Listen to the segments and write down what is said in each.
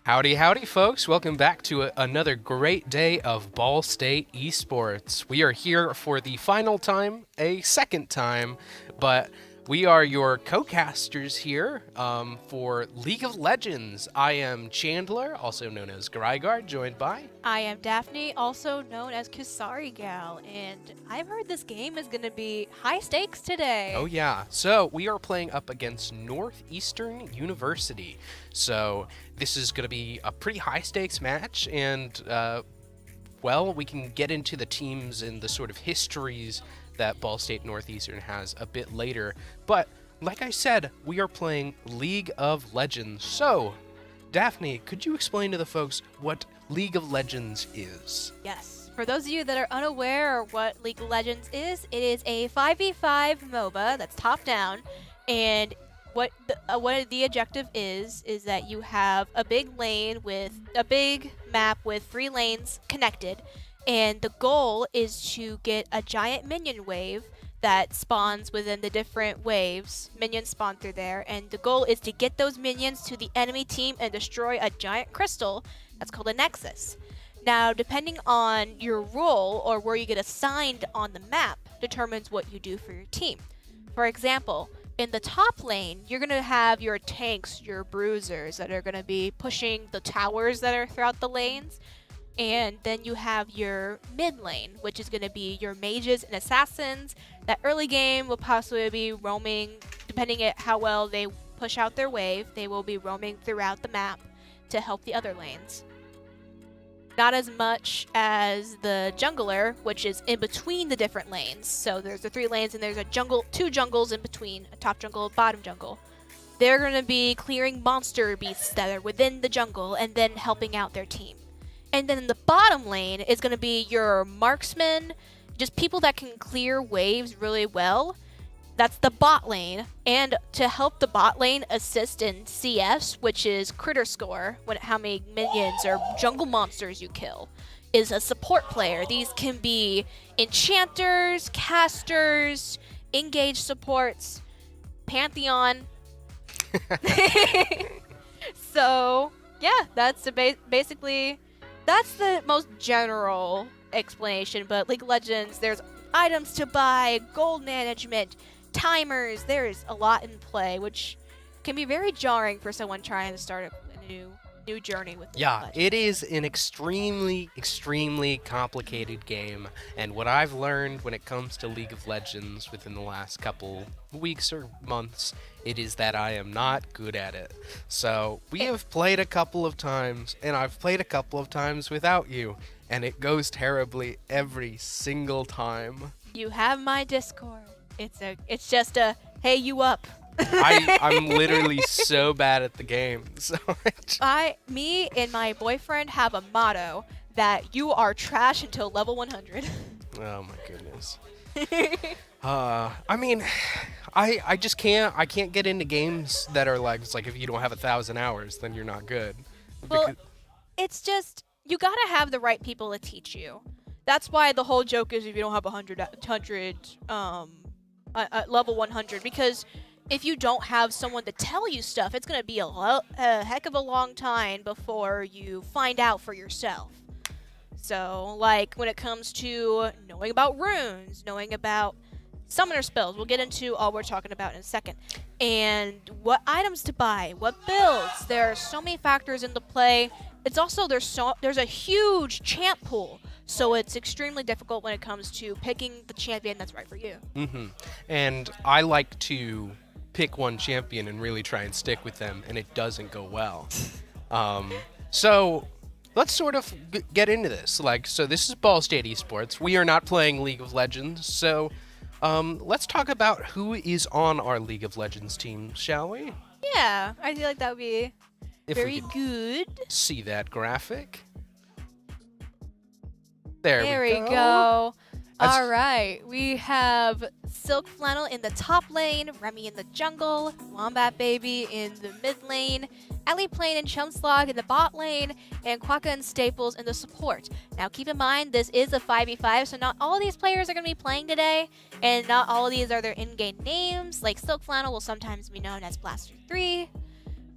Howdy, howdy, folks. Welcome back to another great day of Ball State Esports. We are here for the final time, a second time, but we are your co-casters here for League of Legends. I am Chandler, also known as Grygard, joined by... I am Daphne, also known as Kasari Gal, and I've heard this game is going to be high stakes today. Oh yeah, so we are playing up against Northeastern University. So this is going to be a pretty high stakes match, and well, we can get into the teams and the sort of histories that Ball State Northeastern has a bit later. But like I said, we are playing League of Legends. So, Daphne, could you explain to the folks what League of Legends is? Yes. For those of you that are unaware of what League of Legends is, it is a 5v5 MOBA that's top down, and what the objective is that you have a big lane with a big map with 3 lanes connected, and the goal is to get a giant minion wave that spawns within the different waves. Minions spawn through there, and the goal is to get those minions to the enemy team and destroy a giant crystal that's called a nexus. Now, depending on your role or where you get assigned on the map determines what you do for your team. For example, in the top lane, you're going to have your tanks, your bruisers that are going to be pushing the towers that are throughout the lanes. And then you have your mid lane, which is going to be your mages and assassins. That early game will possibly be roaming, depending on how well they push out their wave, they will be roaming throughout the map to help the other lanes. Not as much as the jungler, which is in between the different lanes. So there's the 3 lanes and there's a jungle, 2 jungles in between, a top jungle, bottom jungle. They're going to be clearing monster beasts that are within the jungle and then helping out their team. And then in the bottom lane is going to be your marksmen, just people that can clear waves really well. That's the bot lane. And to help the bot lane assist in CS, which is critter score, how many minions or jungle monsters you kill, is a support player. These can be enchanters, casters, engage supports, Pantheon. So, yeah, that's basically... That's the most general explanation, but League of Legends, there's items to buy, gold management, timers, there's a lot in play, which can be very jarring for someone trying to start a new journey with League of Legends. It is an extremely complicated game, and what I've learned when it comes to League of Legends within the last couple weeks or months, it is that I am not good at it. So we have played a couple of times, and I've played a couple of times without you, and it goes terribly every single time. You have my Discord. It's just a hey, you up. I'm literally so bad at the game. So me and my boyfriend have a motto that you are trash until level 100. Oh my goodness. I mean, I just can't get into games that are like, it's like if you don't have 1,000 hours, then you're not good. Well, Because- it's just, you gotta have the right people to teach you. That's why the whole joke is if you don't have 100 level 100, because if you don't have someone to tell you stuff, it's gonna be a heck of a long time before you find out for yourself. So, like, when it comes to knowing about runes, knowing about summoner spells, we'll get into all we're talking about in a second, and what items to buy, what builds. There are so many factors into play. It's also, there's a huge champ pool, so it's extremely difficult when it comes to picking the champion that's right for you. Mm-hmm. And I like to pick one champion and really try and stick with them, and it doesn't go well. So let's sort of get into this. Like, so this is Ball State Esports. We are not playing League of Legends, so let's talk about who is on our League of Legends team, shall we? Yeah, I feel like that would be If very we could good. see that graphic. There we go. go. That's- All right, we have Silk Flannel in the top lane, Remy in the jungle, Wombat Baby in the mid lane, Ellie Plane and Chumslog in the bot lane, and Quokka and Staples in the support. Now keep in mind, this is a 5v5, so not all of these players are going to be playing today, and not all of these are their in-game names. Like Silk Flannel will sometimes be known as Blaster 3,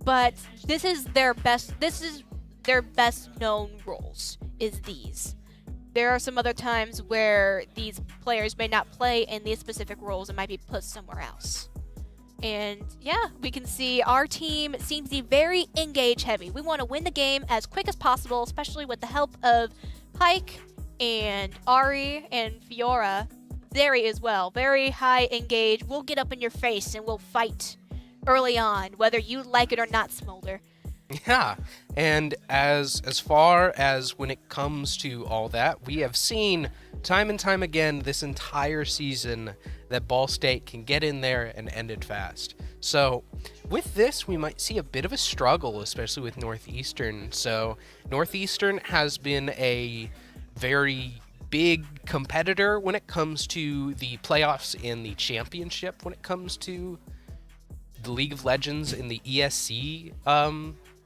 but this is their best known roles, is these. There are some other times where these players may not play in these specific roles and might be put somewhere else. And yeah, we can see our team seems to be very engage heavy. We want to win the game as quick as possible, especially with the help of Pike and Ari and Fiora. Zeri as well. Very high engage. We'll get up in your face and we'll fight early on, whether you like it or not, Smolder. Yeah, and as far as when it comes to all that, we have seen time and time again this entire season that Ball State can get in there and end it fast. So with this, we might see a bit of a struggle, especially with Northeastern. So Northeastern has been a very big competitor when it comes to the playoffs in the championship, when it comes to the League of Legends in the ESC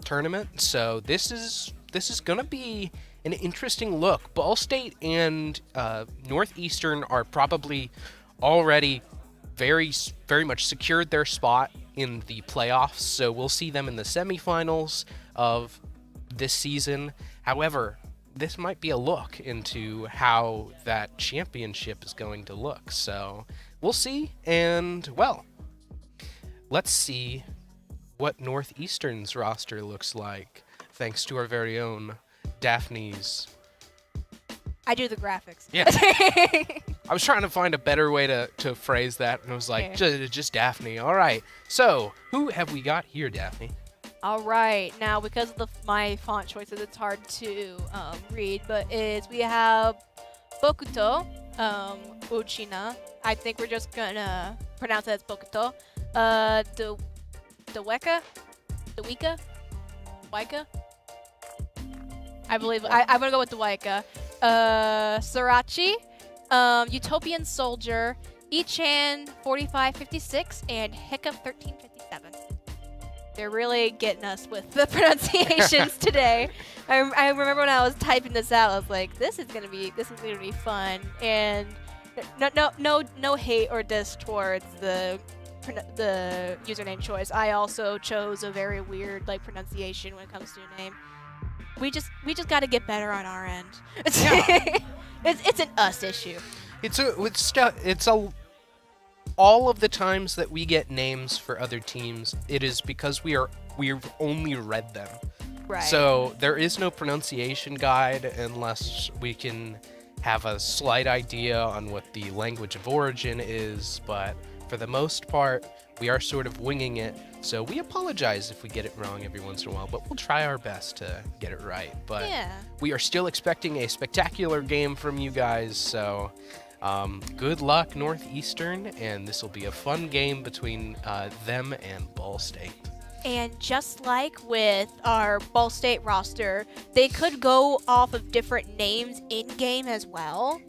tournament. So this is gonna be an interesting look. Ball State and Northeastern are probably already very much secured their spot in the playoffs, so we'll see them in the semifinals of this season. However, this might be a look into how that championship is going to look, so we'll see. And well, let's see what Northeastern's roster looks like, thanks to our very own Daphne's. I do the graphics. Yeah. I was trying to find a better way to phrase that, and I was like, just Daphne. All right. So, who have we got here, Daphne? All right. Now, because of my font choices, it's hard to read, but we have Bokuto, Uchina. I think we're just gonna pronounce it as Bokuto. Deweka? Waika? I believe I'm gonna go with Deweka. Srirachi, Utopian Soldier, Ichan 4556, and Hiccup 1357. They're really getting us with the pronunciations today. I remember when I was typing this out, I was like, this is gonna be fun. And no hate or diss towards the username choice. I also chose a very weird pronunciation when it comes to a name. We just got to get better on our end. Yeah. It's an us issue. All of the times that we get names for other teams, it is because we've only read them. Right. So there is no pronunciation guide unless we can have a slight idea on what the language of origin is, but for the most part, we are sort of winging it, so we apologize if we get it wrong every once in a while, but we'll try our best to get it right. But we are still expecting a spectacular game from you guys, so good luck, Northeastern, and this will be a fun game between them and Ball State. And just like with our Ball State roster, they could go off of different names in-game as well.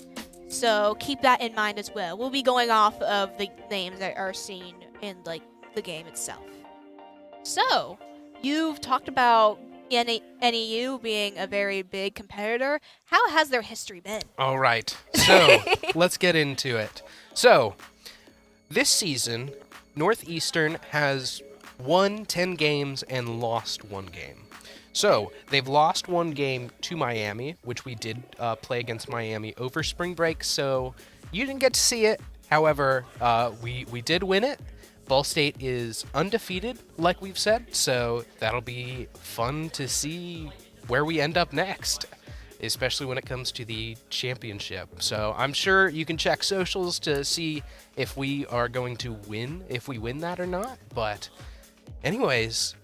So keep that in mind as well. We'll be going off of the names that are seen in like the game itself. So, you've talked about NEU being a very big competitor. How has their history been? All right. So, let's get into it. So, this season, Northeastern has won 10 games and lost 1 game. So, they've lost 1 game to Miami, which we did play against Miami over spring break, so you didn't get to see it. However, we did win it. Ball State is undefeated, like we've said, so that'll be fun to see where we end up next, especially when it comes to the championship. So I'm sure you can check socials to see if we are going to win, if we win that or not. But anyways,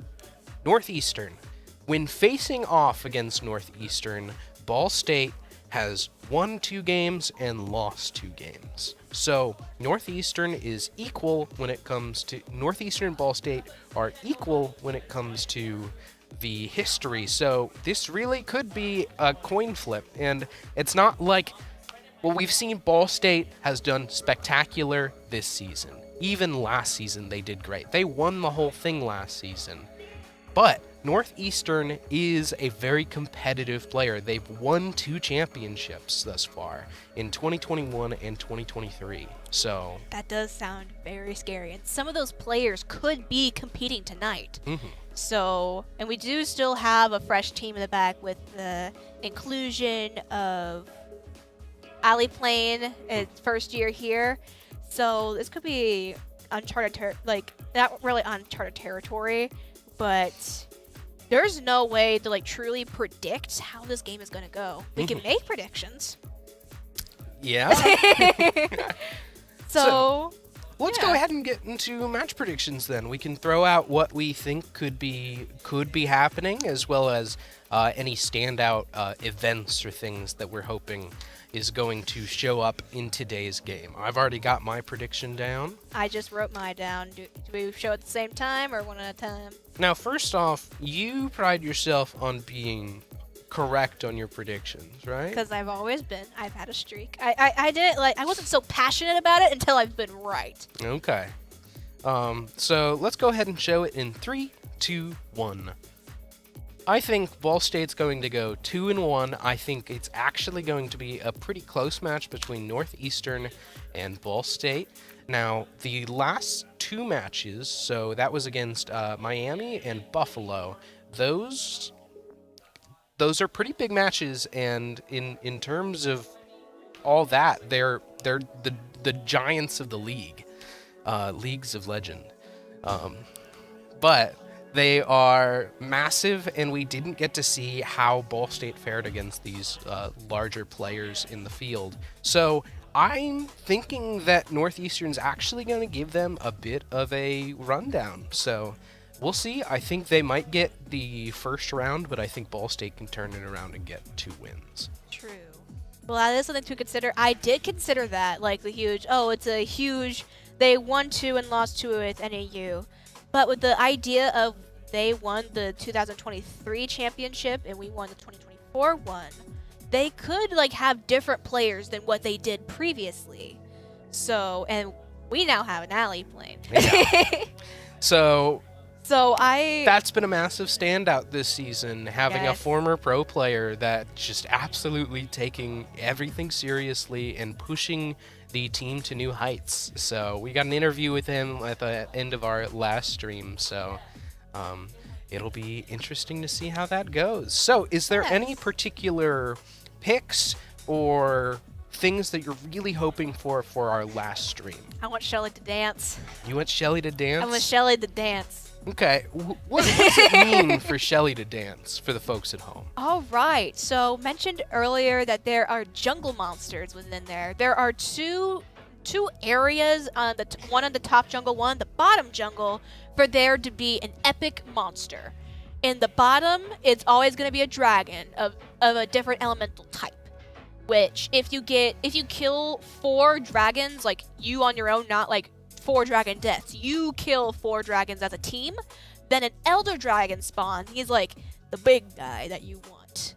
Northeastern. When facing off against Northeastern, Ball State has won 2 games and lost 2 games. So Northeastern is equal when it comes to Northeastern and Ball State are equal when it comes to the history. So this really could be a coin flip, and it's not like, well, we've seen Ball State has done spectacular this season. Even last season they did great. They won the whole thing last season. But Northeastern is a very competitive player. They've won 2 championships thus far in 2021 and 2023. So that does sound very scary. And some of those players could be competing tonight. Mm-hmm. So, and we do still have a fresh team in the back with the inclusion of Ali playing its first year here. So this could be uncharted, not really uncharted territory, but there's no way to like truly predict how this game is going to go. We can make predictions. Yeah. So let's go ahead and get into match predictions then. We can throw out what we think could be happening, as well as any standout events or things that we're hoping is going to show up in today's game. I've already got my prediction down. I just wrote mine down. Do we show at the same time or one at a time? Now, first off, you pride yourself on being correct on your predictions, right? Because I've always been. I've had a streak. I didn't I wasn't so passionate about it until I've been right. Okay. So let's go ahead and show it in 3, 2, 1. I think Ball State's going to go 2-1. I think it's actually going to be a pretty close match between Northeastern and Ball State. Now, the last 2 matches, so that was against Miami and Buffalo, those are pretty big matches, and in terms of all that, they're the giants of the league, leagues of legend. But they are massive, and we didn't get to see how Ball State fared against these larger players in the field. So I'm thinking that Northeastern's actually going to give them a bit of a rundown. So we'll see. I think they might get the first round, but I think Ball State can turn it around and get 2 wins. True. Well, that is something to consider. I did consider that, like the huge, they won 2 and lost 2 with NEU. But with the idea of they won the 2023 championship and we won the 2024 one, they could have different players than what they did previously. So, and we now have an alley playing. Yeah. So I... That's been a massive standout this season, having a former pro player that just absolutely taking everything seriously and pushing the team to new heights. So we got an interview with him at the end of our last stream, so it'll be interesting to see how that goes. So is there any particular picks or things that you're really hoping for our last stream? I want Shelly to dance. You want Shelly to dance? I want Shelly to dance. Okay, what does it mean for Shelly to dance for the folks at home? All right, so mentioned earlier that there are jungle monsters within there. There are two areas, one on the top jungle, one on the bottom jungle, for there to be an epic monster. In the bottom, it's always going to be a dragon of a different elemental type. Which, if you kill 4 dragons, like you on your own, not like 4 dragon deaths, you kill 4 dragons as a team, Then an Elder Dragon spawns. He's like the big guy that you want.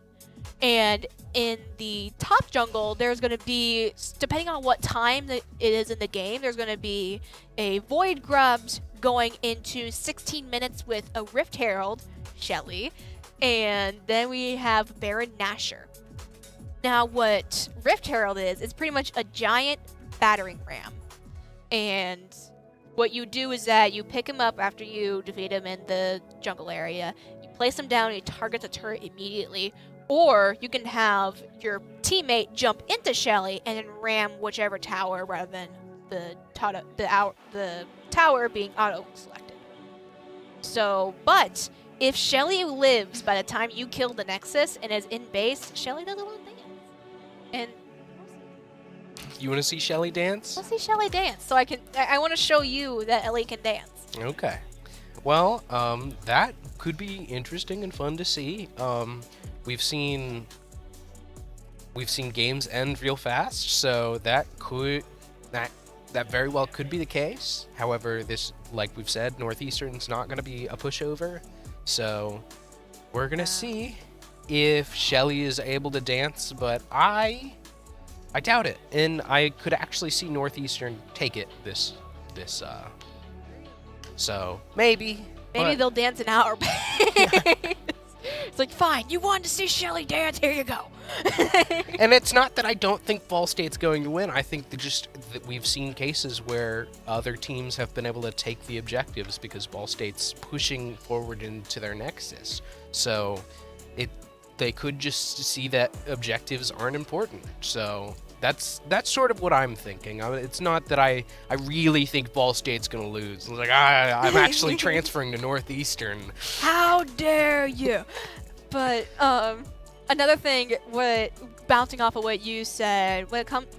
And in the top jungle, there's going to be, depending on what time it is in the game, there's going to be a Void Grubs going into 16 minutes with a Rift Herald, Shelly, and then we have Baron Nashor. Now, what Rift Herald is, it's pretty much a giant battering ram. And what you do is that you pick him up after you defeat him in the jungle area, you place him down, and you target the turret immediately, or you can have your teammate jump into Shelly and then ram whichever tower rather than the tower being auto-selected. So, but if Shelly lives by the time you kill the Nexus and is in base, Shelly does a little dance. And You want to see Shelly dance? let's see Shelly dance. So I want to show you that Ellie can dance. Okay. Well, that could be interesting and fun to see. We've seen games end real fast, so that very well could be the case. However, this, like we've said, Northeastern's not going to be a pushover, so we're going to see if Shelly is able to dance, but I doubt it, and I could actually see Northeastern take it this so maybe They'll dance an hour. It's like, fine, you wanted to see Shelly dance, here you go. And it's not that I don't think Ball State's going to win. I think that we've seen cases where other teams have been able to take the objectives because Ball State's pushing forward into their Nexus. So they could just see that objectives aren't important. So that's sort of what I'm thinking. It's not that I really think Ball State's going to lose. It's like, I'm actually transferring to Northeastern. How dare you? But another thing, bouncing off of what you said,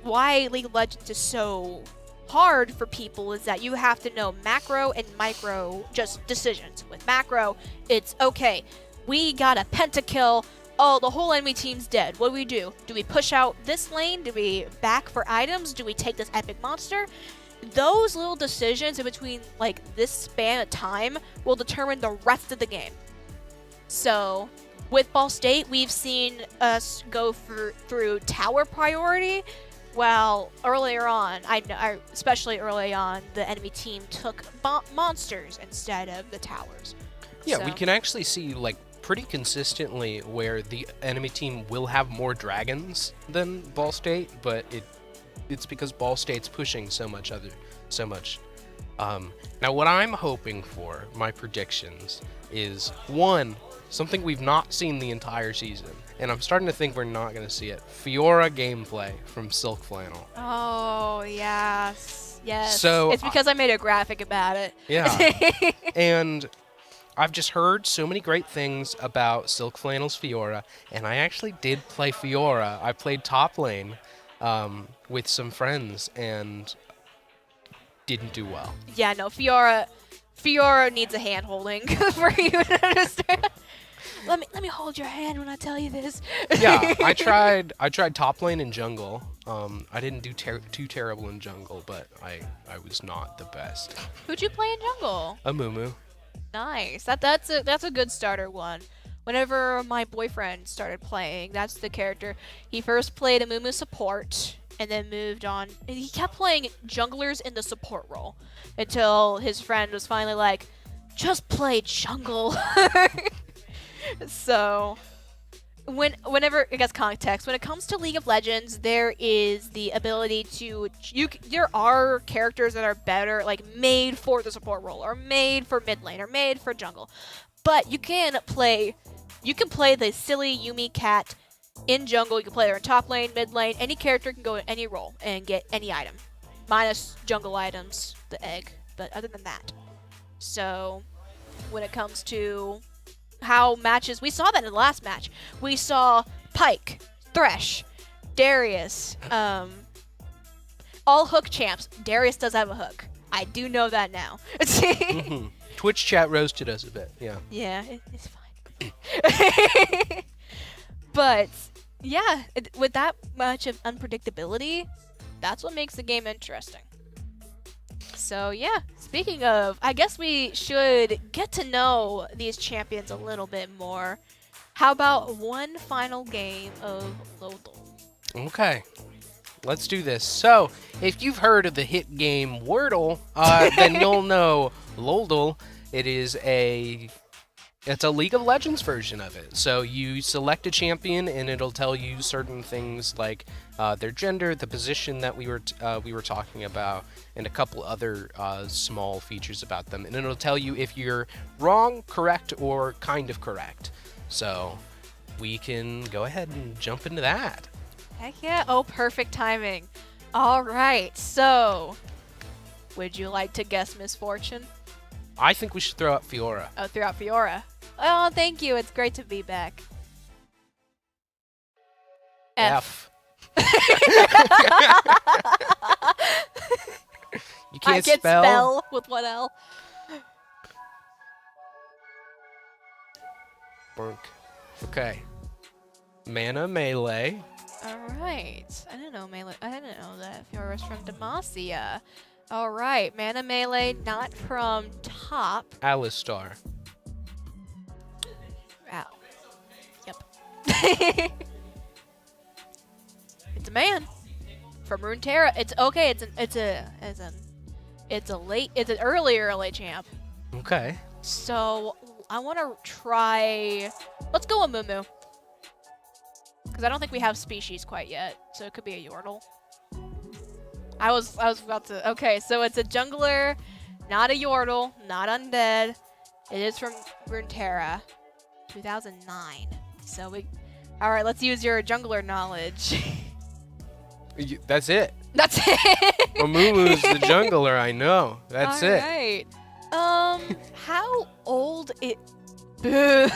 why League of Legends is so hard for people is that you have to know macro and micro just decisions. With macro, it's okay, we got a pentakill. Oh, the whole enemy team's dead. What do? Do we push out this lane? Do we back for items? Do we take this epic monster? Those little decisions in between, like, this span of time will determine the rest of the game. So, with Ball State, we've seen us go through tower priority, while earlier on, especially early on, the enemy team took monsters instead of the towers. Yeah, so we can actually see, like, pretty consistently where the enemy team will have more dragons than Ball State, but it's because Ball State's pushing so much. Now what I'm hoping for, my predictions, is one, something we've not seen the entire season, and I'm starting to think we're not going to see it. Fiora gameplay from Silk Flannel. Oh, yes. So it's because I made a graphic about it. Yeah. And I've just heard so many great things about Silk Flannel's Fiora, and I actually did play Fiora. I played top lane with some friends and didn't do well. Yeah, no, Fiora needs a hand holding for you to understand. Let me hold your hand when I tell you this. Yeah, I tried top lane and jungle. I didn't do too terrible in jungle, but I was not the best. Who'd you play in jungle? A Mumu. Nice. That's a good starter one. Whenever my boyfriend started playing, that's the character. He first played a Mumu support and then moved on. And he kept playing junglers in the support role until his friend was finally like, just play jungle. So whenever it gets context, when it comes to League of Legends, there is the ability to there are characters that are better, like made for the support role, or made for mid lane, or made for jungle. But you can play the silly Yumi cat in jungle. You can play her in top lane, mid lane. Any character can go in any role and get any item, minus jungle items, the egg. But other than that, so when it comes to how matches, we saw that in the last match. We saw Pyke, Thresh, Darius, all hook champs. Darius does have a hook. I do know that now. Mm-hmm. Twitch chat roasted us a bit, yeah. Yeah, it's fine. But, yeah, with that much of unpredictability, that's what makes the game interesting. So yeah, speaking of, I guess we should get to know these champions a little bit more. How about one final game of Lodal? Okay. Let's do this. So, if you've heard of the hit game Wordle, then you'll know Lodal. It's a League of Legends version of it. So you select a champion, and it'll tell you certain things like their gender, the position that we were talking about, and a couple other small features about them. And it'll tell you if you're wrong, correct, or kind of correct. So we can go ahead and jump into that. Heck yeah! Oh, perfect timing. All right. So, would you like to guess Misfortune? I think we should throw out Fiora. Oh, throw out Fiora. Oh, thank you. It's great to be back. F. You can't I can spell with one L. Burk. Okay. Mana Melee. All right. I didn't know melee. I didn't know that Fiora was from Demacia. All right. Mana Melee, not from top. Alistar. Ow. Yep. It's a man from Runeterra. It's okay. It's an earlier late champ. Okay. So I want to try. Let's go with Mumu. Because I don't think we have species quite yet, so it could be a Yordle. I was about to. Okay, so it's a jungler, not a Yordle, not undead. It is from Runeterra, 2009. So we. All right, let's use your jungler knowledge. That's it. That's it. Amumu's the jungler, I know. That's All it. Right. How old it? Boo.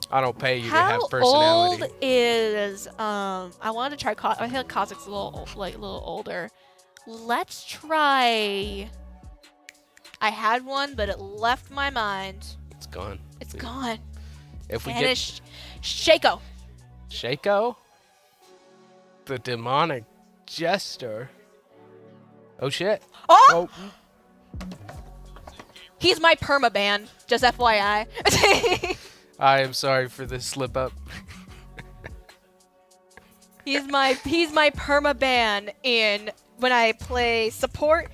I don't pay you to How have personality. old is I wanted to try. I feel like Kozik's a little older. Let's try. I had one, but it left my mind. It's gone. It's gone. If we Vanished. Shaco. Shaco, the demonic jester. Oh shit. Oh! He's my permaban. Just FYI. I am sorry for this slip up. He's my permaban in when I play support.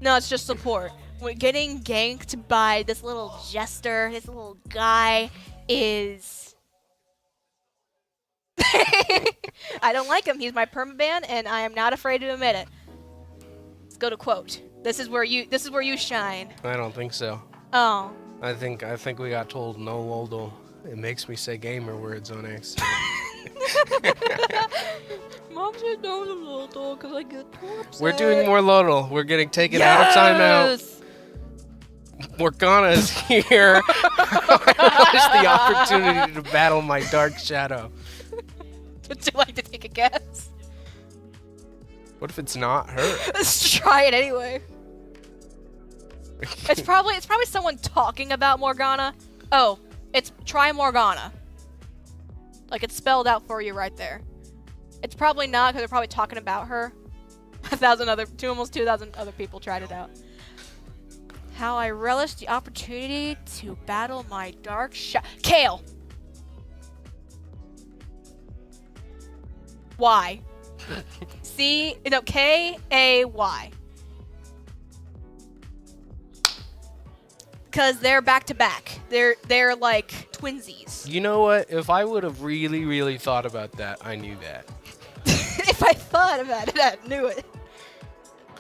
No, it's just support. When getting ganked by this little jester, this little guy is I don't like him. He's my permaban and I am not afraid to admit it. Let's go to quote. This is where you shine. I don't think so. Oh. I think we got told no Lodal. It makes me say gamer words on X. Mom said no to Lodal because I get too upset. We're doing more Lodal. We're getting taken out of timeout. Morgana's here. I relish the opportunity to battle my dark shadow. Would you like to take a guess? What if it's not her? Let's try it anyway. It's probably someone talking about Morgana. Oh, it's try Morgana. Like it's spelled out for you right there. It's probably not because they're probably talking about her. Almost 2,000 other people tried it out. How I relish the opportunity to battle my dark Kale. Y. K-A-Y. Because they're back to back. They're like twinsies. You know what? If I would have really, really thought about that, I knew that. If I thought about it, I knew it.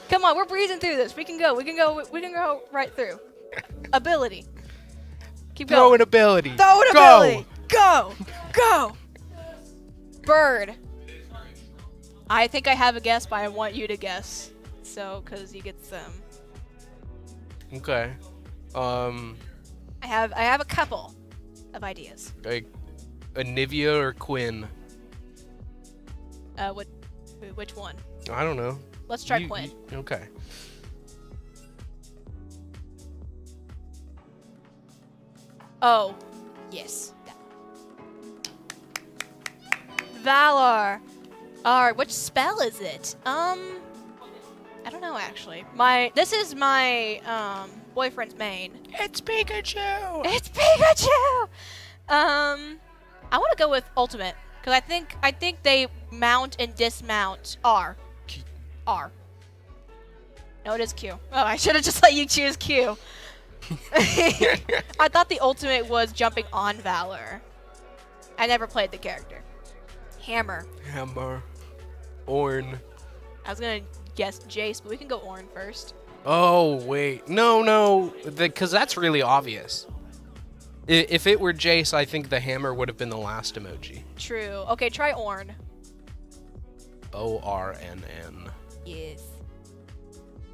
Come on, we're breezing through this. We can go right through. Ability. Keep going. Throw an ability. Throw an ability. Go. Bird. I think I have a guess, but I want you to guess. So, because you get some. Okay. I have a couple of ideas. Like Anivia or Quinn? Which one? I don't know. Let's try Quinn. Okay. Oh, yes. Valor. Alright, which spell is it? I don't know actually. This is my boyfriend's main. It's Pikachu. It's Pikachu. I want to go with ultimate because I think they mount and dismount R. R. No, it is Q. Oh, I should have just let you choose Q. I thought the ultimate was jumping on Valor. I never played the character. Hammer. Ornn. I was gonna guess Jace, but we can go Ornn first. Oh, wait. No. Because that's really obvious. If it were Jace, I think the hammer would have been the last emoji. True. Okay, try Ornn. ORNN. Yes.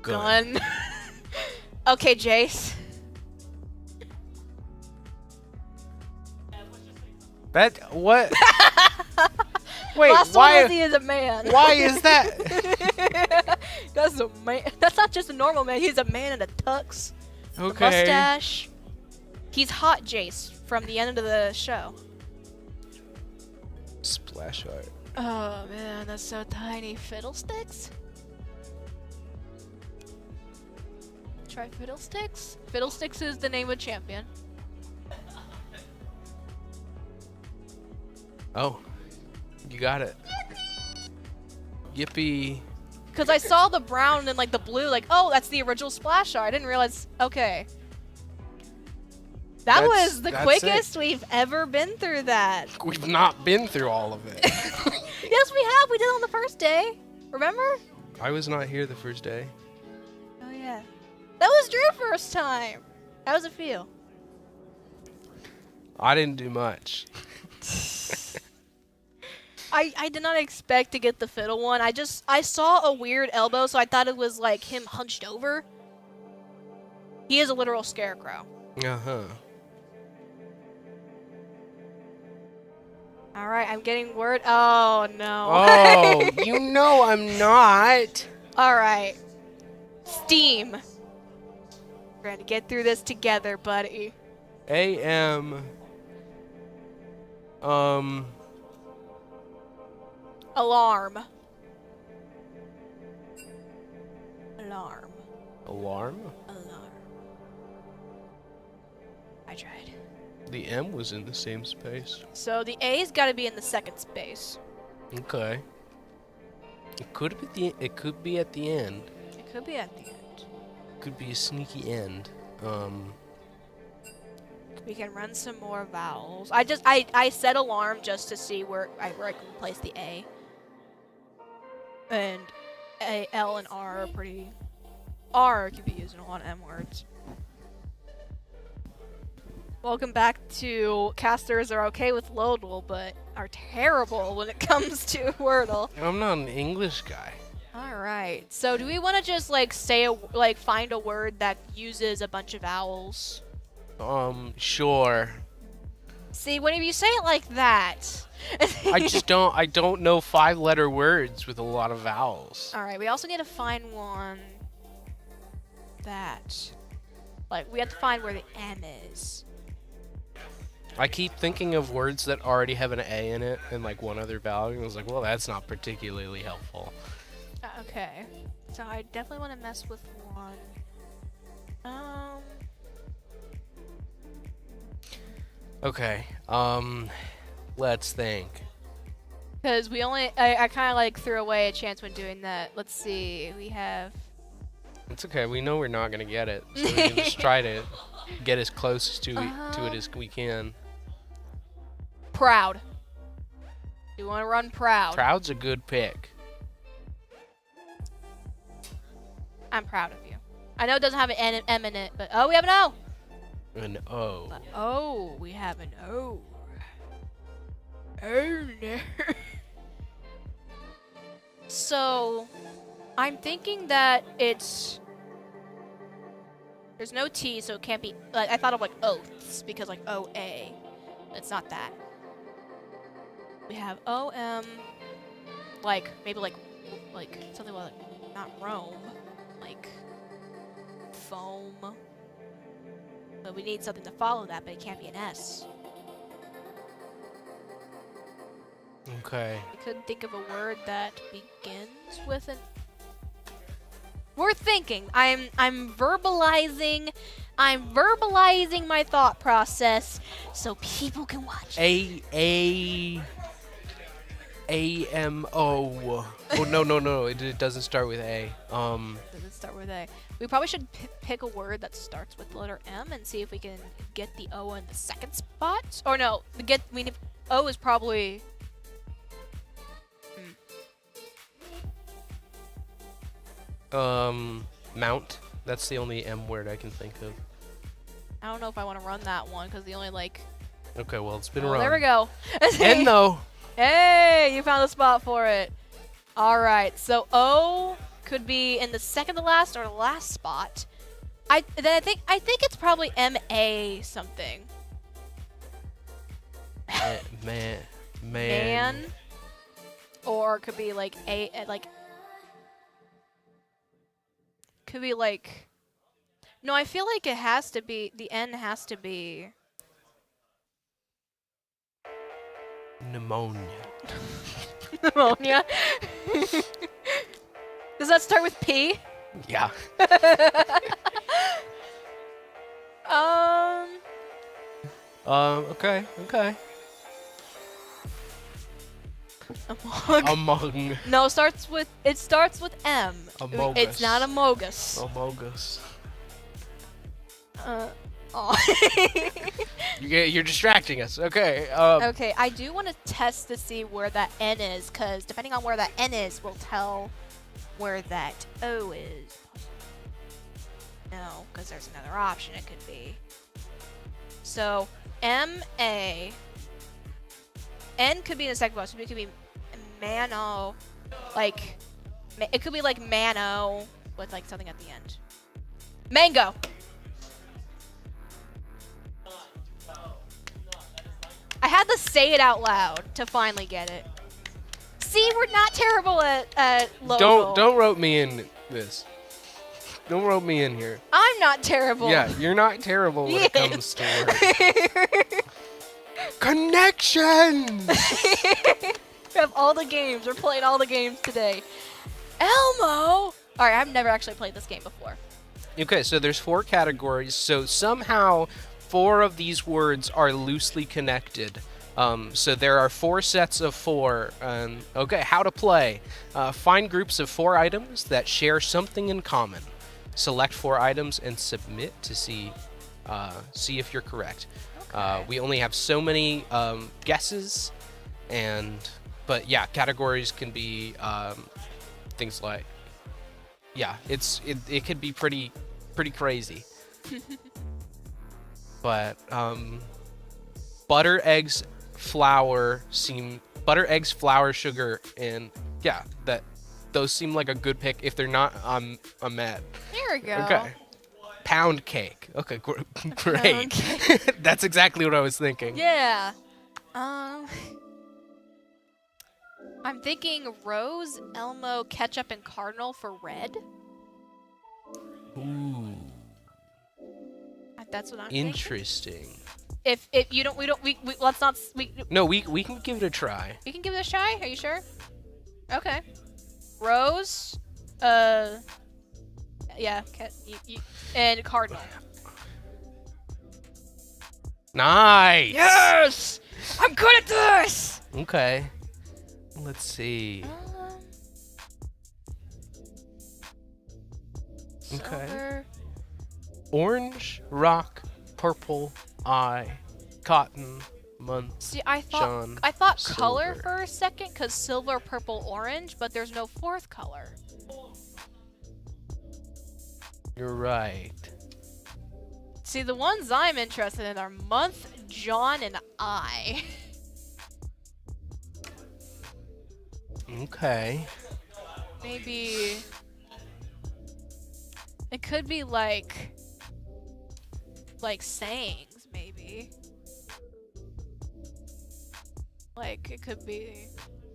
Gun. Okay, Jace. What? Wait, Last why? one he is a man. Why is that? That's a man. That's not just a normal man. He's a man in a tux. Okay. The mustache. He's hot Jace from the end of the show. Splash art. Oh man, that's so tiny. Fiddlesticks? Try Fiddlesticks? Fiddlesticks is the name of champion. Oh, you got it. Yippee. Because I saw the brown and like the blue, like, oh, that's the original splash art. I didn't realize. Okay. That was the quickest we've ever been through that. We've not been through all of it. Yes, we have. We did it on the first day. Remember? I was not here the first day. Oh, yeah. That was Drew's first time. How does it feel? I didn't do much. I did not expect to get the fiddle one. I saw a weird elbow, so I thought it was like him hunched over. He is a literal scarecrow. Uh-huh. All right, I'm getting word. Oh, no. Oh, you know I'm not. All right. Steam. We're going to get through this together, buddy. AM. Alarm. Alarm. Alarm? Alarm. I tried. The M was in the same space. So the A's got to be in the second space. Okay. It could be at the end. It could be at the end. Could be a sneaky end. We can run some more vowels. I set alarm just to see where I can place the A. And A, L, and R are pretty. R could be used in a lot of M words. Welcome back to Casters are okay with Lodal, but are terrible when it comes to Wordle. I'm not an English guy. All right. So do we want to just find a word that uses a bunch of vowels? Sure. See, whenever you say it like that. I don't know 5-letter words with a lot of vowels. All right. We also need to find one that, we have to find where the M is. I keep thinking of words that already have an A in it and one other vowel. And I was like, well, that's not particularly helpful. Okay. So I definitely want to mess with one. Okay. Let's think. Because I kind of threw away a chance when doing that. Let's see. We have. It's okay. We know we're not gonna get it, so we can just try to get as close to it as we can. Proud. You want to run proud? Proud's a good pick. I'm proud of you. I know it doesn't have an N and M in it, but oh, we have an O. An O. Oh, we have an O. Oh no. So, I'm thinking that there's no T, so it can't be. I thought of oaths because OA. It's not that. We have OM, maybe something not Rome, foam. But we need something to follow that, but it can't be an S. Okay. I couldn't think of a word that begins with an We're thinking. I'm verbalizing. I'm verbalizing my thought process so people can watch. A-M-O. Oh, no. It doesn't start with A. Does it start with A? We probably should pick a word that starts with the letter M and see if we can get the O in the second spot. Or no, O is probably. Mount. That's the only M word I can think of. I don't know if I want to run that one because the only Okay, well, it's been Oh, run. there we go. N though. Hey, you found a spot for it. All right, so O could be in the second to last or the last spot. I think it's probably MA something. Man. Or it could be like could be like. No, I feel like it has to be. The N has to be. Pneumonia. Pneumonia. Does that start with P? Yeah. Okay. Among. No, it starts with M. Amogus. It's not Amogus. Amogus. Oh. You're distracting us. Okay. Okay, I do want to test to see where that N is, because depending on where that N is, will tell where that O is. No, because there's another option it could be. So, M-A. N could be in the second box. It could be Mano. Like, it could be like Mano with like something at the end. Mango. I had to say it out loud to finally get it. See, we're not terrible at logo. Don't rope me in this. Don't rope me in here. I'm not terrible. Yeah, you're not terrible when it comes to work. Connections! We have all the games. We're playing all the games today. Elmo! Alright, I've never actually played this game before. Okay, so there's 4 categories. So somehow 4 of these words are loosely connected. So there are 4 sets of 4. Okay, how to play. Find groups of 4 items that share something in common. Select 4 items and submit to see if you're correct. Okay. We only have so many guesses, but yeah, categories can be things like, yeah, it could be pretty crazy. But butter, eggs, flour, sugar, and yeah, those seem like a good pick. If they're not, I'm mad. Here we go. Okay. Pound cake. Okay, great. Pound cake. That's exactly what I was thinking. Yeah. I'm thinking Rose, Elmo, Ketchup, and Cardinal for red. Ooh. That's what I'm thinking. Interesting. If you don't, let's not. No, we can give it a try. You can give it a try. Are you sure? Okay. Rose, yeah, and Cardinal. Nice. Yes, I'm good at this. Okay. Let's see. Okay. Silver. Orange, rock, purple, eye, cotton, month. See, I thought John, color silver. for a second, because silver, purple, orange, but there's no 4th color. You're right. See, the ones I'm interested in are month, John, and I. Okay. Maybe it could be like sayings, maybe. Like it could be.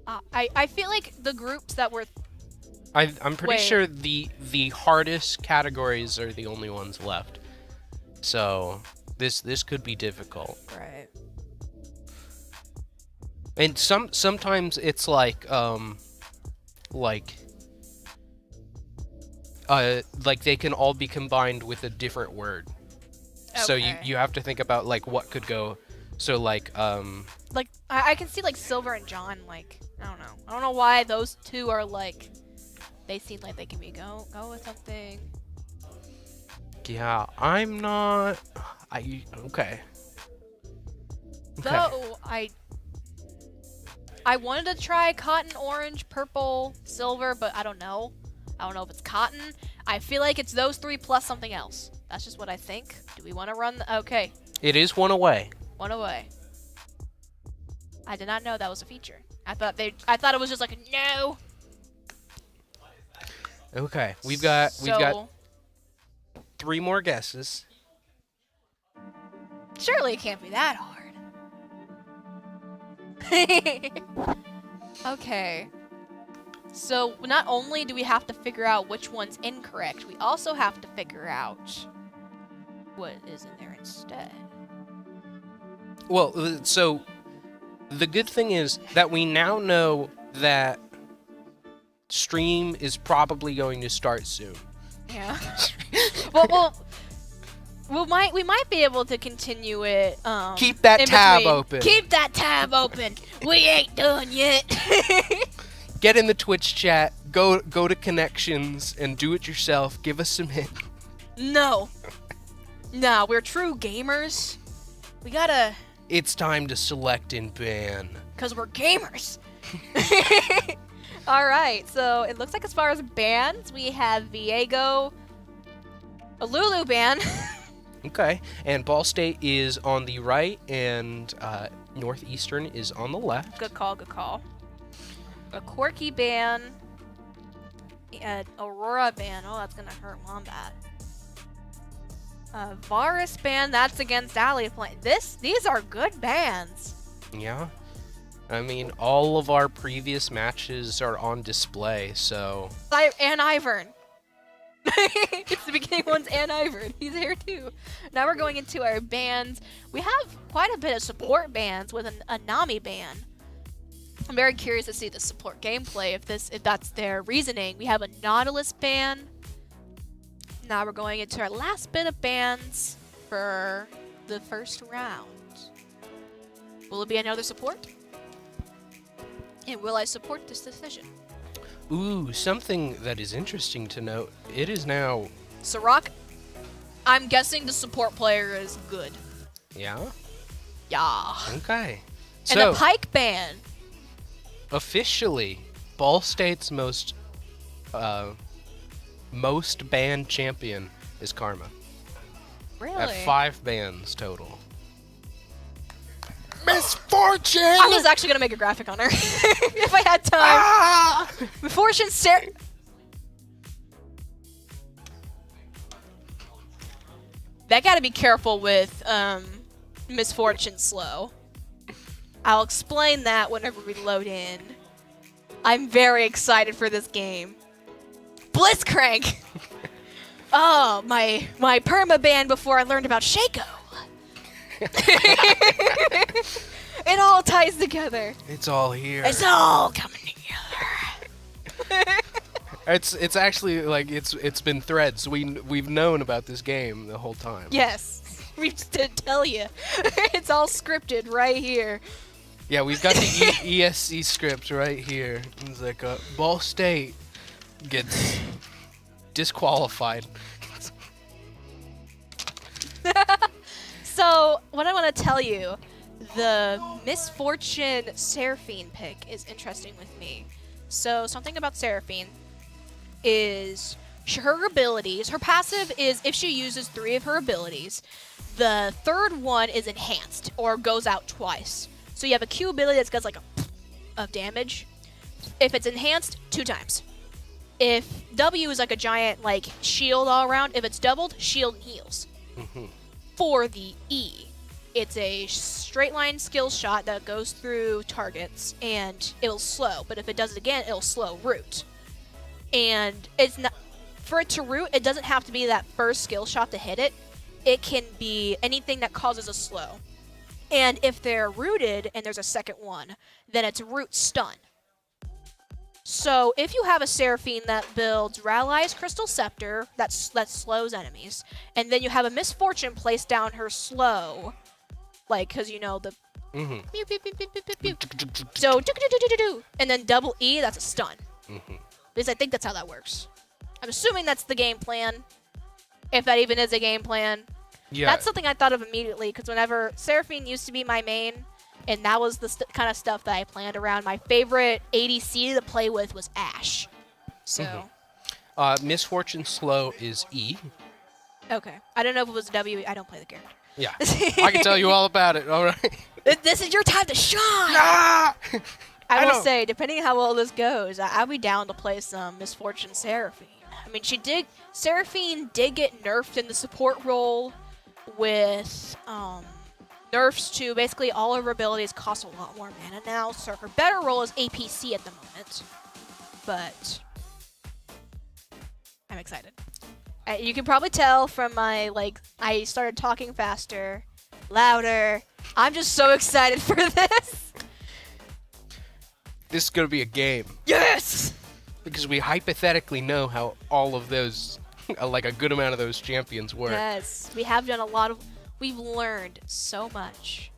I feel like the groups that were. I'm pretty Wait. sure the hardest categories are the only ones left. So this could be difficult. Right. And sometimes it's like like they can all be combined with a different word. So you have to think about like what could go. So like I can see like Silver and John, like I don't know why those two are like, they seem like they can be go with something. Yeah, I'm not. Okay. Though I wanted to try cotton, orange, purple, silver, but I don't know. I don't know if it's cotton. I feel like it's those three plus something else. That's just what I think. Do we want to run? Okay. It is one away. One away. I did not know that was a feature. I thought it was just like a no. Okay, we've got 3 more guesses. Surely it can't be that hard. Okay. So not only do we have to figure out which one's incorrect, we also have to figure out what is in there instead. Well, so the good thing is that we now know that stream is probably going to start soon. Yeah. well, we might be able to continue it. Keep that tab open. Keep that tab open. We ain't done yet. Get in the Twitch chat. Go to connections and do it yourself. Give us some hint. No, we're true gamers. We gotta. It's time to select and ban. Cause we're gamers. All right. So it looks like as far as bans, we have Viego, a Lulu ban. Okay, and Ball State is on the right, and Northeastern is on the left. Good call. A Quirky ban, an Aurora ban. Oh, that's gonna hurt Wombat. Varus ban. That's against Alley Plane. These are good bans. Yeah, I mean all of our previous matches are on display, so. And Ivern. It's the beginning ones and Ivern. He's here too. Now we're going into our bans. We have quite a bit of support bans with a Nami ban. I'm very curious to see the support gameplay if that's their reasoning. We have a Nautilus ban. Now we're going into our last bit of bans for the first round. Will it be another support? And will I support this decision? Ooh, something that is interesting to note. It is now. Sirach, I'm guessing the support player is good. Yeah? Yeah. Okay. And So, a Pike ban. officially, Ball State's most banned champion is Karma. Really? At 5 bans total. Misfortune! I was actually going to make a graphic on her if I had time. Misfortune, That got to be careful with Misfortune slow. I'll explain that whenever we load in. I'm very excited for this game. Blitzcrank! Oh, my perma ban before I learned about Shaco. It all ties together. It's all here. It's all coming together. It's actually like it's been threads. We've known about this game the whole time. Yes, we just didn't tell you. It's all scripted right here. Yeah, we've got the ESC script right here. It's like Ball State gets disqualified. So, what I want to tell you, the Misfortune Seraphine pick is interesting with me. So, something about Seraphine is her abilities. Her passive is if she uses 3 of her abilities, the third one is enhanced or goes out twice. So, you have a Q ability that does like a of damage. If it's enhanced, 2 times. If W is like a giant like shield all around, if it's doubled, shield and heals. Mm-hmm. For the E, it's a straight line skill shot that goes through targets and it'll slow, but if it does it again, it'll slow root. And it's not for it to root, it doesn't have to be that first skill shot to hit it. It can be anything that causes a slow. And if they're rooted and there's a second one, then it's root stun. So if you have a Seraphine that builds Rally's Crystal Scepter that slows enemies, and then you have a Misfortune place down her slow, like, because you know the Mm-hmm. pew, pew, pew, pew, pew, pew, pew. So and then double E, that's a stun. Mm-hmm. At least I think that's how that works. I'm assuming that's the game plan, if that even is a game plan. Yeah. That's something I thought of immediately, because whenever Seraphine used to be my main, and that was the kind of stuff that I planned around. My favorite ADC to play with was Ashe. So. Misfortune slow is E. Okay. I don't know if it was W. I don't play the character. Yeah. I can tell you all about it. All right. This is your time to shine! Ah! I will say, depending on how well this goes, I'll be down to play some Misfortune Seraphine. I mean, Seraphine did get nerfed in the support role with nerfs to basically all of her abilities cost a lot more mana now, so her better role is APC at the moment. But I'm excited. You can probably tell from my, I started talking faster, louder. I'm just so excited for this. This is going to be a game. Yes! Because we hypothetically know how all of those, like a good amount of those champions work. Yes, we have done we've learned so much.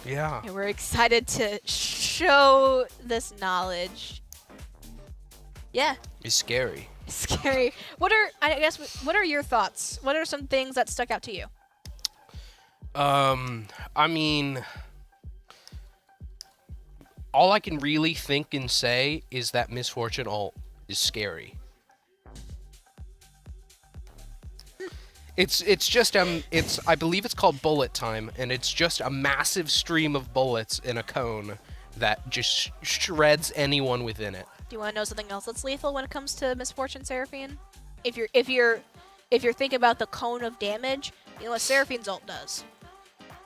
Yeah. And we're excited to show this knowledge. Yeah. It's scary. It's scary. What are your thoughts? What are some things that stuck out to you? I mean, all I can really think and say is that Misfortune ult is scary. It's just I believe it's called bullet time, and it's just a massive stream of bullets in a cone that just shreds anyone within it. Do you want to know something else that's lethal when it comes to Misfortune Seraphine? If you're thinking about the cone of damage, you know what Seraphine's ult does?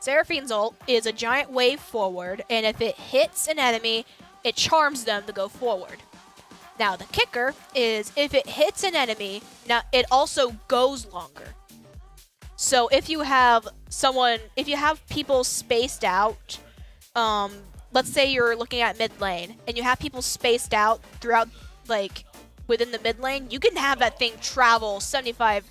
Seraphine's ult is a giant wave forward, and if it hits an enemy, it charms them to go forward. Now the kicker is if it hits an enemy, now it also goes longer. So if you have people spaced out, let's say you're looking at mid lane and you have people spaced out throughout, within the mid lane, you can have that thing travel 75%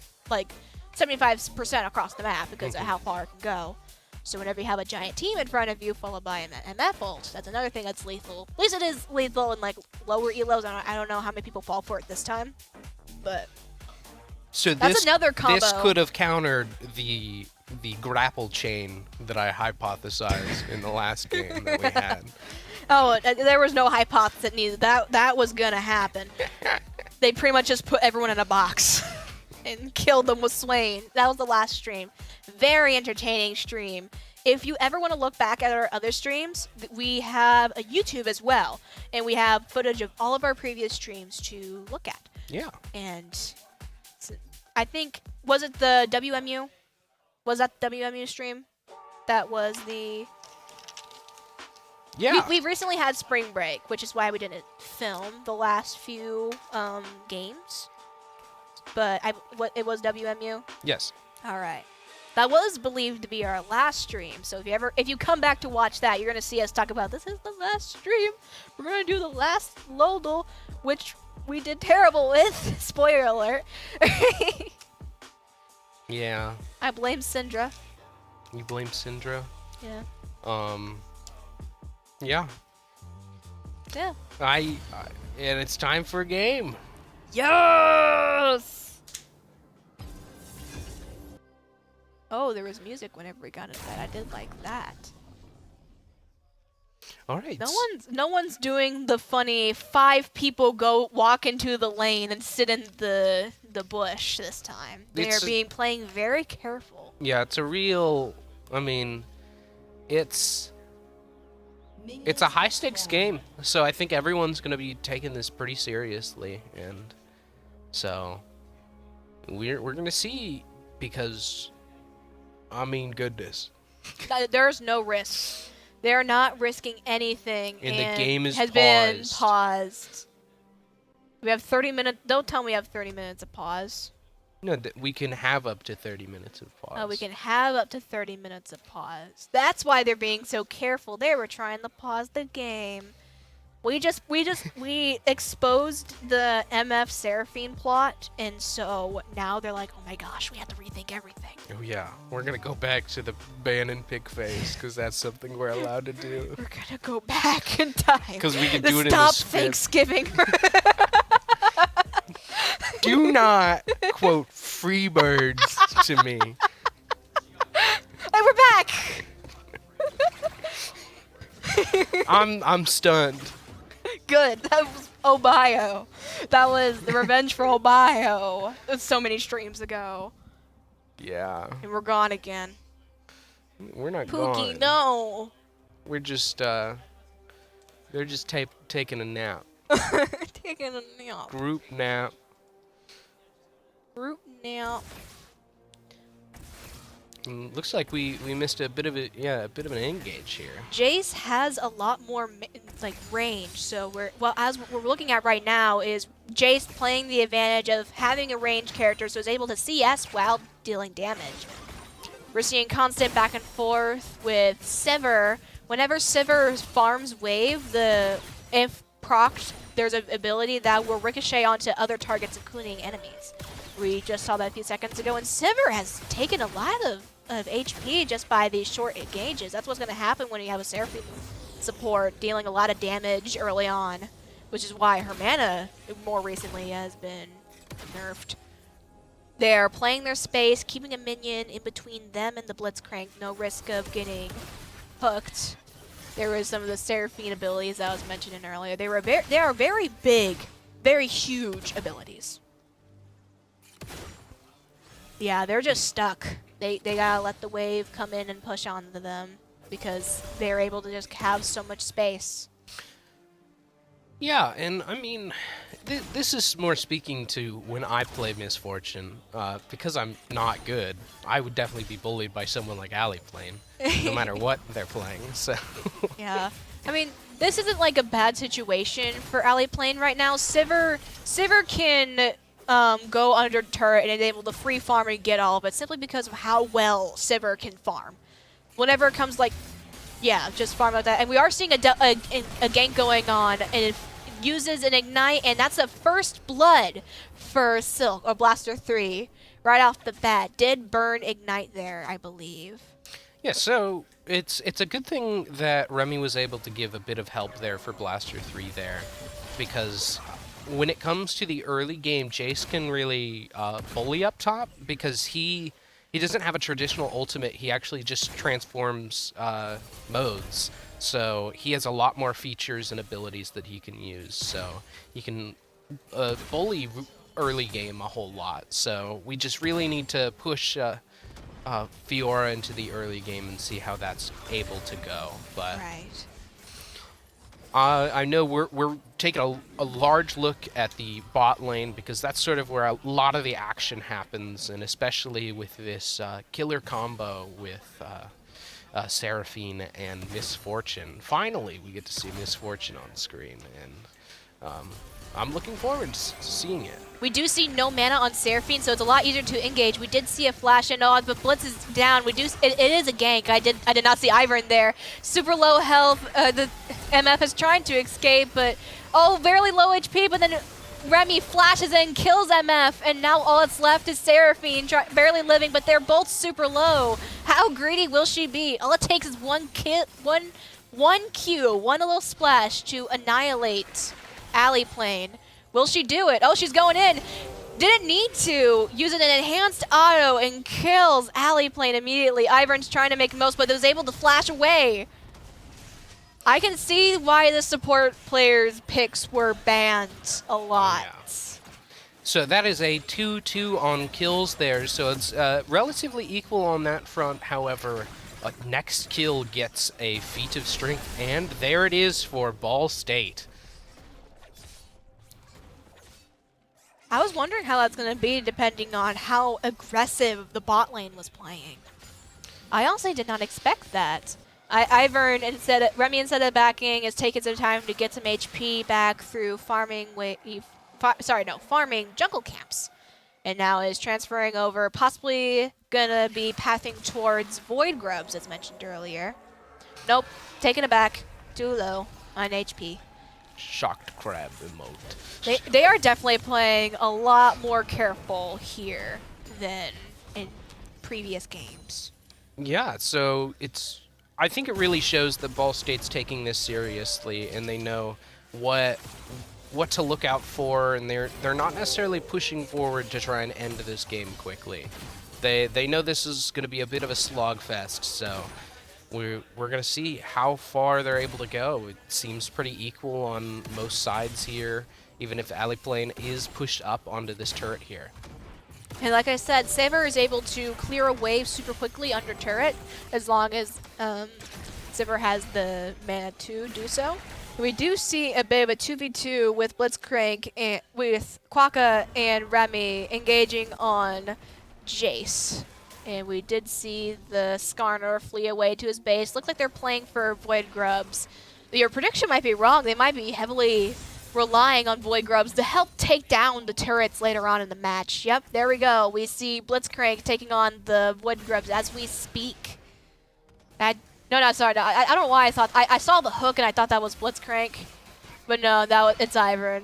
across the map because of how far it can go. So whenever you have a giant team in front of you followed by an MF ult, that's another thing that's lethal. At least it is lethal in lower elos. I don't know how many people fall for it this time, but so that's another combo. This could have countered the grapple chain that I hypothesized in the last game that we had. Oh, there was no hypothesis needed. That was gonna happen. They pretty much just put everyone in a box and killed them with Swain. That was the last stream. Very entertaining stream. If you ever want to look back at our other streams, we have a YouTube as well, and we have footage of all of our previous streams to look at. Yeah. And I think, was it the WMU? Was that the WMU stream? That was the... Yeah. We recently had spring break, which is why we didn't film the last few games. But it was WMU? Yes. All right. That was believed to be our last stream. So if you come back to watch that, you're going to see us talk about this is the last stream. We're going to do the last Lodal, which we did terrible with. Spoiler alert. Yeah. I blame Syndra. You blame Syndra? Yeah. Yeah. Yeah. And it's time for a game. Yes! Oh, there was music whenever we got into that. I did like that. All right. No one's doing the funny 5 people go walk into the lane and sit in the bush this time. They are playing very careful. Yeah, it's a real. I mean, it's a high stakes game, so I think everyone's gonna be taking this pretty seriously, and so we're gonna see because. I mean, goodness. There's no risk. They're not risking anything. And the game is been paused. We have 30 minutes. Don't tell me we have 30 minutes of pause. No, we can have up to 30 minutes of pause. Oh, we can have up to 30 minutes of pause. That's why they're being so careful. They were trying to pause the game. We exposed the MF Seraphine plot, and so now they're like, oh my gosh, we have to rethink everything. Oh yeah, we're gonna go back to the ban and pick phase because that's something we're allowed to do. We're gonna go back in time. Because we can do it in the Stop script. Thanksgiving. Do not quote Freebirds to me. Hey, we're back. I'm stunned. Good. That was Ohio. That was the revenge for Ohio. It was so many streams ago. Yeah. And we're gone again. We're not Pookie, gone. no. We're just they're just taking a nap. Taking a nap. Group nap. Group nap. Looks like we missed a bit of an engage here. Jace has a lot more range, so as we're looking at right now is Jace playing the advantage of having a ranged character, so is able to CS while dealing damage. We're seeing constant back and forth with Sever. Whenever Sever farms wave, if procced, there's an ability that will ricochet onto other targets, including enemies. We just saw that a few seconds ago, and Sever has taken a lot of HP just by these short engages. That's what's going to happen when you have a Seraphine support dealing a lot of damage early on, which is why her mana more recently has been nerfed. They're playing their space, keeping a minion in between them and the Blitzcrank, no risk of getting hooked. There was some of the Seraphine abilities that I was mentioning earlier. They are very big, very huge abilities. Yeah, they're just stuck. They gotta let the wave come in and push onto them because they're able to just have so much space. Yeah, and I mean, this is more speaking to when I play Misfortune. Because I'm not good, I would definitely be bullied by someone like Ali playing, no matter what they're playing. So. Yeah, I mean, this isn't like a bad situation for Ali playing right now. Sivir can go under turret and is able to free farm and get all of it simply because of how well Sivir can farm. Whenever it comes just farm out that. And we are seeing a gank going on, and it uses an ignite, and that's a first blood for Silk, or Blaster 3, right off the bat. Did burn ignite there, I believe. Yeah, so it's a good thing that Remy was able to give a bit of help there for Blaster 3 there, because when it comes to the early game, Jace can really bully up top because he doesn't have a traditional ultimate. He actually just transforms modes. So he has a lot more features and abilities that he can use. So he can bully early game a whole lot. So we just really need to push Fiora into the early game and see how that's able to go. But right. I know we're taking a large look at the bot lane because that's sort of where a lot of the action happens, and especially with this killer combo with Seraphine and Misfortune. Finally, we get to see Misfortune on screen, and I'm looking forward to seeing it. We do see no mana on Seraphine, so it's a lot easier to engage. We did see a flash, and but Blitz is down. It is a gank. I did not see Ivern there. Super low health. The MF is trying to escape, but very low HP. But then Remy flashes in, kills MF, and now all that's left is Seraphine, barely living. But they're both super low. How greedy will she be? All it takes is one little splash to annihilate Alley Plane. Will she do it? Oh, she's going in. Didn't need to. Using an enhanced auto and kills Alley Plane immediately. Ivern's trying to make the most, but was able to flash away. I can see why the support players' picks were banned a lot. Yeah. So that is a 2-2 on kills there. So it's relatively equal on that front. However, next kill gets a feat of strength, and there it is for Ball State. I was wondering how that's going to be depending on how aggressive the bot lane was playing. I honestly did not expect that. Ivern, Remy, instead of backing, is taking some time to get some HP back through farming jungle camps. And now is transferring over, possibly going to be pathing towards Void Grubs, as mentioned earlier. Nope, taking it back. Too low on HP. shocked crab emote. They are definitely playing a lot more careful here than in previous games. Yeah, so I think it really shows that Ball State's taking this seriously, and they know what to look out for, and they're not necessarily pushing forward to try and end this game quickly. They know this is going to be a bit of a slogfest, so we're going to see how far they're able to go. It seems pretty equal on most sides here, even if Aliplane is pushed up onto this turret here. And like I said, Saver is able to clear a wave super quickly under turret as long as Saver has the mana to do so. We do see a bit of a 2v2 with Blitzcrank and with Quokka and Remy engaging on Jace. And we did see the Skarner flee away to his base. Looks like they're playing for Void Grubs. Your prediction might be wrong. They might be heavily relying on Void Grubs to help take down the turrets later on in the match. Yep, there we go. We see Blitzcrank taking on the Void Grubs as we speak. No, sorry. No, I don't know why I thought... I saw the hook and I thought that was Blitzcrank. But no, it's Ivern.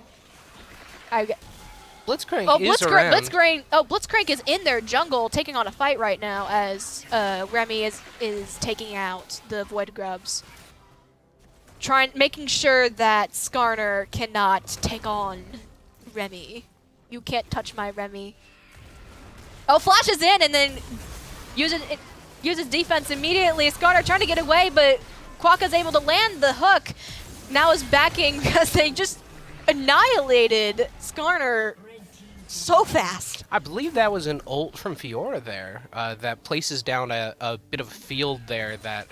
Blitzcrank is around. Blitzcrank is in their jungle taking on a fight right now as Remy is taking out the Void Grubs. Making sure that Skarner cannot take on Remy. You can't touch my Remy. Oh, flashes in and then uses defense immediately. Skarner trying to get away, but Quokka's able to land the hook. Now is backing because they just annihilated Skarner so fast. I believe that was an ult from Fiora there that places down a bit of a field there that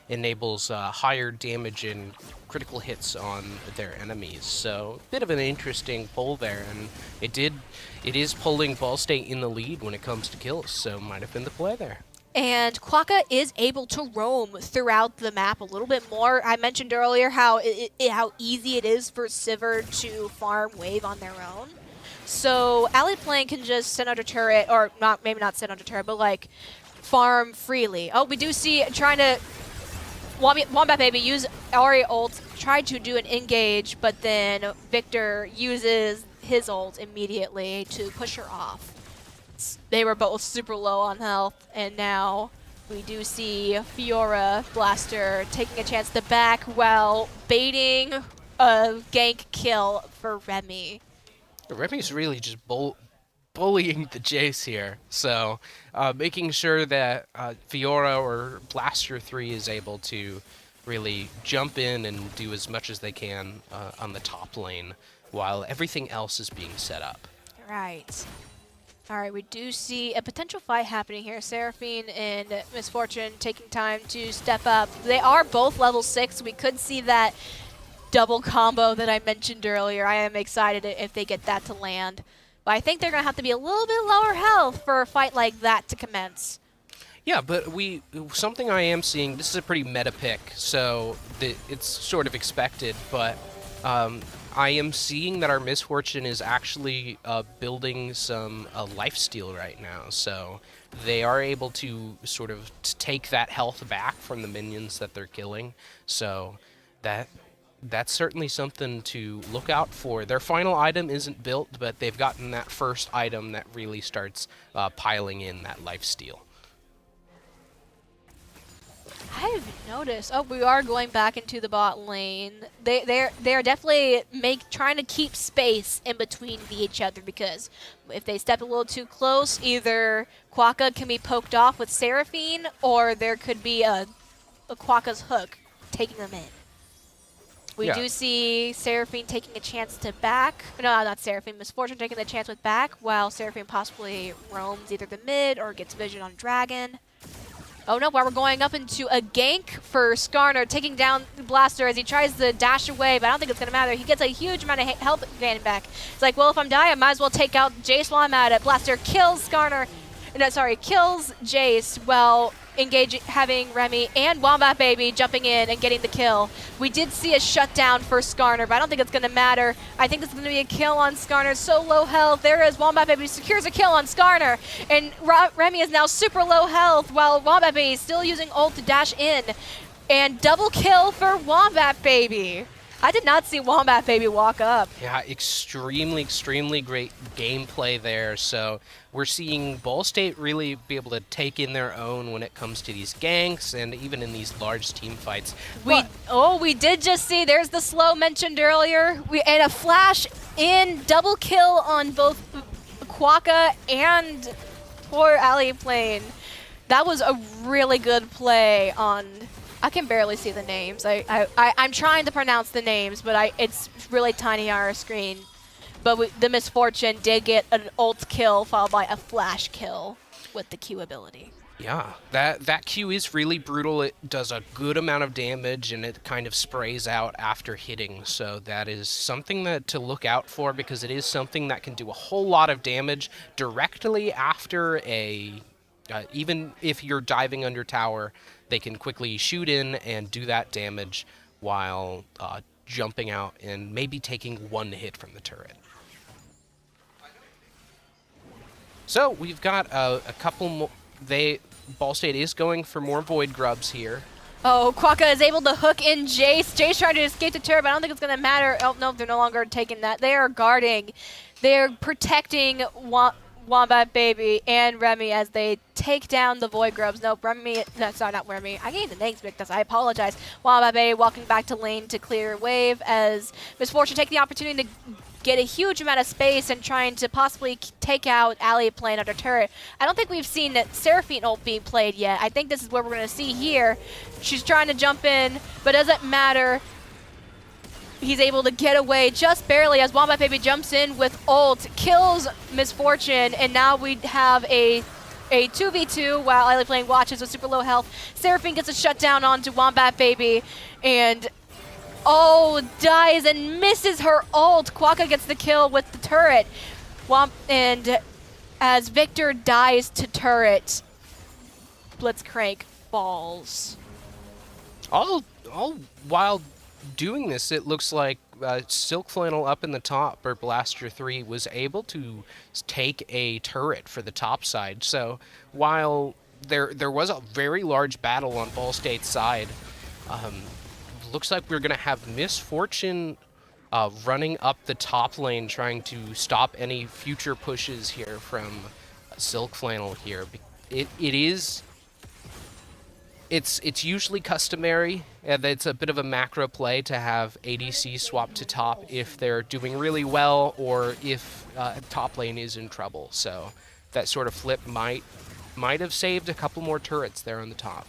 enables higher damage and critical hits on their enemies. So a bit of an interesting pull there, and it is pulling Ball State in the lead when it comes to kills, so might have been the play there. And Quokka is able to roam throughout the map a little bit more. I mentioned earlier how easy it is for Sivir to farm wave on their own. So Aliplane can just send out a turret, or maybe not send out a turret, but like farm freely. Oh, we do see trying to Wombat Baby use Ahri ult, tried to do an engage, but then Victor uses his ult immediately to push her off. They were both super low on health, and now we do see Fiora Blaster taking a chance to back while baiting a gank kill for Remy. Remy's really just bullying the Jace here, so making sure that Fiora or Blaster 3 is able to really jump in and do as much as they can on the top lane while everything else is being set up. Right. All right, we do see a potential fight happening here. Seraphine and Misfortune taking time to step up. They are both level 6. We could see that double combo that I mentioned earlier. I am excited if they get that to land. But I think they're going to have to be a little bit lower health for a fight like that to commence. Yeah, but something I am seeing, this is a pretty meta pick, so it's sort of expected, but I am seeing that our Misfortune is actually building some lifesteal right now, so they are able to sort of take that health back from the minions that they're killing, so that's certainly something to look out for. Their final item isn't built, but they've gotten that first item that really starts piling in that lifesteal. I haven't noticed. Oh, we are going back into the bot lane. They're definitely trying to keep space in between each other, because if they step a little too close, either Quokka can be poked off with Seraphine, or there could be a Quokka's hook taking them in. We do see Seraphine taking a chance to back. No, not Seraphine. Misfortune taking the chance with back, while Seraphine possibly roams either the mid or gets vision on Dragon. Oh no, while we're going up into a gank for Skarner, taking down the Blaster as he tries to dash away, but I don't think it's going to matter. He gets a huge amount of health gaining back. It's like, well, if I'm dying, I might as well take out Jace while I'm at it. Blaster kills Skarner. No, sorry, kills Jace while having Remy and Wombat Baby jumping in and getting the kill. We did see a shutdown for Skarner, but I don't think it's going to matter. I think it's going to be a kill on Skarner. So low health. There is Wombat Baby secures a kill on Skarner, and Remy is now super low health while Wombat Baby is still using ult to dash in. And double kill for Wombat Baby. I did not see Wombat Baby walk up. Yeah, extremely great gameplay there. So we're seeing Ball State really be able to take in their own when it comes to these ganks and even in these large team fights. We did just see, there's the slow mentioned earlier, and a flash in double kill on both Quokka and poor Alley Plane. That was a really good play on, I can barely see the names. I'm trying to pronounce the names, but it's really tiny on our screen. But the Misfortune did get an ult kill followed by a flash kill with the Q ability. Yeah, that Q is really brutal. It does a good amount of damage, and it kind of sprays out after hitting. So that is something to look out for, because it is something that can do a whole lot of damage directly after even if you're diving under tower, they can quickly shoot in and do that damage while jumping out and maybe taking one hit from the turret. So we've got a couple more. Ball State is going for more Void Grubs here. Oh, Quokka is able to hook in Jace. Jace trying to escape the turret, but I don't think it's going to matter. Oh, no, they're no longer taking that. They are guarding. They're protecting Wombat Baby and Remy as they take down the Void Grubs. No, sorry, not Remy. I gave the names because I apologize. Wombat Baby walking back to lane to clear wave as Misfortune take the opportunity to get a huge amount of space and trying to possibly take out Alley Plane under turret. I don't think we've seen that Seraphine ult being played yet. I think this is what we're going to see here. She's trying to jump in, but doesn't matter. He's able to get away just barely as Wombat Baby jumps in with ult, kills Misfortune, and now we have a 2v2 while Alley Plane watches with super low health. Seraphine gets a shutdown onto Wombat Baby, and dies and misses her ult. Quokka gets the kill with the turret. And as Victor dies to turret, Blitzcrank falls. All while doing this, it looks like Silk Flannel up in the top, or Blaster 3, was able to take a turret for the top side. So while there was a very large battle on Ball State's side, looks like we're going to have Misfortune running up the top lane, trying to stop any future pushes here from Silk Flannel here. It's usually customary, and it's a bit of a macro play to have ADC swap to top if they're doing really well or if top lane is in trouble. So that sort of flip might have saved a couple more turrets there on the top.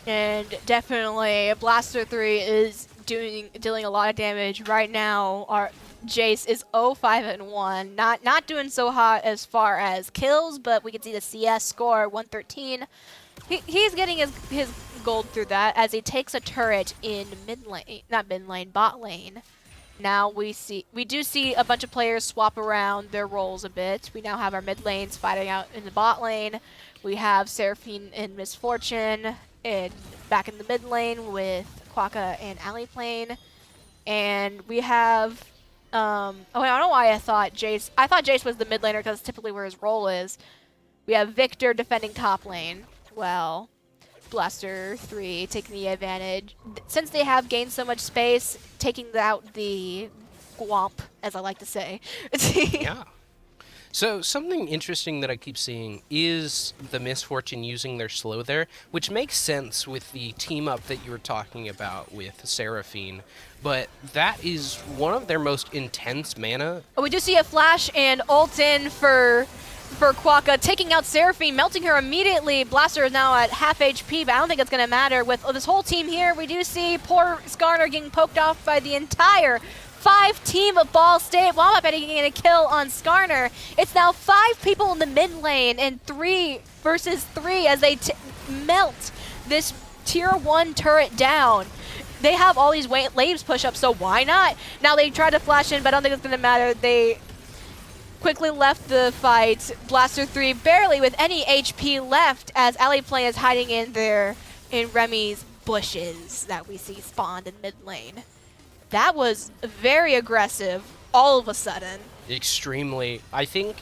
And definitely Blaster 3 is dealing a lot of damage right now. Our Jace is 0-5-1, not doing so hot as far as kills, but we can see the CS score 113. He's getting his gold through that as he takes a turret in bot lane. Now we do see a bunch of players swap around their roles a bit. We now have our mid lanes fighting out in the bot lane. We have Seraphine and Misfortune and back in the mid lane with Quokka and Alley Plane. And we have I don't know why I thought Jace was the mid laner because typically where his role is. We have Victor defending top lane. Well, Blaster 3 taking the advantage. Since they have gained so much space, taking out the gwomp, as I like to say. Yeah. So something interesting that I keep seeing is the Misfortune using their slow there, which makes sense with the team up that you were talking about with Seraphine. But that is one of their most intense mana. We do see a flash and ult in for Quokka, taking out Seraphine, melting her immediately. Blaster is now at half HP, but I don't think it's going to matter. With this whole team here, we do see poor Skarner getting poked off by the entire 5 team of Ball State. Wombat Baby getting a kill on Skarner. It's now 5 people in the mid lane and 3 versus 3 as they melt this tier 1 turret down. They have all these waves push up, so why not? Now they try to flash in, but I don't think it's going to matter. They quickly left the fight. Blaster 3 barely with any HP left as Alley Play is hiding in Remy's bushes that we see spawned in mid lane. That was very aggressive all of a sudden. Extremely. I think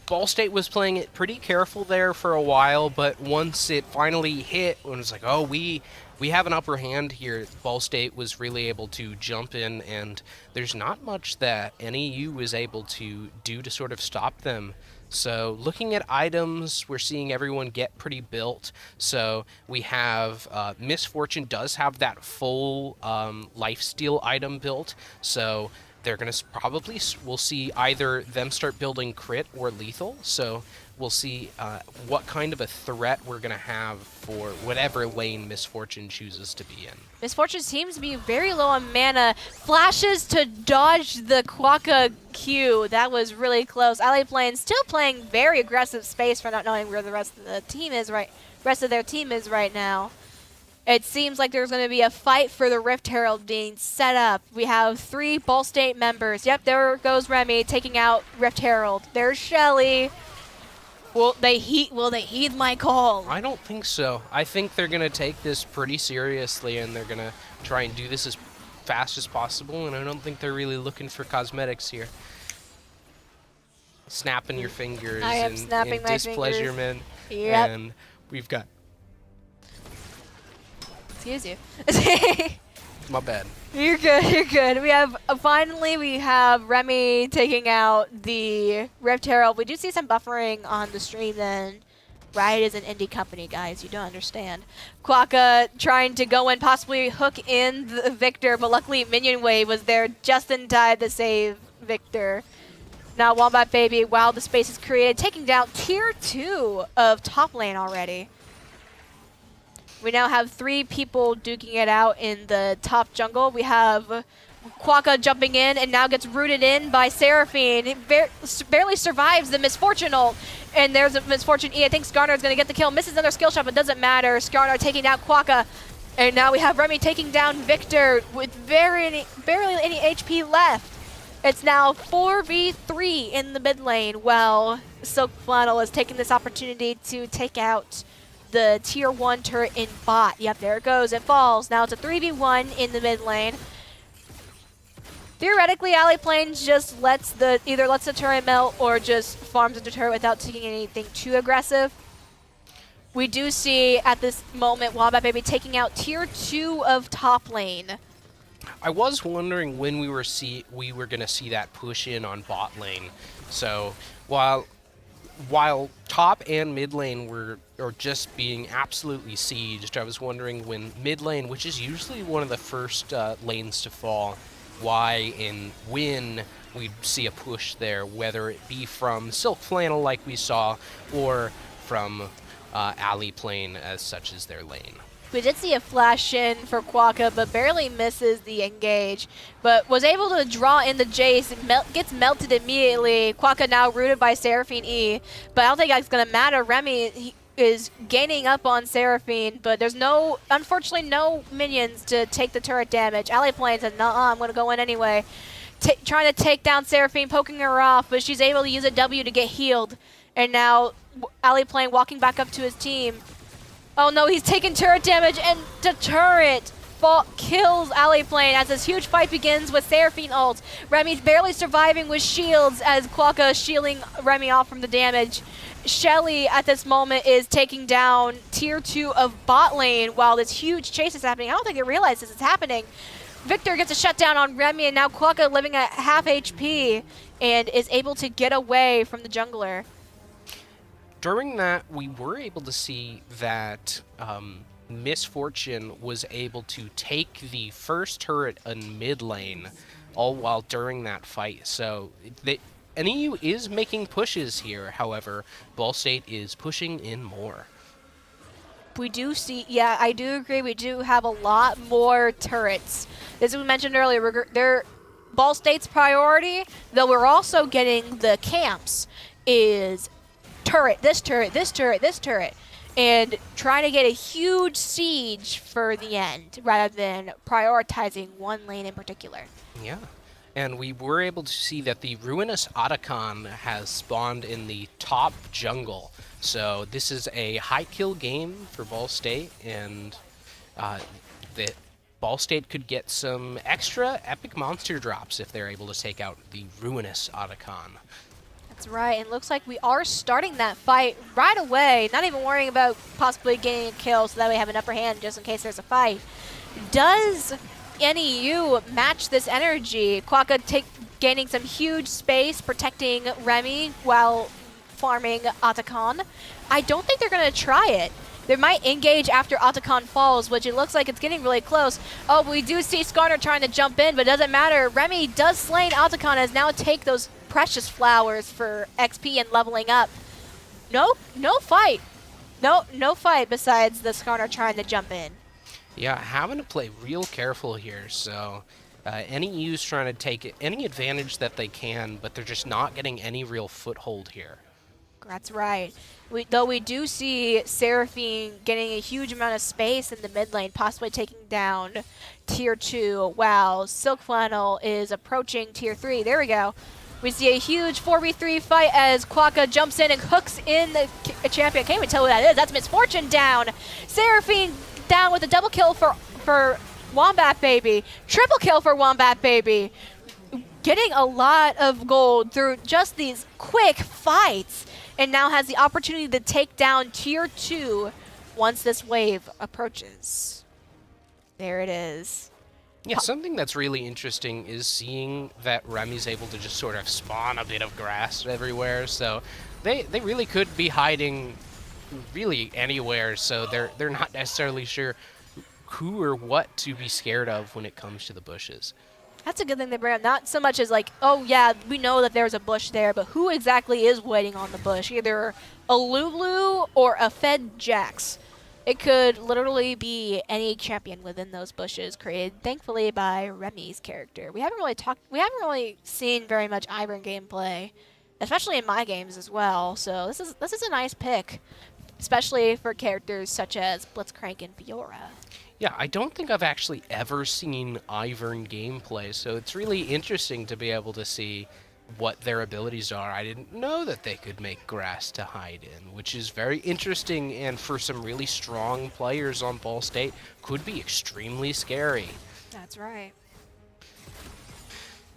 Ball State was playing it pretty careful there for a while, but once it finally hit, when it was like, oh, we we have an upper hand here. Ball State was really able to jump in, and there's not much that NEU was able to do to sort of stop them. So looking at items, we're seeing everyone get pretty built. So we have Misfortune does have that full lifesteal item built. So they're going to probably, we'll see either them start building crit or lethal. So we'll see what kind of a threat we're going to have for whatever lane Misfortune chooses to be in. Misfortune seems to be very low on mana. Flashes to dodge the Quokka Q. That was really close. Ally playing still playing very aggressive space for not knowing where the rest of the team is right now. It seems like there's going to be a fight for the Rift Herald being set up. We have 3 Ball State members. Yep, there goes Remy taking out Rift Herald. There's Shelly. Will they heed my call? I don't think so. I think they're going to take this pretty seriously, and they're going to try and do this as fast as possible, and I don't think they're really looking for cosmetics here. Snapping your fingers I am and snapping my displeasure, fingers. man. Yep. And we've got... Excuse you. My bad. You're good, you're good. We have, finally we have Remy taking out the Rift Herald. We do see some buffering on the stream then. Riot is an indie company, guys. You don't understand. Quokka trying to go in, possibly hook in the Victor, but luckily Minion Wave was there just in time to save Victor. Now Wombat Baby, while the space is created, taking down tier 2 of top lane already. We now have 3 people duking it out in the top jungle. We have Quokka jumping in and now gets rooted in by Seraphine. He barely survives the Misfortune ult. And there's a Misfortune E. I think Skarner is going to get the kill. Misses another skill shot, but doesn't matter. Skarner taking out Quokka. And now we have Remy taking down Victor with barely any HP left. It's now 4v3 in the mid lane, while Silk Flannel is taking this opportunity to take out the tier 1 turret in bot. Yep, there it goes. It falls. Now it's a 3v1 in the mid lane. Theoretically, Ally Plains just either lets the turret melt or just farms into turret without taking anything too aggressive. We do see at this moment Wombat Baby taking out tier 2 of top lane. I was wondering when we were going to see that push in on bot lane. So while top and mid lane are just being absolutely sieged, I was wondering when mid lane, which is usually one of the first lanes to fall, why and when we'd see a push there, whether it be from Silk Flannel like we saw, or from Ally Plane as such as their lane. We did see a flash in for Quokka, but barely misses the engage. But was able to draw in the Jace, gets melted immediately. Quokka now rooted by Seraphine E. But I don't think that's going to matter. Remy is gaining up on Seraphine, but there's unfortunately no minions to take the turret damage. Ally Plane said, nah, I'm going to go in anyway. Trying to take down Seraphine, poking her off, but she's able to use a W to get healed. And now Ally Plane walking back up to his team. Oh no, he's taking turret damage, and the turret kills Ally Plane as this huge fight begins with Seraphine ult. Remy's barely surviving with shields as Quokka is shielding Remy off from the damage. Shelly at this moment is taking down tier 2 of bot lane while this huge chase is happening. I don't think they realize this is happening. Victor gets a shutdown on Remy, and now Quokka living at half HP and is able to get away from the jungler. During that, we were able to see that Misfortune was able to take the first turret in mid lane, all while during that fight. So NEU is making pushes here. However, Ball State is pushing in more. We do see, yeah, I do agree. We do have a lot more turrets. As we mentioned earlier, they're Ball State's priority, though we're also getting the camps, is turret, this turret, this turret, this turret, and trying to get a huge siege for the end rather than prioritizing one lane in particular. Yeah, and we were able to see that the Ruinous Otacon has spawned in the top jungle. So this is a high kill game for Ball State, and that Ball State could get some extra epic monster drops if they're able to take out the Ruinous Otacon. That's right, and looks like we are starting that fight right away, not even worrying about possibly getting a kill so that we have an upper hand just in case there's a fight. Does NEU match this energy? Quaka gaining some huge space, protecting Remy while farming Otacon. I don't think they're going to try it. They might engage after Otacon falls, which it looks like it's getting really close. Oh, we do see Skarner trying to jump in, but it doesn't matter. Remy does slay Otacon as now take those precious flowers for XP and leveling up. No fight. No fight besides the Skarner trying to jump in. Yeah, having to play real careful here, so NEU's trying to take any advantage that they can, but they're just not getting any real foothold here. That's right. Though we do see Seraphine getting a huge amount of space in the mid lane, possibly taking down Tier 2, while Silk Flannel is approaching Tier 3. There we go. We see a huge 4v3 fight as Quaka jumps in and hooks in the champion. Can't even tell who that is. That's Misfortune down. Seraphine down with a double kill for Wombat Baby. Triple kill for Wombat Baby. Getting a lot of gold through just these quick fights, and now has the opportunity to take down Tier 2 once this wave approaches. There it is. Yeah, something that's really interesting is seeing that Remy's able to just sort of spawn a bit of grass everywhere, so they really could be hiding really anywhere, so they're not necessarily sure who or what to be scared of when it comes to the bushes. That's a good thing they bring up. Not so much as like, oh yeah, we know that there's a bush there, but who exactly is waiting on the bush? Either a Lulu or a Fed Jax. It could literally be any champion within those bushes, created thankfully by Remy's character. We haven't really seen very much Ivern gameplay, especially in my games as well. So this is a nice pick, especially for characters such as Blitzcrank and Fiora. Yeah, I don't think I've actually ever seen Ivern gameplay, so it's really interesting to be able to see what their abilities are. I didn't know that they could make grass to hide in, which is very interesting, and for some really strong players on Ball State, could be extremely scary. That's right.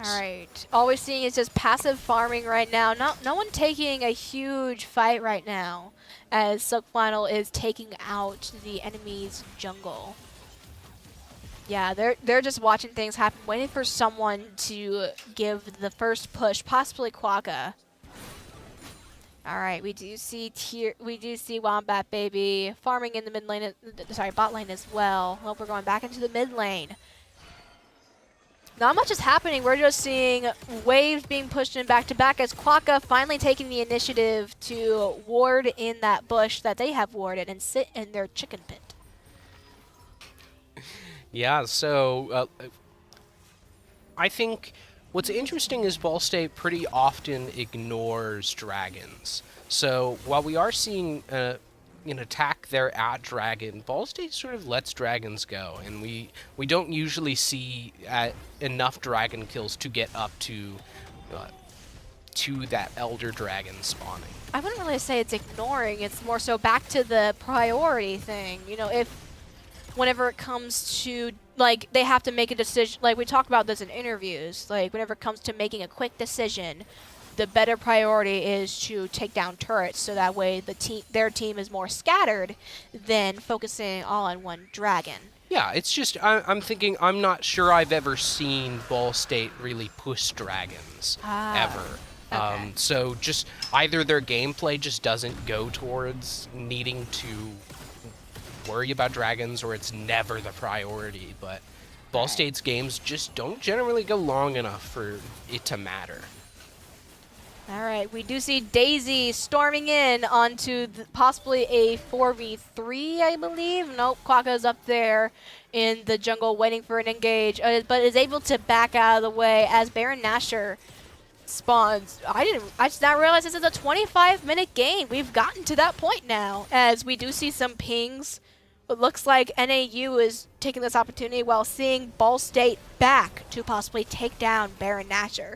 All right. All we're seeing is just passive farming right now. No one taking a huge fight right now, as Silk Flannel is taking out the enemy's jungle. Yeah, they're just watching things happen, waiting for someone to give the first push, possibly Quaka. All right, we do see Wombat Baby farming in the mid lane, bot lane as well. Well, we're going back into the mid lane. Not much is happening. We're just seeing waves being pushed in back to back as Quaka finally taking the initiative to ward in that bush that they have warded and sit in their chicken pit. Yeah, so I think what's interesting is Ball State pretty often ignores dragons. So while we are seeing an attack there at dragon, Ball State sort of lets dragons go, and we don't usually see enough dragon kills to get up to that elder dragon spawning. I wouldn't really say it's ignoring. It's more so back to the priority thing. You know, whenever it comes to, like, they have to make a decision, like we talked about this in interviews, like whenever it comes to making a quick decision, the better priority is to take down turrets, so that way their team is more scattered than focusing all on one dragon. Yeah, it's just, I'm thinking, I'm not sure I've ever seen Ball State really push dragons, ever. Okay. So just either their gameplay just doesn't go towards needing to worry about dragons, or it's never the priority, but Ball State's games just don't generally go long enough for it to matter. All right, we do see Daisy storming in onto possibly a 4v3, I believe. Nope, Quaka's up there in the jungle waiting for an engage, but is able to back out of the way as Baron Nashor spawns. I just now realized this is a 25-minute game. We've gotten to that point now, as we do see some pings. It looks like NAU is taking this opportunity while seeing Ball State back to possibly take down Baron Nashor.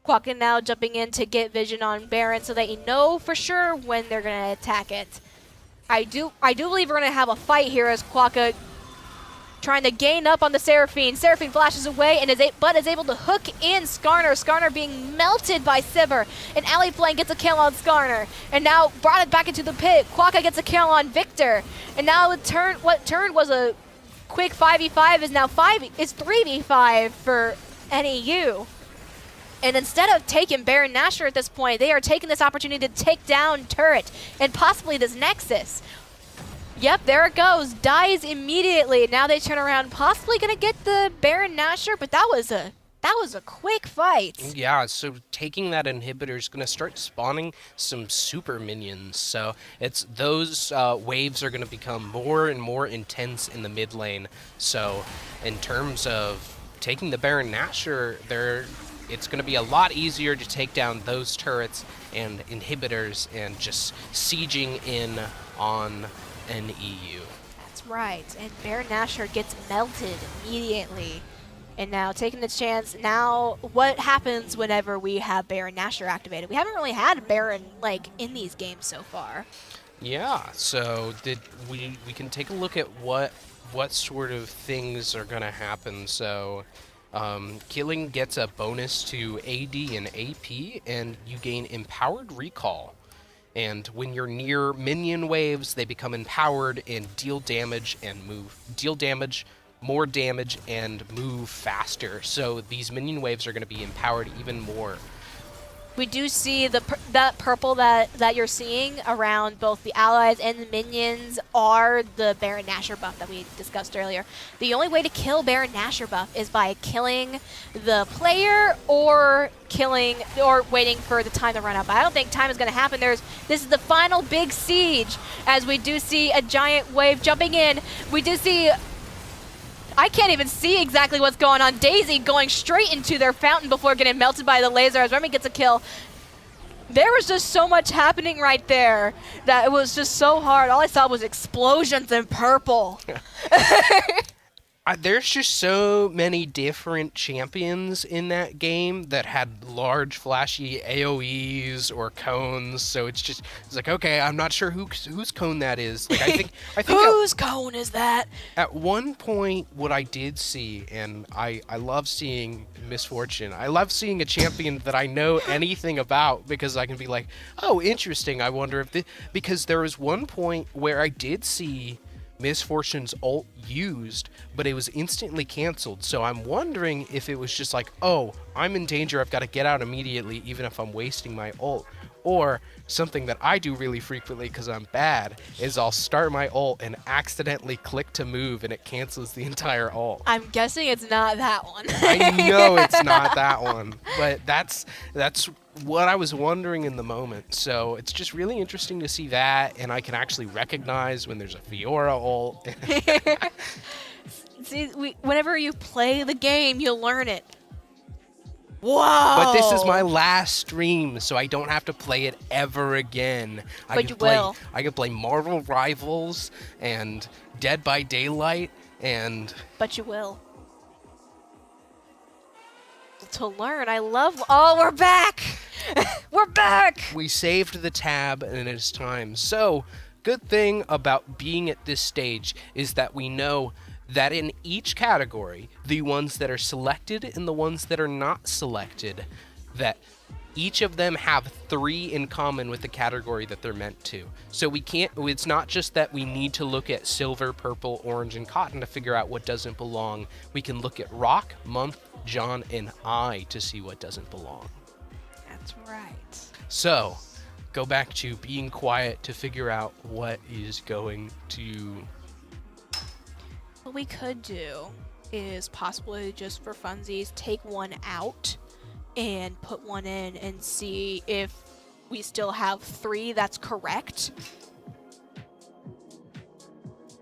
Quaka now jumping in to get vision on Baron so that you know for sure when they're going to attack it. I do believe we're going to have a fight here as Quaka trying to gain up on the Seraphine. Seraphine flashes away and is able to hook in Skarner. Skarner being melted by Sivir. And Alley Flame gets a kill on Skarner. And now brought it back into the pit. Quokka gets a kill on Victor. And now what turned was a quick 5v5 is now 3v5 for NEU. And instead of taking Baron Nashor at this point, they are taking this opportunity to take down Turret and possibly this Nexus. Yep, there it goes. Dies immediately. Now they turn around, possibly gonna get the Baron Nashor, but that was a quick fight. Yeah, so taking that inhibitor is gonna start spawning some super minions. So it's those waves are gonna become more and more intense in the mid lane. So in terms of taking the Baron Nashor, it's going to be a lot easier to take down those turrets and inhibitors and just sieging in on NEU. That's right, and Baron Nashor gets melted immediately. And now taking the chance, now what happens whenever we have Baron Nashor activated? We haven't really had Baron like in these games so far. Yeah, so we can take a look at what sort of things are going to happen. So killing gets a bonus to AD and AP, and you gain Empowered Recall. And when you're near minion waves, they become empowered and deal damage and move. Deal damage, more damage, and move faster. So these minion waves are going to be empowered even more. We do see that purple that you're seeing around both the allies and the minions are the Baron Nashor buff that we discussed earlier. The only way to kill Baron Nashor buff is by killing the player or waiting for the time to run up. I don't think time is going to happen. This is the final big siege, as we do see a giant wave jumping in. We do see, I can't even see exactly what's going on. Daisy going straight into their fountain before getting melted by the laser as Remy gets a kill. There was just so much happening right there that it was just so hard. All I saw was explosions in purple. There's just so many different champions in that game that had large flashy AoEs or cones, so it's like, okay, I'm not sure whose cone that is. Like, I think whose cone is that? At one point, what I did see, and I love seeing Misfortune. I love seeing a champion that I know anything about, because I can be like, oh, interesting. I wonder if because there was one point where I did see Misfortune's ult used, but it was instantly canceled. So I'm wondering if it was just like, oh, I'm in danger, I've got to get out immediately even if I'm wasting my ult. Or something that I do really frequently because I'm bad is I'll start my ult and accidentally click to move and it cancels the entire ult. I'm guessing it's not that one. I know it's not that one, but that's what I was wondering in the moment. So it's just really interesting to see that, and I can actually recognize when there's a Fiora ult. See, whenever you play the game, you learn it. Whoa! But this is my last stream, so I don't have to play it ever again. But you will. I could play Marvel Rivals and Dead by Daylight and... But you will. To learn, I love... Oh, we're back! We're back! We saved the tab, and it's time. So, good thing about being at this stage is that we know that in each category, the ones that are selected and the ones that are not selected, that each of them have 3 in common with the category that they're meant to. So it's not just that we need to look at silver, purple, orange, and cotton to figure out what doesn't belong. We can look at rock, month, John, and I to see what doesn't belong. That's right. So, go back to being quiet to figure out what is going to... What we could do is possibly just for funsies take one out and put one in and see if we still have 3 that's correct.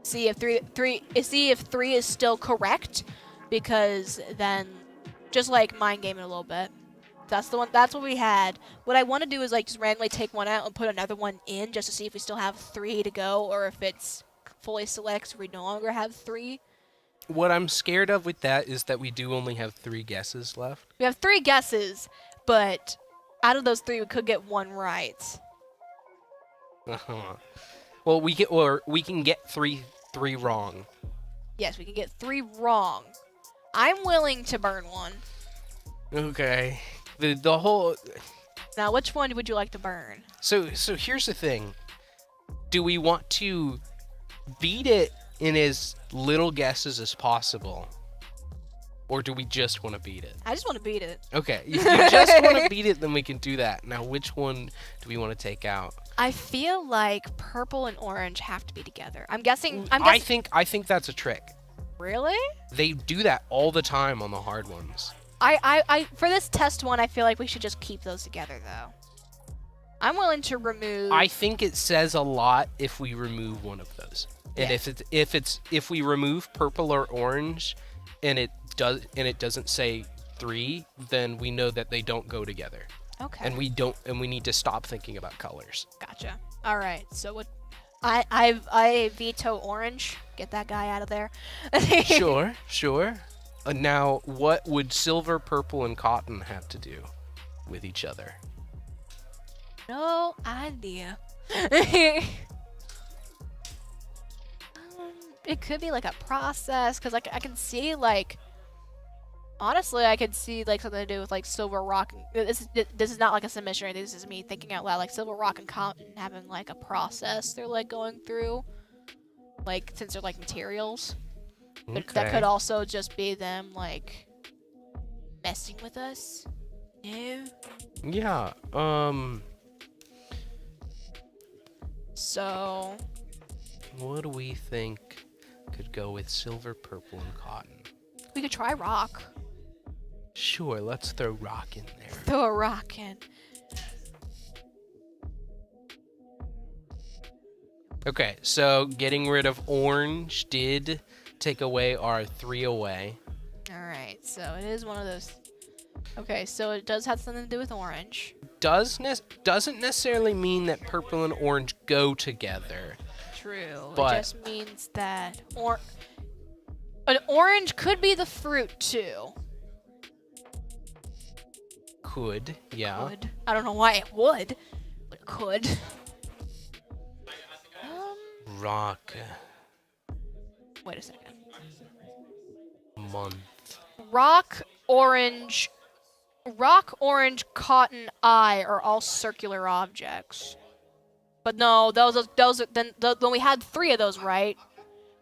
See if 3 is still correct, because then just like mind gaming a little bit. That's what we had. What I want to do is like just randomly take one out and put another one in just to see if we still have 3 to go, or if it's fully select so we no longer have 3. What I'm scared of with that is that we do only have 3 guesses left. We have 3 guesses, but out of those 3 we could get 1 right. Uh-huh. Well, we can get 3 wrong. Yes, we can get 3 wrong. I'm willing to burn one. Okay. The whole. Now, which one would you like to burn? So here's the thing. Do we want to beat it in as little guesses as possible? Or do we just want to beat it? I just want to beat it. Okay, if you just want to beat it, then we can do that. Now, which one do we want to take out? I feel like purple and orange have to be together. I'm guessing. I think that's a trick. Really? They do that all the time on the hard ones. I for this test one, I feel like we should just keep those together though. I'm willing to remove. I think it says a lot if we remove one of those. And Yeah. if we remove purple or orange, and it doesn't say 3, then we know that they don't go together. Okay. And we need to stop thinking about colors. Gotcha. All right. So what? I veto orange. Get that guy out of there. Sure. Now, what would silver, purple, and cotton have to do with each other? No idea. It could be like a process, because like I can see like. Honestly, I could see like something to do with like silver rock. This is not like a submission or anything. This is me thinking out loud. Like silver rock and cotton having like a process they're like going through, like since they're like materials. But that could also just be them like messing with us. No. Yeah. So. What do we think could go with silver, purple, and cotton? We could try rock. Sure, let's throw rock in there. Throw a rock in. Okay, so getting rid of orange did take away our 3 away. Alright, so it is one of those. Okay, so it does have something to do with orange. Doesn't necessarily mean that purple and orange go together. True. But it just means that an orange could be the fruit too. Could, yeah. Could. I don't know why it would, but it could. Rock. Wait a second. Month. Rock, orange, cotton, eye are all circular objects. But no, those are then we had 3 of those, right?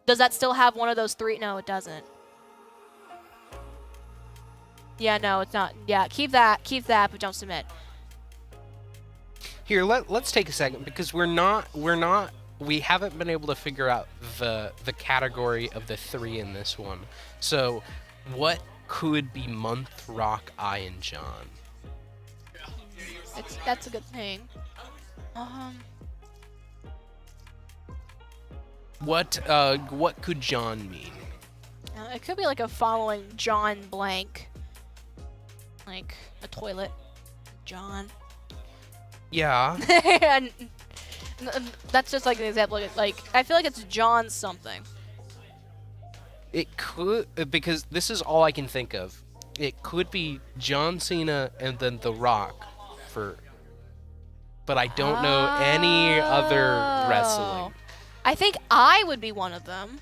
Does that still have one of those 3? No, it doesn't. Yeah, no, it's not. Yeah, keep that, but don't submit. Here, let's take a second because we haven't been able to figure out the category of the 3 in this one. So, what could be month, rock, eye, and John? That's a good thing. What could John mean? It could be like a following John blank. Like a toilet. John. Yeah. And that's just like an example. Like I feel like it's John something. It could, because this is all I can think of. It could be John Cena and then The Rock but I don't know any other wrestling. I think I would be one of them.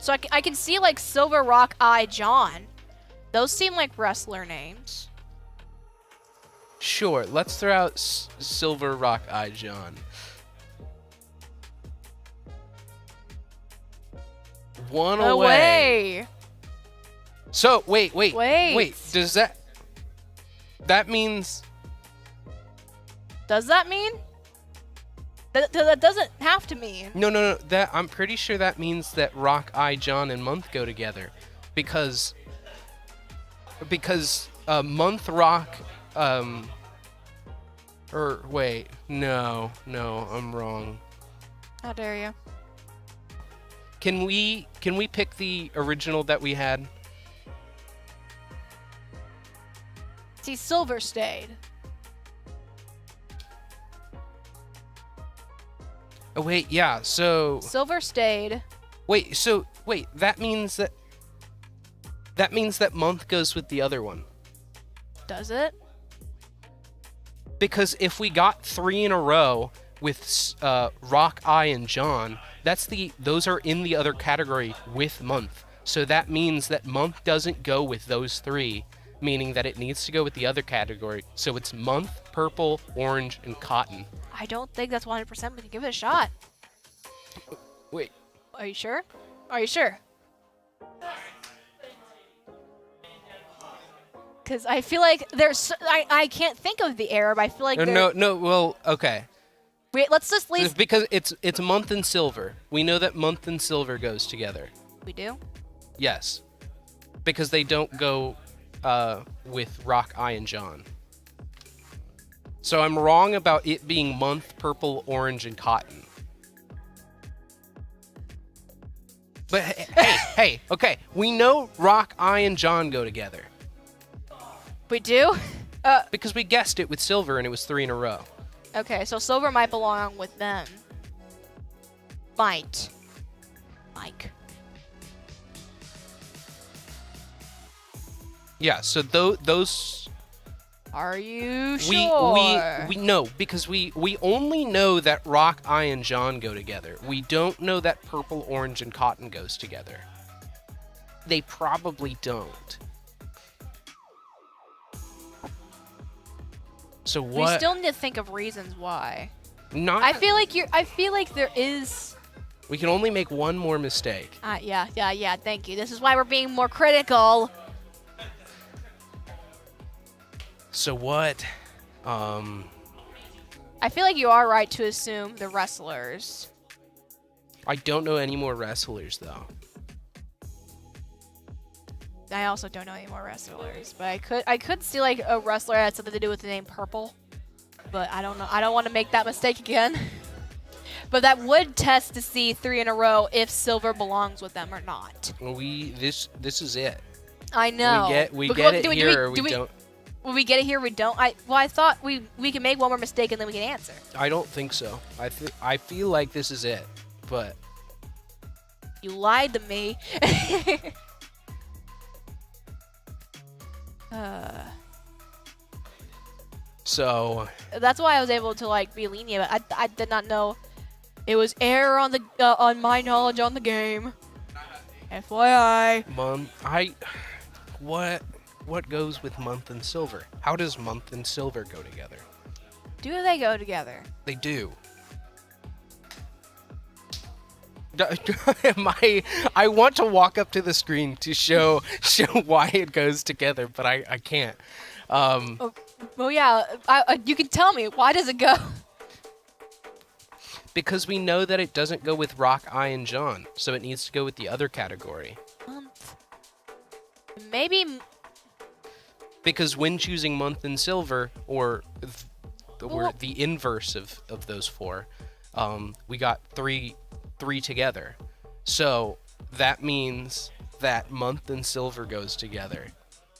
So I can see like Silver Rock Eye John. Those seem like wrestler names. Sure, let's throw out Silver Rock Eye John. One away. So wait. Does that means? Does that mean? That doesn't have to mean. No. That I'm pretty sure that means that Rock Eye John and Month go together, because Month Rock or wait, no, I'm wrong. How dare you? Can we pick the original that we had? See, Silver stayed. Oh wait, yeah. So Silver stayed. wait, that means that Month goes with the other one. Does it? Because if we got 3 in a row, with Rock, Eye, and John, those are in the other category with month. So that means that month doesn't go with those three, meaning that it needs to go with the other category. So it's month, purple, orange, and cotton. I don't think that's 100%. We can give it a shot. Wait. Are you sure? Are you sure? Because I feel like there's... I can't think of the error, but I feel like No, well, okay. Wait, let's just leave... Because it's month and silver. We know that month and silver goes together. We do? Yes. Because they don't go with Rock, Eye, and John. So I'm wrong about it being month, purple, orange, and cotton. But hey, okay. We know Rock, Eye, and John go together. We do? Because we guessed it with silver, and it was 3 in a row. Okay, so silver might belong with them. Might. Mike. Yeah, so those... Are you sure? We know, because we only know that Rock, Eye, and John go together. We don't know that purple, orange, and cotton goes together. They probably don't. So what? We still need to think of reasons why. Not. I feel like there is... We can only make one more mistake. Yeah, thank you. This is why we're being more critical. So what? I feel like you are right to assume the wrestlers. I don't know any more wrestlers, though. I also don't know any more wrestlers, but I could see like a wrestler that had something to do with the name Purple, but I don't know. I don't want to make that mistake again. But that would test to see 3 in a row if silver belongs with them or not. Well, this is it. I know. We get it here, or we don't. Will we get it here? We don't. I thought we can make one more mistake and then we can answer. I don't think so. I feel like this is it, but you lied to me. So that's why I was able to like be lenient. I did not know it was error on the on my knowledge on the game. FYI. What goes with month and silver? How does month and silver go together? Do they go together? They do. I want to walk up to the screen to show why it goes together, but I can't. Well, yeah, you can tell me. Why does it go? Because we know that it doesn't go with Rock, Eye, and John, so it needs to go with the other category. Month. Maybe. Because when choosing month and silver, or the inverse of those four, we got three together. So that means that month and silver goes together.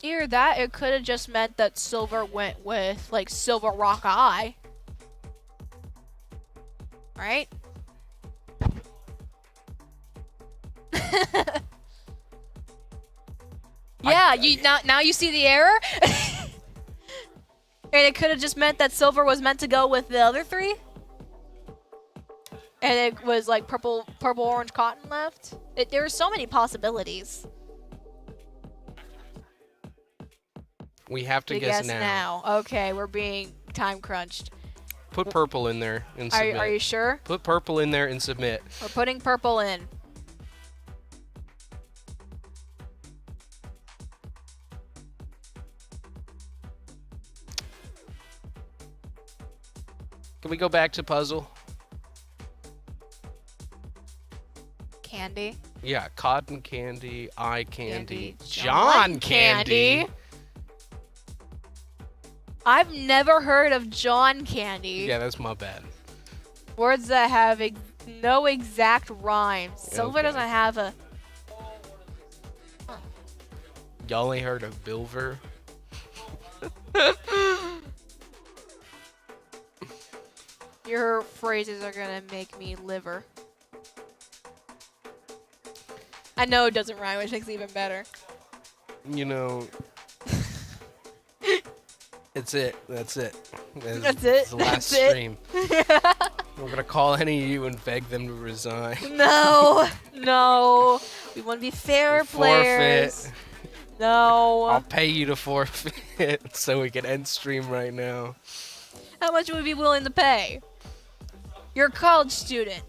Either that, it could have just meant that silver went with, like, Silver Rock Eye. Right? Yeah, now you see the error? And it could have just meant that silver was meant to go with the other 3? And it was like purple, orange, cotton left? There are so many possibilities. We have to guess now. Okay, we're being time crunched. Put purple in there and submit. Are you sure? Put purple in there and submit. We're putting purple in. Can we go back to puzzle? Candy. Yeah, cotton candy, eye candy, John candy. I've never heard of John candy. Yeah, that's my bad. Words that have no exact rhymes. Silver doesn't have a... Y'all ain't heard of Bilver? Your phrases are gonna make me liver. I know it doesn't rhyme, which makes it even better. You know... That's it. That's it. That's it? The last That's stream. We're gonna call NEU and beg them to resign. No, no. We want to be fair players. Forfeit. No. I'll pay you to forfeit so we can end stream right now. How much would you be willing to pay? You're a college student.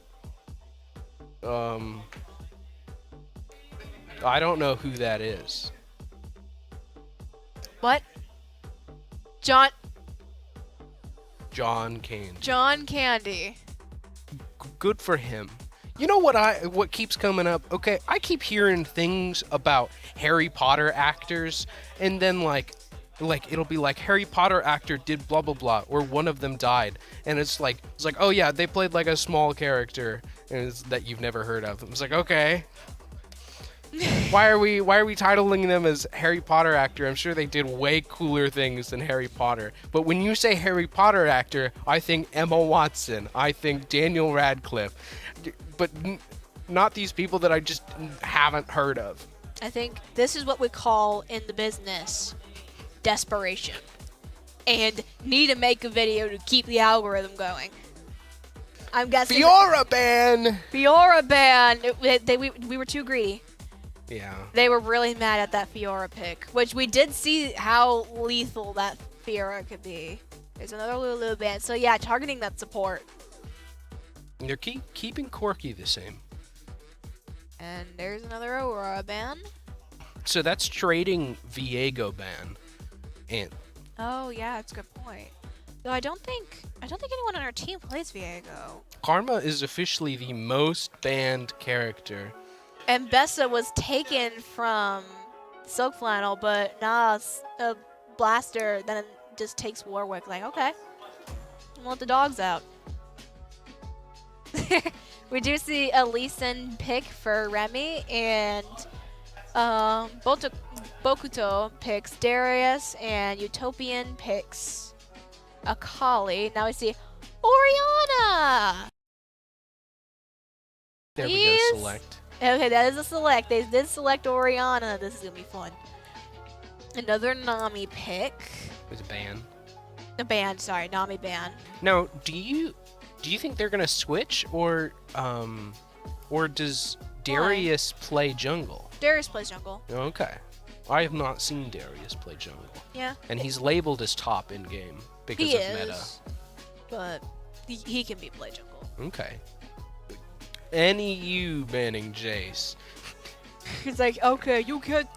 I don't know who that is. What? John Candy. John Candy. Good for him. You know what keeps coming up? Okay, I keep hearing things about Harry Potter actors, and then like it'll be like Harry Potter actor did blah blah blah, or one of them died, and it's like oh yeah, they played like a small character and that you've never heard of. It's like, okay. Why are we titling them as Harry Potter actor? I'm sure they did way cooler things than Harry Potter. But when you say Harry Potter actor, I think Emma Watson. I think Daniel Radcliffe. But not these people that I just haven't heard of. I think this is what we call in the business desperation. And need to make a video to keep the algorithm going. I'm guessing Fiora ban! Fiora ban! We were too greedy. Yeah. They were really mad at that Fiora pick, which we did see how lethal that Fiora could be. There's another Lulu ban. So yeah, targeting that support. They're keeping Corki the same. And there's another Aurora ban. So that's trading Viego ban. And Oh yeah, that's a good point. Though I don't think anyone on our team plays Viego. Karma is officially the most banned character. And Bessa was taken from Silk Flannel, but nah, a Blaster then just takes Warwick. Like, okay, we'll let the dogs out. We do see a Lee Sin pick for Remy, and Bokuto picks Darius, and Utopian picks Akali. Now we see Oriana! There we go, select. Okay, that is a select. They did select Oriana. This is going to be fun. Another Nami pick. It was a ban. A ban, sorry, Nami ban. Now, do you think they're gonna switch, or does Darius play jungle? Darius plays jungle. Okay, I have not seen Darius play jungle. Yeah. And he's labeled as top in game because He of is, meta. but he can be play jungle. Okay. NEU banning Jace. He's like, okay, you can't.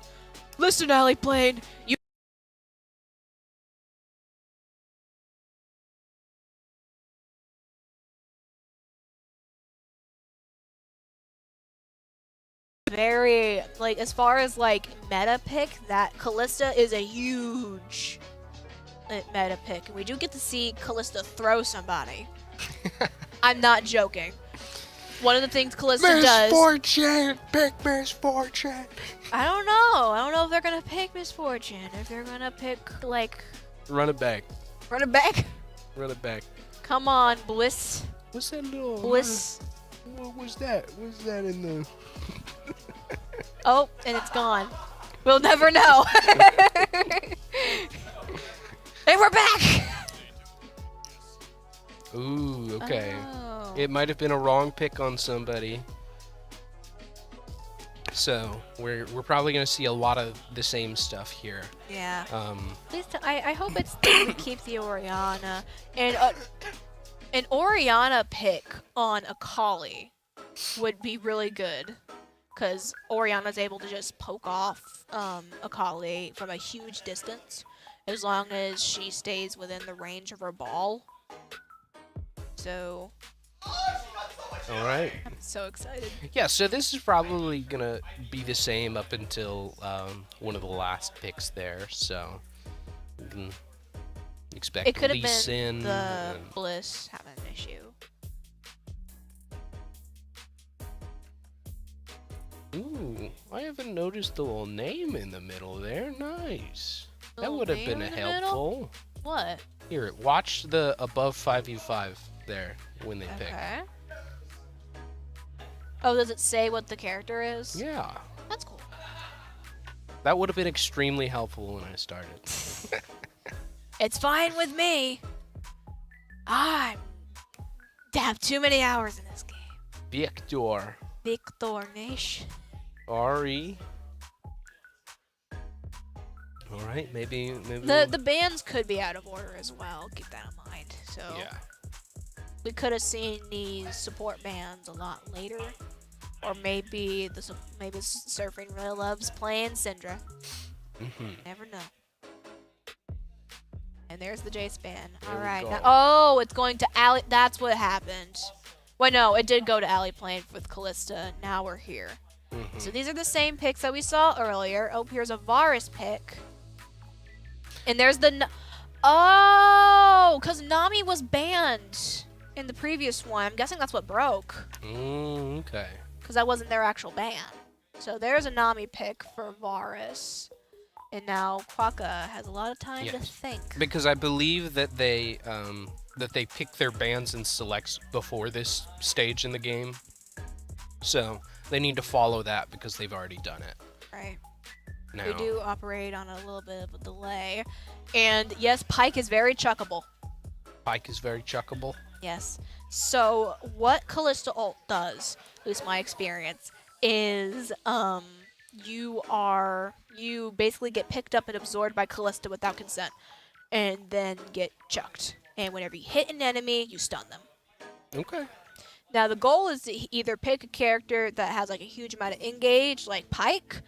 Listen, Alley Plane. You. Very, like, as far as, like, meta pick, that Callista is a huge meta pick. And we do get to see Callista throw somebody. I'm not joking. One of the things Callista does... Misfortune! Pick Misfortune! I don't know. I don't know if they're going to pick Misfortune. If they're going to pick, like... Run it back. Run it back? Run it back. Come on, Bliss. What's that little... Bliss. What was that? What's that in the... Oh, and it's gone. We'll never know. And we're back! Ooh, okay. Oh. It might have been a wrong pick on somebody. So, we're probably going to see a lot of the same stuff here. Yeah. Please I hope it's we keep the Oriana. And an Oriana pick on Akali would be really good. Because Oriana's able to just poke off Akali from a huge distance. As long as she stays within the range of her ball. So... All right. I'm so excited. Yeah, so this is probably going to be the same up until one of the last picks there. So you can expect It could have Lee been Sin the and- Bliss having an issue. Ooh, I haven't noticed the little name in the middle there. Nice. That Little would have name been a in the middle? helpful. What? Here, watch the above 5v5 there when they pick. Okay. Oh, does it say what the character is? Yeah, That's cool. that would have been extremely helpful when I started. It's fine with me. I'm have too many hours in this game. Victor. Victor Nation. R.E. All right, maybe. The bands could be out of order as well. Keep that in mind. So Yeah. we could have seen these support bands a lot later, or maybe Surfing really loves playing Syndra. Never know. And there's the Jace band. All right. Now, it's going to Alley. That's what happened. Well, no, it did go to Alley playing with Callista. Now we're here. So these are the same picks that we saw earlier. Oh, here's a Varus pick. And there's the... because Nami was banned in the previous one. I'm guessing that's what broke. Okay. Because that wasn't their actual ban. So there's a Nami pick for Varus. And now Quokka has a lot of time to think. Because I believe that they pick their bans and selects before this stage in the game. So they need to follow that because they've already done it. Right. Now, We do operate on a little bit of a delay. And yes, Pyke is very chuckable. Pyke is very chuckable. Yes. So what Callista ult does, at least my experience, is you basically get picked up and absorbed by Callista without consent, and then get chucked. And whenever you hit an enemy, you stun them. Okay. Now the goal is to either pick a character that has like a huge amount of engage, like Pyke,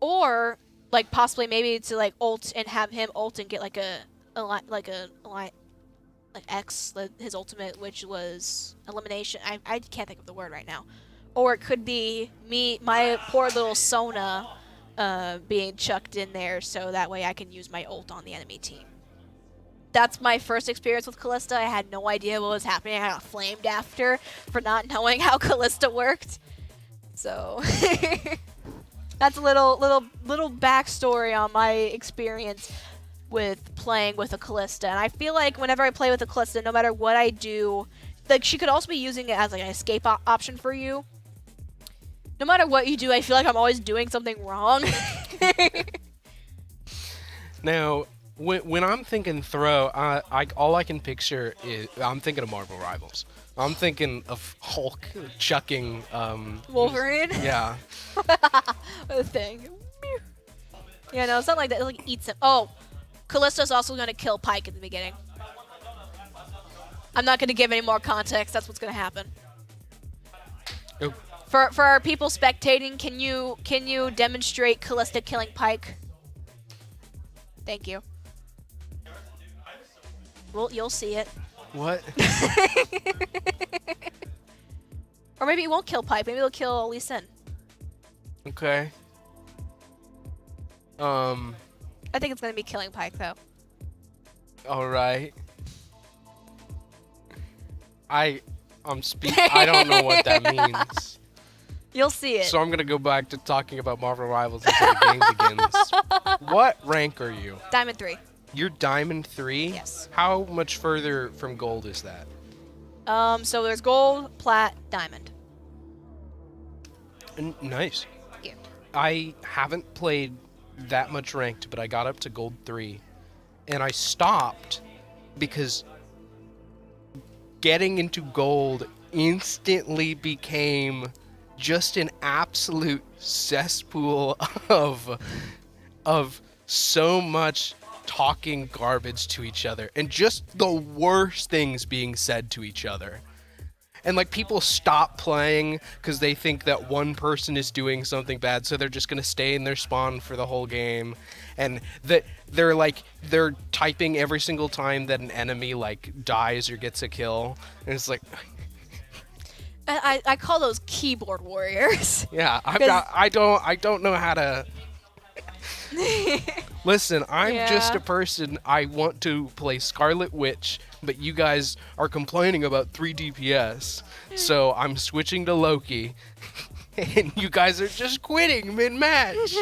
or like possibly maybe to like ult and have him ult and get like his ultimate, which was elimination. I can't think of the word right now. Or it could be my poor little Sona being chucked in there so that way I can use my ult on the enemy team. That's my first experience with Callista. I had no idea what was happening. I got flamed after for not knowing how Callista worked. So that's a little backstory on my experience with playing with a Callista. And I feel like whenever I play with a Callista, no matter what I do, like she could also be using it as like an escape option for you. No matter what you do, I feel like I'm always doing something wrong. Now, when I'm thinking throw, all I can picture is I'm thinking of Marvel Rivals. I'm thinking of Hulk chucking Wolverine? Yeah. The thing. Yeah, no, something like that. It like eats him. Oh, Callista's also going to kill Pyke in the beginning. I'm not going to give any more context. That's what's going to happen. Oh. For our people spectating, can you demonstrate Callista killing Pyke? Thank you. Well, you'll see it. What? Or maybe it won't kill Pyke. Maybe it'll kill Lee Sin. Okay. I think it's going to be killing Pyke, though. All right. I don't know what that means. You'll see it. So I'm gonna go back to talking about Marvel Rivals until the game begins. What rank are you? Diamond 3. You're Diamond 3? Yes. How much further from gold is that? So there's gold, plat, diamond. Nice. Yeah. I haven't played that much ranked, but I got up to gold 3. And I stopped because getting into gold instantly became just an absolute cesspool of so much talking garbage to each other and just the worst things being said to each other. And like people stop playing because they think that one person is doing something bad, so they're just gonna stay in their spawn for the whole game. And they're typing every single time that an enemy like dies or gets a kill, and it's like. I call those keyboard warriors. Yeah, I don't know how to. Listen, I'm just a person. I want to play Scarlet Witch, but you guys are complaining about 3 DPS, so I'm switching to Loki, and you guys are just quitting mid-match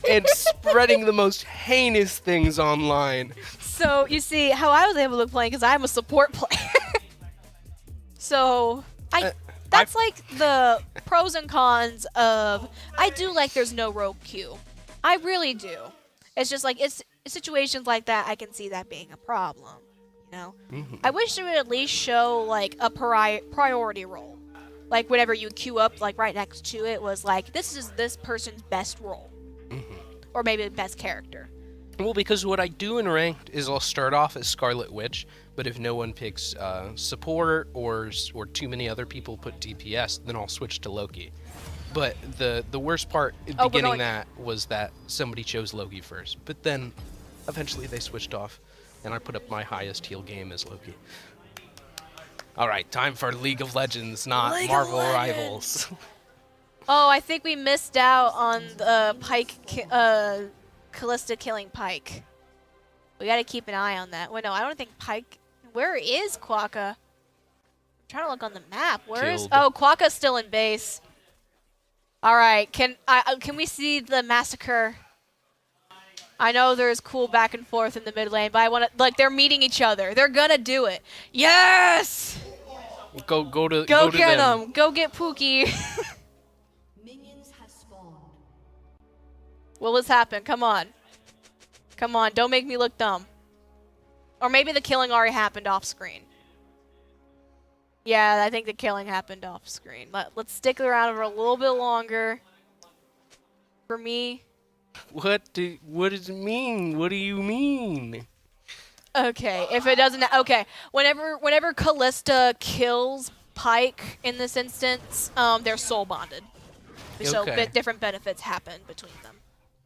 and spreading the most heinous things online. So you see how I was able to play because I'm a support player. So that's like the pros and cons of. I do like there's no rogue queue. I really do. It's just like it's situations like that I can see that being a problem. You now. Mm-hmm. I wish they would at least show like a priority role. Like whenever you queue up, like right next to it was like, this is this person's best role. Mm-hmm. Or maybe best character. Well, because what I do in ranked is I'll start off as Scarlet Witch, but if no one picks support or too many other people put DPS, then I'll switch to Loki. But the worst part beginning that was that somebody chose Loki first, but then eventually they switched off, and I put up my highest heal game as Loki. All right, time for League of Legends, not League of Marvel Legends. Rivals. Oh, I think we missed out on the Pyke, Callista killing Pyke. We gotta keep an eye on that. Wait, no, I don't think Pyke. Where is Quokka? I'm trying to look on the map. Where is? Oh, Quokka's still in base. All right, can we see the massacre? I know there's cool back and forth in the mid lane, but I want to like they're meeting each other. They're gonna do it. Yes. Go get them. Go get Pookie. Will this happen? Come on. Come on, don't make me look dumb. Or maybe the killing already happened off screen. Yeah, I think the killing happened off screen. Let's stick around for a little bit longer. For me. What does it mean? What do you mean? Okay, if it doesn't, okay. Whenever Callista kills Pyke in this instance, they're soul bonded. So different benefits happen between them.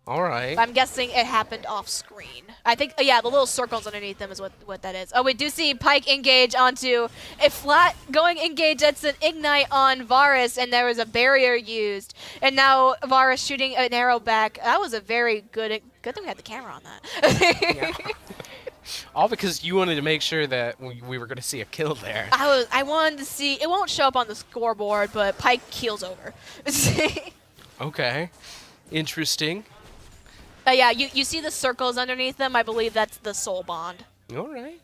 All right. I'm guessing it happened off screen. I think, yeah, the little circles underneath them is what that is. Oh, we do see Pyke engage onto a flat going engage. That's an ignite on Varus, and there was a barrier used. And now Varus shooting an arrow back. That was a very good thing we had the camera on that. Yeah. All because you wanted to make sure that we were going to see a kill there. I wanted to see, it won't show up on the scoreboard, but Pyke keels over. Okay. Interesting. Yeah, you see the circles underneath them. I believe that's the soul bond. All right.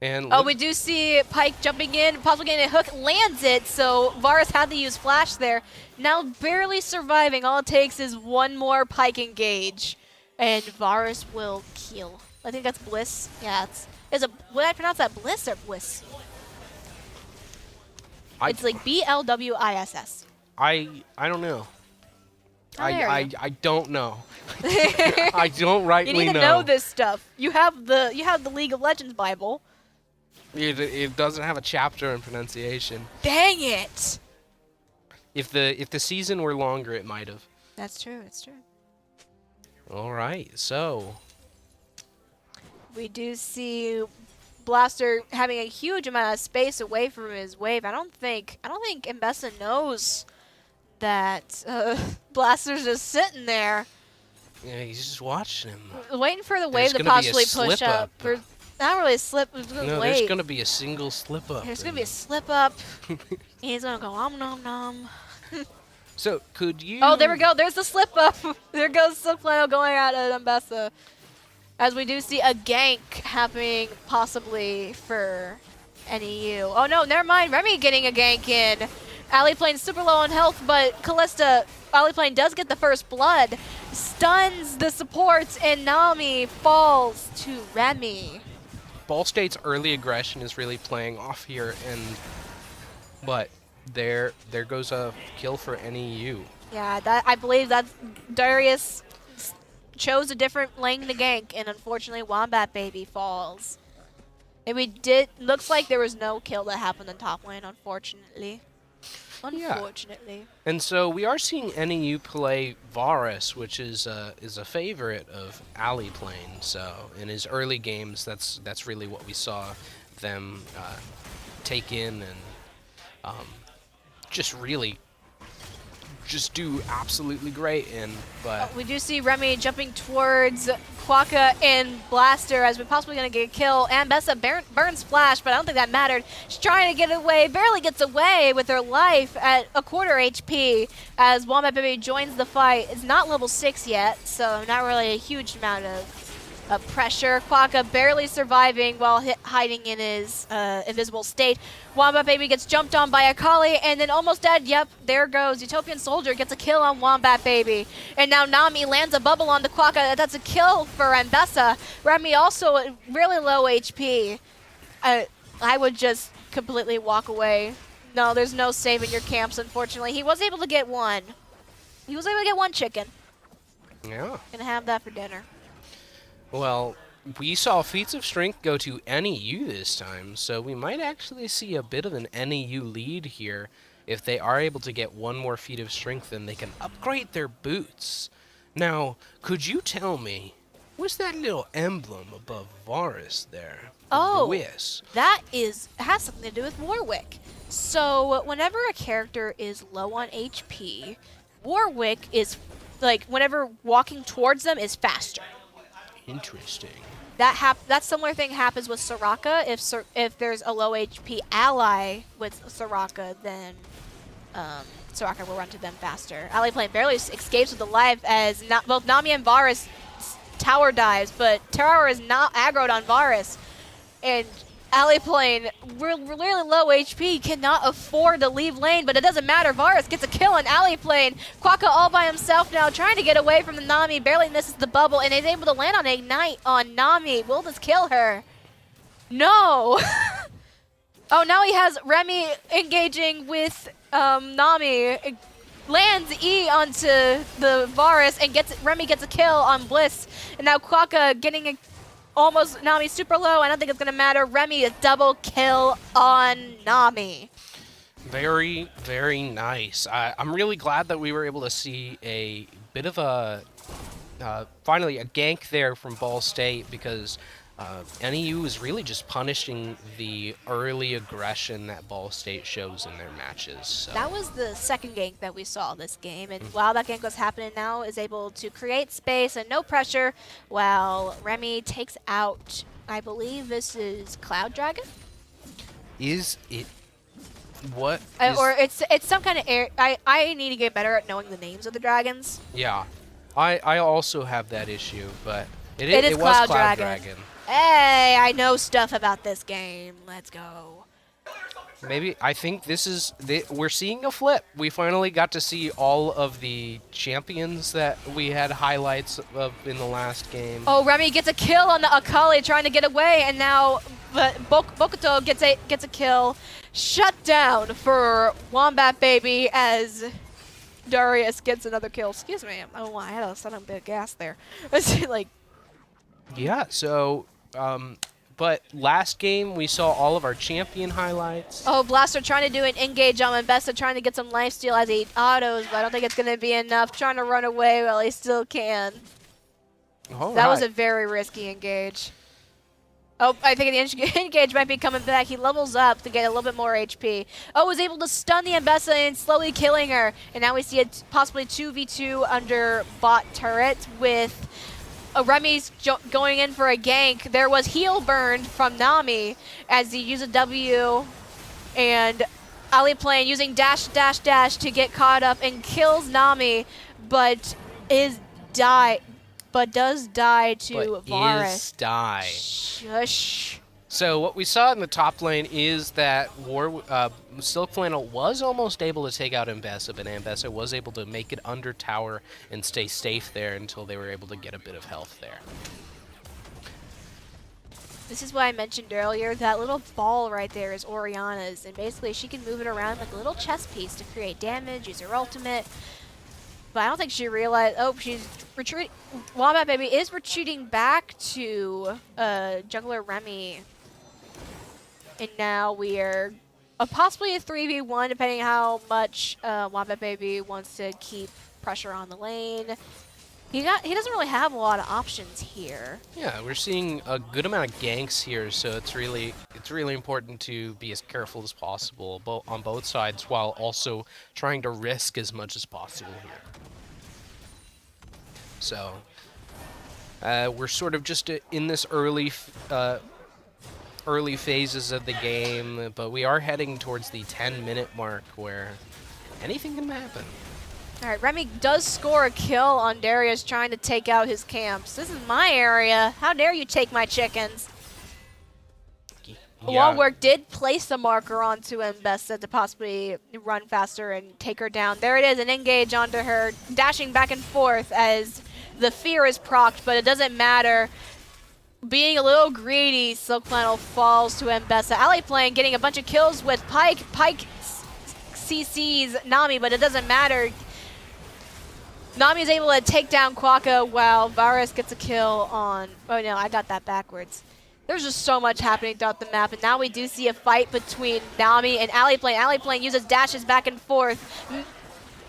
And we do see Pyke jumping in, possibly getting a hook, lands it, so Varus had to use flash there. Now barely surviving. All it takes is one more Pyke engage, and Varus will kill. I think that's Bliss. Yeah, would I pronounce that Bliss or Bliss? It's like BLWISS. I don't know. I don't know. You I don't rightly know. need to know this stuff. You have the League of Legends Bible. It doesn't have a chapter in pronunciation. Dang it! If the season were longer, it might have. That's true. It's true. All right, so we do see Blaster having a huge amount of space away from his wave. I don't think Mbessa knows that Blaster's just sitting there. Yeah, he's just watching him. Waiting for the wave to possibly push up. There's not really a slip. No, there's going to be a single slip up. There's going to be a slip up. And he's going to go nom nom. So, could you... Oh, there we go. There's the slip up. There goes Slipflannel going at Mbessa. As we do see a gank happening possibly for NEU. Oh, no, never mind. Remy getting a gank in. Aliplane super low on health, but Callista, Aliplane does get the first blood, stuns the supports, and Nami falls to Remy. Ball State's early aggression is really playing off here, but there goes a kill for NEU. Yeah, I believe that Darius chose a different lane to gank, and unfortunately Wombat Baby falls. And looks like there was no kill that happened in top lane, unfortunately. Unfortunately. Yeah. And so we are seeing NEU play Varus, which is a favorite of Aliplane. So in his early games, that's really what we saw them take in and just do absolutely great in. But we do see Remy jumping towards Quokka and Blaster as we're possibly going to get a kill. And Bessa burns Flash, but I don't think that mattered. She's trying to get away, barely gets away with her life at a quarter HP as Wombat Baby joins the fight. It's not level 6 yet, so not really a huge amount of Pressure. Quokka barely surviving while hiding in his invisible state. Wombat Baby gets jumped on by Akali and then almost dead. Yep, there goes. Utopian Soldier gets a kill on Wombat Baby. And now Nami lands a bubble on the Quokka. That's a kill for Ambessa. Remy also really low HP. I would just completely walk away. No, there's no saving your camps, unfortunately. He was able to get one. He was able to get one chicken. Yeah. Gonna have that for dinner. Well, we saw feats of strength go to NEU this time, so we might actually see a bit of an NEU lead here. If they are able to get one more feat of strength, then they can upgrade their boots. Now, could you tell me, what's that little emblem above Varus there? Oh, Whiz? that has something to do with Warwick. So whenever a character is low on HP, Warwick is, like, whenever walking towards them is faster. Interesting. That similar thing happens with Soraka. If there's a low HP ally with Soraka, then Soraka will run to them faster. Ally Plane barely escapes with the life as both Nami and Varus tower dives, but tower is not aggroed on Varus. And Ally Plane, really low HP, cannot afford to leave lane, but it doesn't matter. Varus gets a kill on Ally Plane. Quokka all by himself now, trying to get away from the Nami, barely misses the bubble, and is able to land on Ignite on Nami. Will this kill her? No! Oh, now he has Remy engaging with Nami. Lands E onto the Varus, and Remy gets a kill on Bliss. And now Quokka getting a almost Nami super low. I don't think it's going to matter. Remy a double kill on Nami. Very, very nice. I'm really glad that we were able to see a bit of a, finally a gank there from Ball State, because NEU is really just punishing the early aggression that Ball State shows in their matches. So. That was the second gank that we saw this game, and while that gank was happening now, is able to create space and no pressure, while Remy takes out, I believe this is Cloud Dragon? Is it... What? Or it's some kind of air. I need to get better at knowing the names of the dragons. Yeah. I also have that issue, but it is was Cloud Cloud Dragon. Dragon. Hey, I know stuff about this game. Let's go. Maybe, I think this is, we're seeing a flip. We finally got to see all of the champions that we had highlights of in the last game. Oh, Remy gets a kill on the Akali trying to get away, and now Bokuto gets a kill. Shut down for Wombat Baby as Darius gets another kill. Excuse me, I had a sudden bit of gas there. Like, yeah, so, but last game we saw all of our champion highlights. oh, Blaster trying to do an engage on Mbessa, trying to get some lifesteal as he autos, but I don't think it's going to be enough. Trying to run away while he still can. That was a very risky engage. Oh, I think the engage might be coming back. He levels up to get a little bit more HP. Oh, was able to stun the Mbessa and slowly killing her. And now we see a possibly 2v2 under bot turret with Remy's going in for a gank. There was heal burned from Nami as he used a W, and Ali Plane using dash to get caught up and kills Nami, but does die to Varus. Shush. So what we saw in the top lane is that Silk Flannel was almost able to take out Ambessa, but Ambessa was able to make it under tower and stay safe there until they were able to get a bit of health there. This is what I mentioned earlier. That little ball right there is Oriana's, and basically she can move it around like a little chess piece to create damage, use her ultimate. But I don't think she realized. Oh, she's retreating. Wombat Baby is retreating back to Jungler Remy. And now we are possibly a 3v1, depending on how much Wombat Baby wants to keep pressure on the lane. He doesn't really have a lot of options here. Yeah, we're seeing a good amount of ganks here, so it's really important to be as careful as possible on both sides, while also trying to risk as much as possible here. So we're sort of just in this early phases of the game, but we are heading towards the 10-minute mark where anything can happen. All right, Remy does score a kill on Darius trying to take out his camps. This is my area. How dare you take my chickens? Yeah. Wallwork did place the marker onto Mbessa to possibly run faster and take her down. There it is, an engage onto her, dashing back and forth as the fear is procced, but it doesn't matter. Being a little greedy, Silk Flannel falls to Mbessa. Ally playing, getting a bunch of kills with Pike. Pike CC's Nami, but it doesn't matter. Nami is able to take down Quokka while Varus gets a kill on... Oh no, I got that backwards. There's just so much happening throughout the map, and now we do see a fight between Nami and Ally Plane. Ally Plane uses dashes back and forth.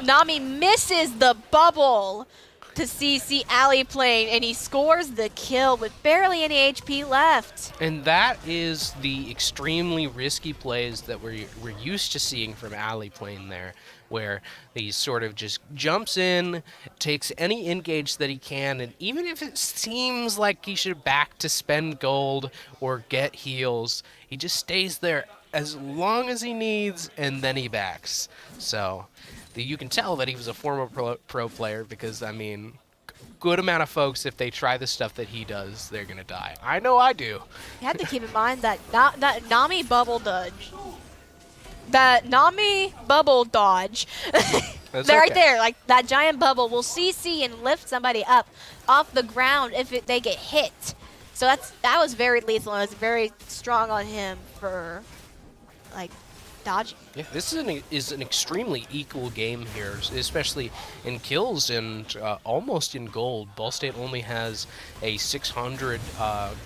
Nami misses the bubble to CC Ally Plane, and he scores the kill with barely any HP left. And that is the extremely risky plays that we're used to seeing from Ally Plane there, where he sort of just jumps in, takes any engage that he can, and even if it seems like he should back to spend gold or get heals, he just stays there as long as he needs, and then he backs. So you can tell that he was a former pro player because, I mean, good amount of folks, if they try the stuff that he does, they're going to die. I know I do. You have to keep in mind that Nami bubble dodge. That Nami bubble dodge. They're right there, like that giant bubble will CC and lift somebody up off the ground if they get hit. So that was very lethal and it was very strong on him for like dodging. Yeah, this is an extremely equal game here, especially in kills and almost in gold. Ball State only has a 600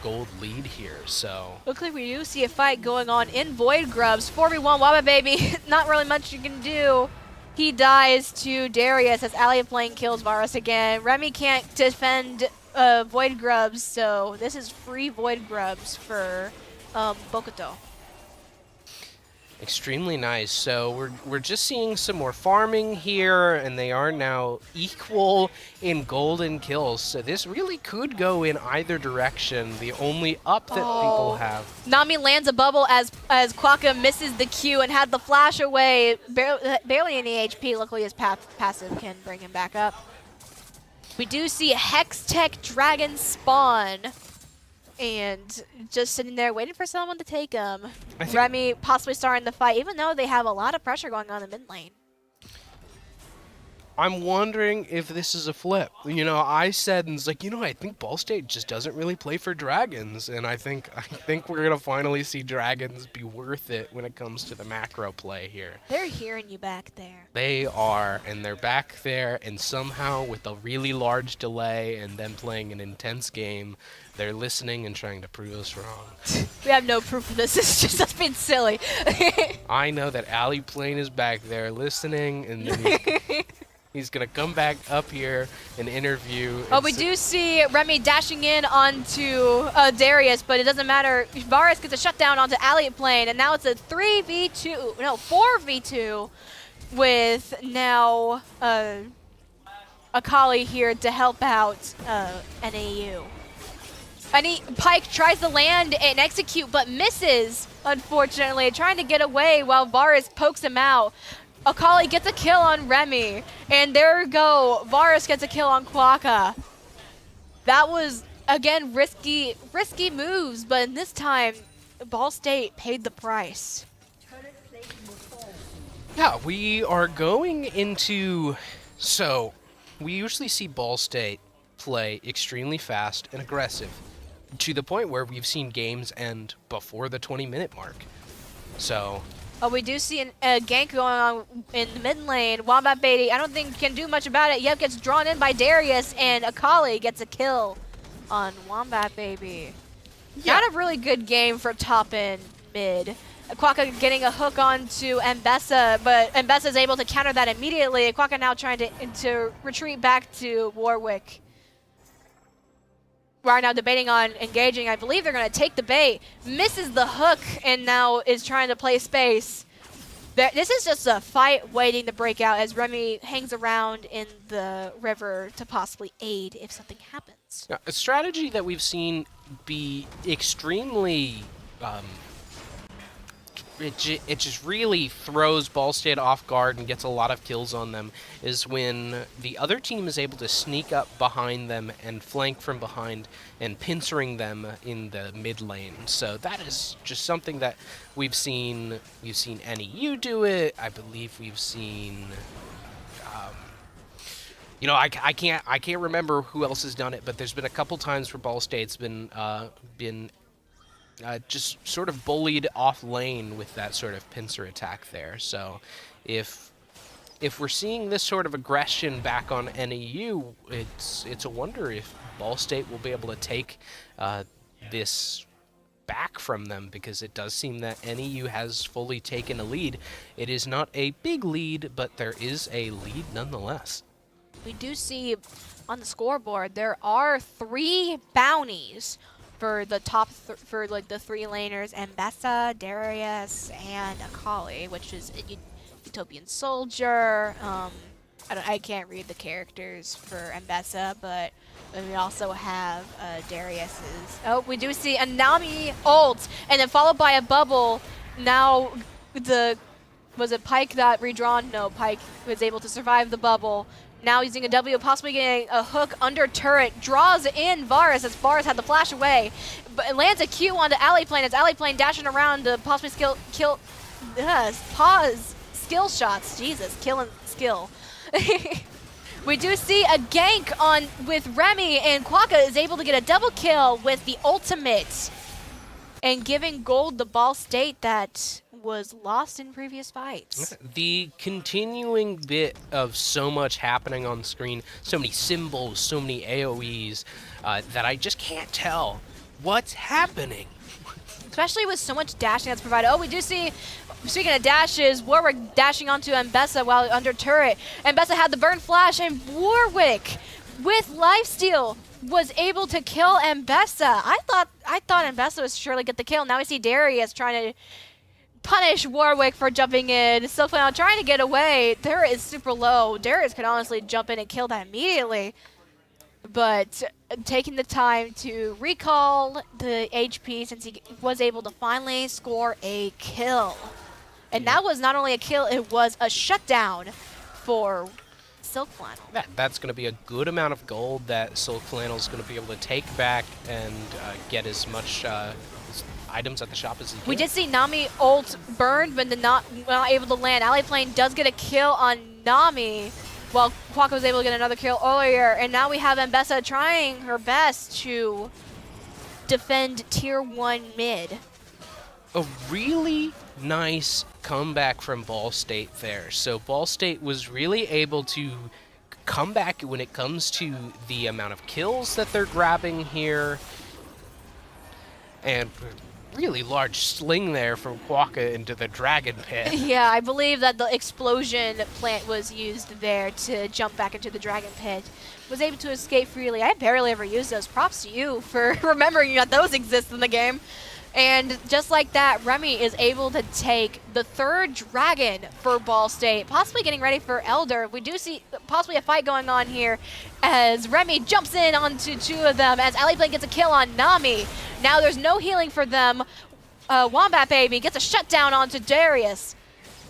gold lead here, so... Looks like we do see a fight going on in Void Grubs. 4v1 Waba Baby, not really much you can do. He dies to Darius as Ally Plane kills Varus again. Remy can't defend Void Grubs, so this is free Void Grubs for Bokuto. Extremely nice. So we're just seeing some more farming here, and they are now equal in golden kills. So this really could go in either direction. The only up that people have. Nami lands a bubble as Quokka misses the Q and had the flash away. Barely any HP. Luckily his passive can bring him back up. We do see a Hex Tech Dragon spawn. And just sitting there waiting for someone to take him. Remy possibly starting the fight, even though they have a lot of pressure going on in the mid lane. I'm wondering if this is a flip. You know, I said, and it's like, you know, I think Ball State just doesn't really play for dragons, and I think we're gonna finally see dragons be worth it when it comes to the macro play here. They're hearing you back there. They are, and they're back there, and somehow with a really large delay and then playing an intense game, they're listening and trying to prove us wrong. We have no proof of this. It's just us being silly. I know that Ally Plane is back there listening, and then he's going to come back up here and interview. Oh, we do see Remy dashing in onto Darius, but it doesn't matter. Varus gets a shutdown onto Ally Plane, and now it's a 4v2 with now Akali here to help out NEU. Pike tries to land and execute, but misses, unfortunately, trying to get away while Varus pokes him out. Akali gets a kill on Remy, and there we go. Varus gets a kill on Quokka. That was, again, risky moves, but in this time, Ball State paid the price. Yeah, we are going into... So, we usually see Ball State play extremely fast and aggressive, to the point where we've seen games end before the 20-minute mark. So... Oh, we do see a gank going on in the mid lane. Wombat Beatty, I don't think can do much about it. Yep, gets drawn in by Darius, and Akali gets a kill on Wombat Baby. Yeah. Not a really good game for top and mid. Quokka getting a hook onto Mbessa, but Mbessa is able to counter that immediately. Quokka now trying to retreat back to Warwick. We are now debating on engaging. I believe they're going to take the bait. Misses the hook and now is trying to play space. This is just a fight waiting to break out as Remy hangs around in the river to possibly aid if something happens. Now, a strategy that we've seen be extremely it just really throws Ball State off guard and gets a lot of kills on them is when the other team is able to sneak up behind them and flank from behind and pincering them in the mid lane. So that is just something that we've seen NEU do it. I believe we've seen I can't remember who else has done it, but there's been a couple times where Ball State's been just sort of bullied off lane with that sort of pincer attack there. So if we're seeing this sort of aggression back on NEU, it's a wonder if Ball State will be able to take this back from them, because it does seem that NEU has fully taken a lead. It is not a big lead, but there is a lead nonetheless. We do see on the scoreboard there are 3 bounties for the top for like the 3 laners: Mbessa, Darius, and Akali, which is Utopian Soldier. I can't read the characters for Mbessa, but we also have Darius's. Oh, we do see a Nami ult, and then followed by a bubble. Now was it Pyke that redrawn? No, Pyke was able to survive the bubble. Now using a W, possibly getting a hook under turret, draws in Varus as Varus had the flash away, but lands a Q onto Alleyplane as Alleyplane dashing around to possibly pause skill shots. Jesus, killing skill. We do see a gank on with Remy, and Quokka is able to get a double kill with the ultimate and giving gold to Ball State that was lost in previous fights. The continuing bit of so much happening on screen, so many symbols, so many AoEs, that I just can't tell what's happening. Especially with so much dashing that's provided. Oh, we do see, speaking of dashes, Warwick dashing onto Mbessa while under turret. Mbessa had the burn flash, and Warwick with lifesteal was able to kill Mbessa. I thought Mbessa was surely get the kill. Now we see Darius trying to punish Warwick for jumping in. Silkflannel trying to get away. There is super low. Darius could honestly jump in and kill that immediately. But taking the time to recall the HP since he was able to finally score a kill. And that was not only a kill, it was a shutdown for Silkflannel. That's going to be a good amount of gold that Silkflannel is going to be able to take back and get as much items at the shop as he can. We did see Nami ult burned, but not able to land. Alleyplane does get a kill on Nami, while Quokka was able to get another kill earlier. And now we have Mbessa trying her best to defend Tier 1 mid. A really nice comeback from Ball State there. So Ball State was really able to come back when it comes to the amount of kills that they're grabbing here. And really large sling there from Quokka into the dragon pit. Yeah, I believe that the explosion plant was used there to jump back into the dragon pit. Was able to escape freely. I barely ever used those. Props to you for remembering that those exist in the game. And just like that, Remy is able to take the 3rd dragon for Ball State, possibly getting ready for Elder. We do see possibly a fight going on here as Remy jumps in onto 2 of them as Alleyplane gets a kill on Nami. Now there's no healing for them. Wombat Baby gets a shutdown onto Darius.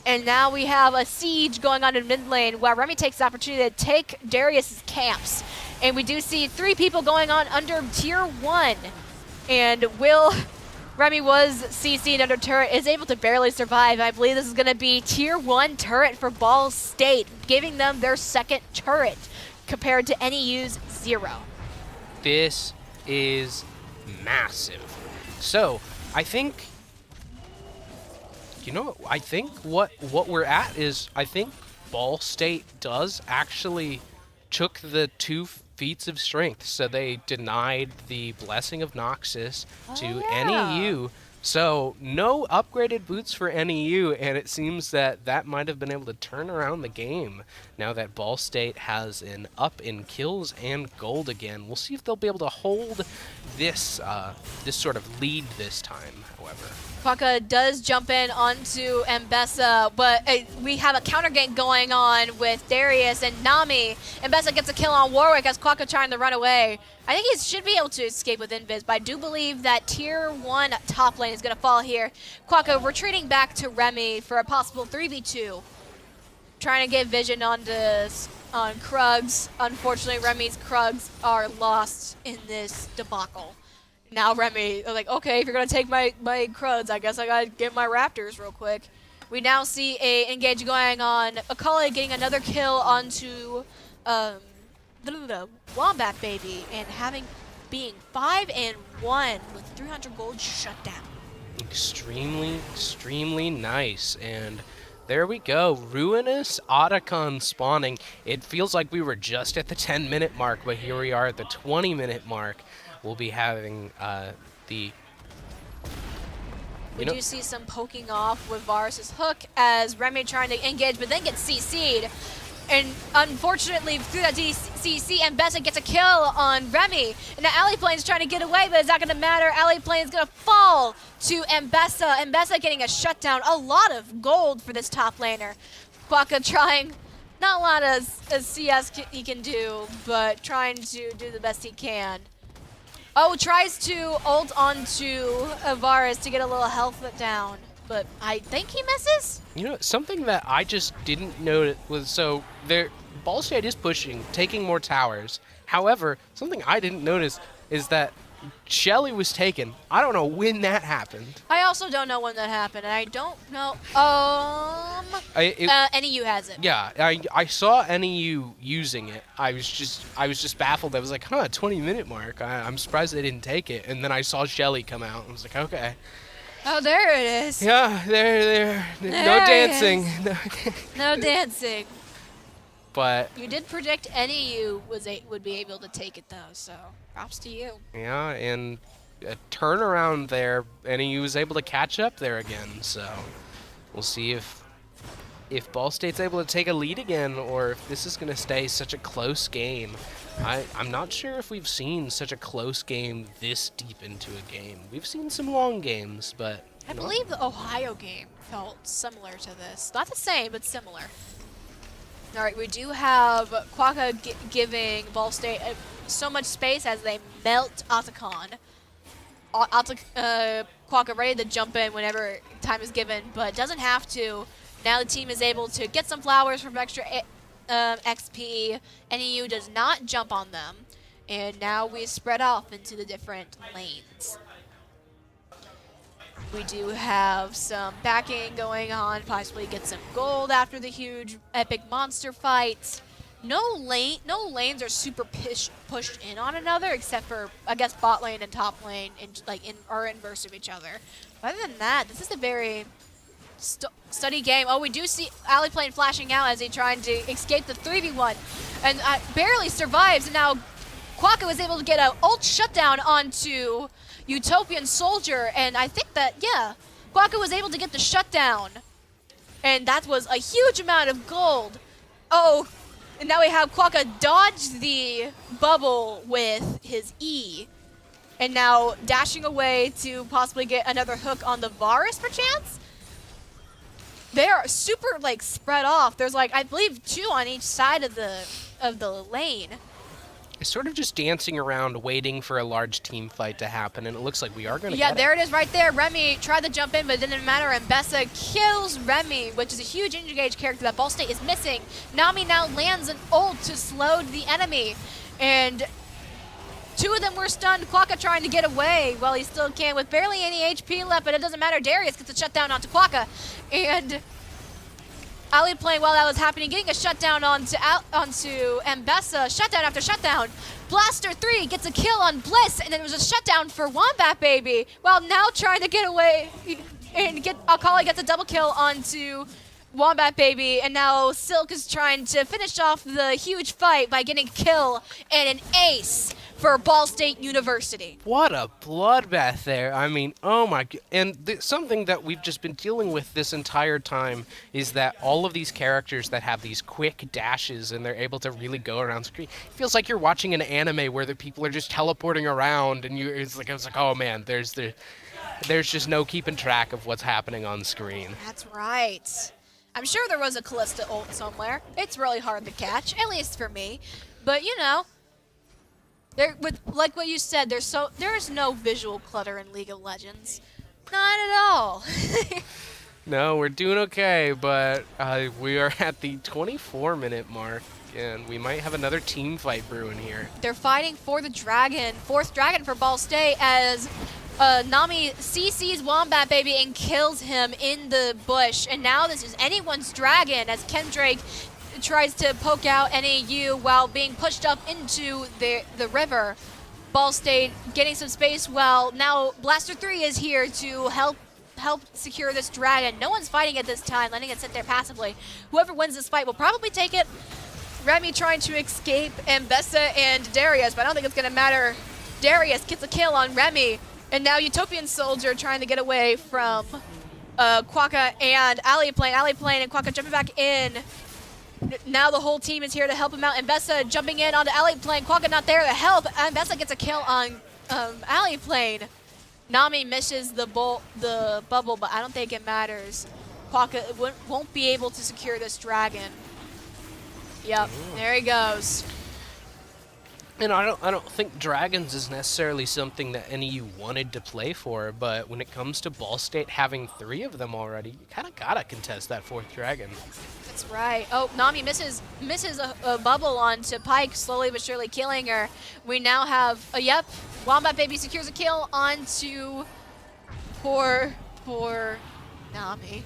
And now we have a siege going on in mid lane where Remy takes the opportunity to take Darius's camps. And we do see 3 people going on under Tier 1. And Remy was CC'd under turret, is able to barely survive. I believe this is going to be Tier 1 turret for Ball State, giving them their 2nd turret compared to NEU's 0. This is massive. So, I think, I think what we're at is, I think Ball State does actually took the 2 feats of strength. So they denied the Blessing of Noxus to NEU. So no upgraded boots for NEU, and it seems that might have been able to turn around the game now that Ball State has an up in kills and gold again. We'll see if they'll be able to hold this this sort of lead this time, however. Quokka does jump in onto Mbessa, but we have a counter gank going on with Darius and Nami. Mbessa gets a kill on Warwick as Quokka trying to run away. I think he should be able to escape with Invis, but I do believe that Tier 1 top lane is going to fall here. Quacko retreating back to Remy for a possible 3v2. Trying to get vision on Krugs. Unfortunately, Remy's Krugs are lost in this debacle. Now Remy, like, okay, if you're going to take my Krugs, I guess I got to get my Raptors real quick. We now see a engage going on. Akali getting another kill onto the Wombat Baby and being 5-1 with 300 gold shut down. Extremely, extremely nice. And there we go. Ruinous Otacon spawning. It feels like we were just at the 10-minute mark, but here we are at the 20-minute mark. We'll be having We do see some poking off with Varus' hook as Remy trying to engage, but then gets CC'd. And unfortunately, through that CC, Mbessa gets a kill on Remy. And now Alleyplane's trying to get away, but it's not going to matter. Alleyplane's going to fall to Mbessa. Mbessa getting a shutdown. A lot of gold for this top laner. Quacko trying, not a lot as CS he can do, but trying to do the best he can. Oh, tries to ult onto Varus to get a little health down, but I think he misses? You know, something that I just didn't know was, so Ball State is pushing, taking more towers. However, something I didn't notice is that Shelly was taken. I don't know when that happened. I also don't know when that happened, and I don't know. NEU has it. Yeah, I saw NEU using it. I was just baffled. I was like, 20-minute mark. I'm surprised they didn't take it. And then I saw Shelly come out. And I was like, okay. Oh, there it is. Yeah, there. No dancing. No dancing. But you did predict NEU would be able to take it though, so props to you. Yeah, and a turnaround there, NEU was able to catch up there again. So we'll see if Ball State's able to take a lead again, or if this is going to stay such a close game. I'm not sure if we've seen such a close game this deep into a game. We've seen some long games, but I believe the Ohio game felt similar to this. Not the same, but similar. All right, we do have Quacko giving Ball State so much space as they melt Otacon. Quacko ready to jump in whenever time is given, but doesn't have to. Now the team is able to get some flowers from extra XP. NEU does not jump on them, and now we spread off into the different lanes. We do have some backing going on, possibly get some gold after the huge epic monster fight. No lanes are super pushed in on another, except for, I guess, bot lane and top lane are inverse of each other. Other than that, this is a very steady game. Oh, we do see Alleyplane flashing out as he trying to escape the 3v1, and barely survives. And now Quacko is able to get an ult shutdown onto Utopian Soldier, and I think that, yeah, Quacko was able to get the shutdown, and that was a huge amount of gold. Oh, and now we have Quacko dodge the bubble with his E, and now dashing away to possibly get another hook on the Varus, perchance? They are super, spread off. There's, I believe, 2 on each side of the lane. It's sort of just dancing around, waiting for a large team fight to happen, and it looks like we are going to get there it is right there. Remy tried to jump in, but it didn't matter, and Mbessa kills Remy, which is a huge engage character that Ball State is missing. Nami now lands an ult to slow the enemy, and 2 of them were stunned. Quacko trying to get away while he still can with barely any HP left, but it doesn't matter. Darius gets a shutdown onto Quacko, and Alleyplane, while that was happening, getting a shutdown onto Mbessa, shutdown after shutdown. Blaster 3 gets a kill on Bliss, and then it was a shutdown for Wombat Baby, while now trying to get away and Akali gets a double kill onto Wombat Baby, and now Silk is trying to finish off the huge fight by getting a kill and an ace for Ball State University. What a bloodbath there. I mean, oh my god. And something that we've just been dealing with this entire time is that all of these characters that have these quick dashes and they're able to really go around screen. It feels like you're watching an anime where the people are just teleporting around, and I was like, oh man, there's just no keeping track of what's happening on screen. That's right. I'm sure there was a Callista ult somewhere. It's really hard to catch, at least for me. But, you know, With like what you said, there's no visual clutter in League of Legends. Not at all. No, we're doing okay, but we are at the 24-minute mark, and we might have another team fight brewing here. They're fighting for the dragon, fourth dragon for Ball State, as Nami CC's Wombat Baby and kills him in the bush. And now this is anyone's dragon as Kendrake tries to poke out NEU while being pushed up into the river. Ball State getting some space well. Now Blaster 3 is here to help secure this dragon. No one's fighting at this time, letting it sit there passively. Whoever wins this fight will probably take it. Remy trying to escape Ambessa and Darius, but I don't think it's going to matter. Darius gets a kill on Remy, and now Utopian Soldier trying to get away from Quokka and Aliplane. Aliplane and Quokka jumping back in. Now the whole team is here to help him out. Ambessa jumping in onto Aliplane. Quokka not there to help. Ambessa gets a kill on Aliplane. Nami misses the bubble, but I don't think it matters. Quokka won't be able to secure this dragon. Yep, there he goes. And I don't think dragons is necessarily something that NEU wanted to play for, but when it comes to Ball State having 3 of them already, you kind of gotta contest that 4th dragon. That's right. Oh, Nami misses a bubble onto Pike, slowly but surely killing her. We now have yep, Wombat Baby secures a kill onto poor Nami.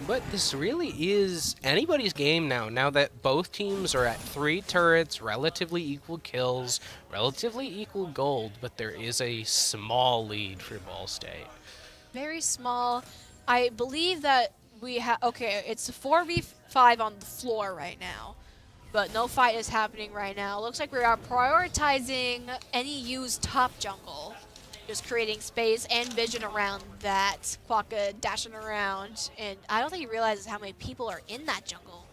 But this really is anybody's game now that both teams are at 3 turrets, relatively equal kills, relatively equal gold, but there is a small lead for Ball State. Very small. I believe that we have, okay, it's a 4v5 on the floor right now, but no fight is happening right now. Looks like we are prioritizing NEU's top jungle. Just creating space and vision around that. Quokka dashing around, and I don't think he realizes how many people are in that jungle.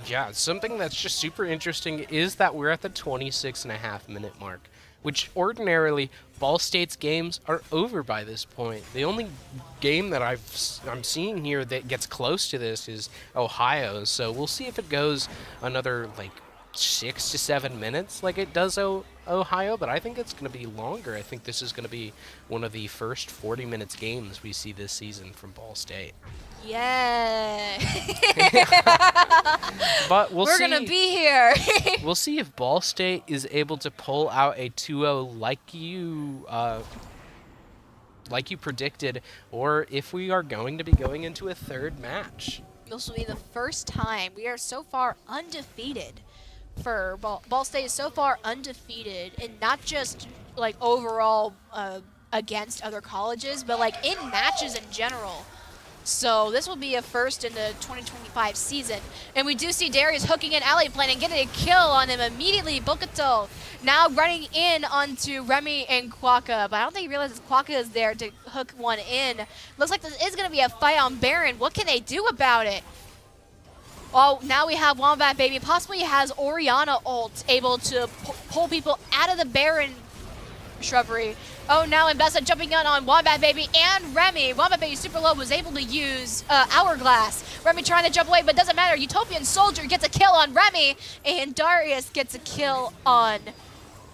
Yeah, something that's just super interesting is that we're at the 26.5-minute mark, which ordinarily Ball State's games are over by this point. The only game that I'm seeing here that gets close to this is Ohio, so we'll see if it goes another like 6 to 7 minutes like it does Ohio, but I think it's going to be longer. I think this is going to be one of the first 40 minutes games we see this season from Ball State. Yeah. But we're going to be here. We'll see if Ball State is able to pull out a 2-0 like you predicted, or if we are going to be going into a third match. This will be the first time. We are so far undefeated. For Ball State is so far undefeated, and not just like overall against other colleges, but like in matches in general. So this will be a first in the 2025 season. And we do see Darius hooking in Aliplane and getting a kill on him immediately. Bokuto now running in onto Remy and Quokka, but I don't think he realizes Quokka is there to hook one in. Looks like this is going to be a fight on Baron. What can they do about it? Oh, now we have Wombat Baby. Possibly has Orianna ult, able to pull people out of the Baron shrubbery. Oh, now Ambessa jumping on Wombat Baby and Remy. Wombat Baby super low, was able to use Hourglass. Remy trying to jump away, but doesn't matter. Utopian Soldier gets a kill on Remy, and Darius gets a kill on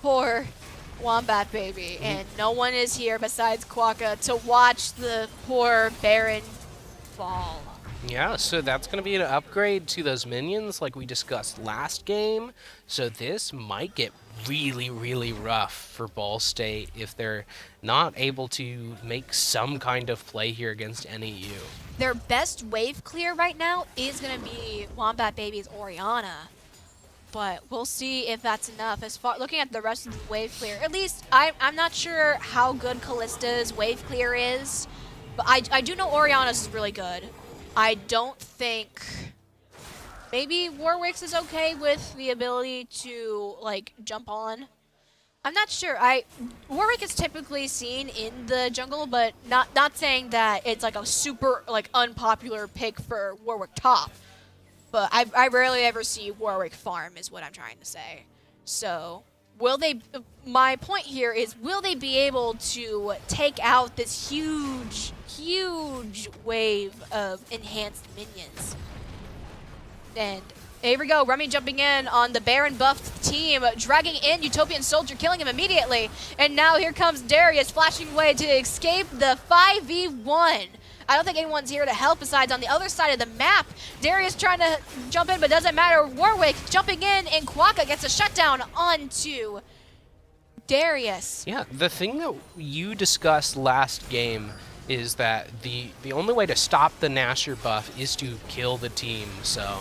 poor Wombat Baby. And no one is here besides Quokka to watch the poor Baron fall. Yeah, so that's going to be an upgrade to those minions like we discussed last game. So this might get really, really rough for Ball State if they're not able to make some kind of play here against NEU. Their best wave clear right now is going to be Wombat Baby's Orianna. But we'll see if that's enough. As far looking at the rest of the wave clear, at least I'm not sure how good Callista's wave clear is. But I do know Orianna's is really good. I don't think maybe Warwick's is okay with the ability to like jump on. I'm not sure. Warwick is typically seen in the jungle, but not saying that it's like a super like unpopular pick for Warwick top. But I rarely ever see Warwick farm is what I'm trying to say. So will they? My point here is, will they be able to take out this huge wave of enhanced minions? And Here we go, Remy jumping in on the Baron buffed team, dragging in Utopian Soldier, killing him immediately. And now here comes Darius flashing away to escape the 5v1. I don't think anyone's here to help besides on the other side of the map. Darius trying to jump in, but doesn't matter. Warwick jumping in, and Quaka gets a shutdown onto Darius. Yeah, the thing that you discussed last game is that the only way to stop the Nasher buff is to kill the team, so...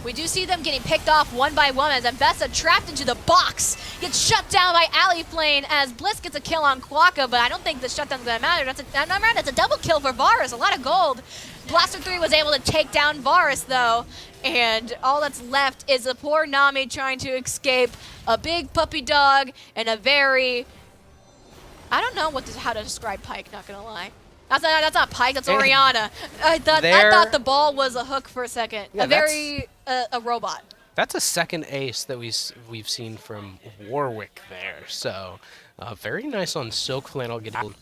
We do see them getting picked off one by one as Ambessa trapped into the box gets shut down by Alleyplane as Bliss gets a kill on Quaka, but I don't think the shutdown's gonna matter. That's a double kill for Varus, a lot of gold. Blaster 3 was able to take down Varus though, and all that's left is a poor Nami trying to escape a big puppy dog and a very... I don't know how to describe Pyke, not gonna lie. That's not Pyke, that's Oriana. I thought the ball was a hook for a second. Yeah, A robot. That's a second ace that we've seen from Warwick there. So very nice on Silk Flannel getting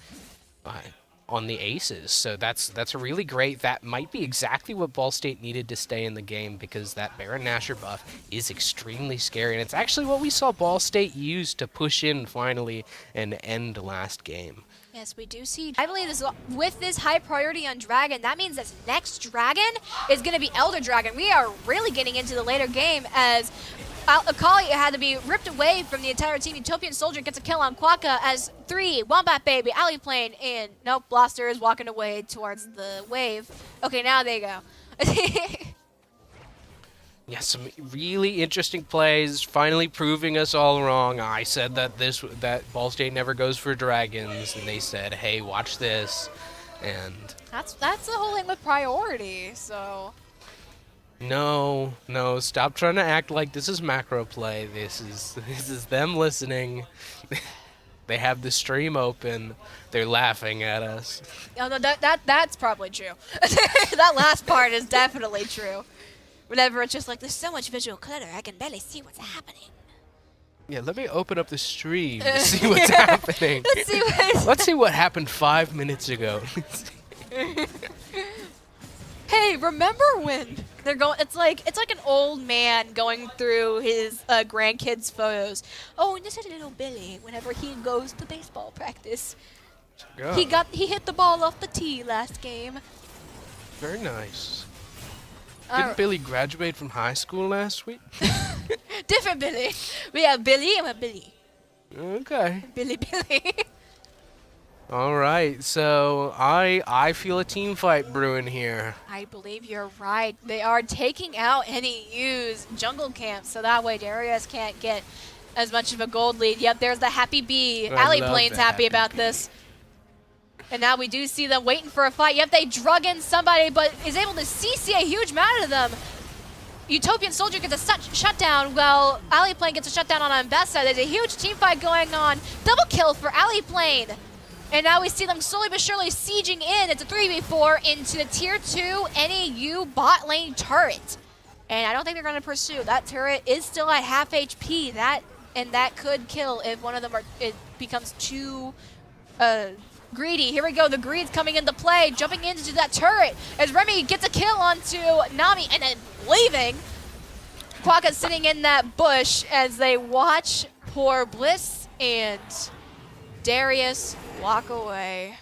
on the aces. So that's really great. That might be exactly what Ball State needed to stay in the game because that Baron Nasher buff is extremely scary. And it's actually what we saw Ball State use to push in finally and end last game. Yes, we do see. I believe this with this high priority on Dragon, that means this next Dragon is going to be Elder Dragon. We are really getting into the later game as Akali had to be ripped away from the entire team. Utopian Soldier gets a kill on Quaka as 3, Wombat Baby, Alleyplane, and nope, Blaster is walking away towards the wave. Okay, now they go. Yeah, some really interesting plays, finally proving us all wrong. I said that Ball State never goes for dragons, and they said, "Hey, watch this," and that's the whole thing with priority. So no, stop trying to act like this is macro play. This is them listening. They have the stream open. They're laughing at us. Oh, no, that's probably true. That last part is definitely true. Whenever it's just like, there's so much visual clutter, I can barely see what's happening. Yeah, let me open up the stream to see what's happening. Let's see what happened 5 minutes ago. Hey, remember when they're going? It's like an old man going through his grandkids' photos. Oh, and this is little Billy. Whenever he goes to baseball practice, he hit the ball off the tee last game. Very nice. Didn't Billy graduate from high school last week? Different Billy. We have Billy and we have Billy. Okay. Billy. All right, so I feel a team fight brewing here. I believe you're right. They are taking out NEU's jungle camp, so that way Darius can't get as much of a gold lead. Yep, there's the happy bee. Alleyplane's happy about this. And now we do see them waiting for a fight. Yep, they drug in somebody, but is able to CC a huge amount of them. Utopian Soldier gets a shutdown, while Alleyplane gets a shutdown on Ambessa. There's a huge team fight going on. Double kill for Alleyplane. And now we see them slowly but surely sieging in. It's a 3v4 into the Tier 2 NEU bot lane turret. And I don't think they're going to pursue. That turret is still at half HP. That could kill if one of them it becomes too greedy. Here we go. The greed's coming into play, jumping into that turret as Remy gets a kill onto Nami and then leaving. Quokka's sitting in that bush as they watch poor Bliss and Darius walk away.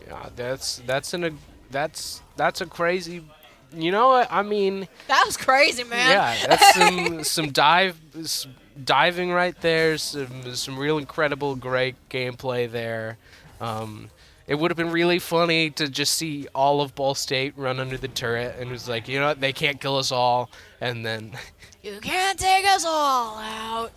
Yeah, that's a crazy. You know what I mean? That was crazy, man. Yeah, that's some diving right there. Some real incredible, great gameplay there. It would have been really funny to just see all of Ball State run under the turret and it was like, you know what, they can't kill us all, and then you can't take us all out.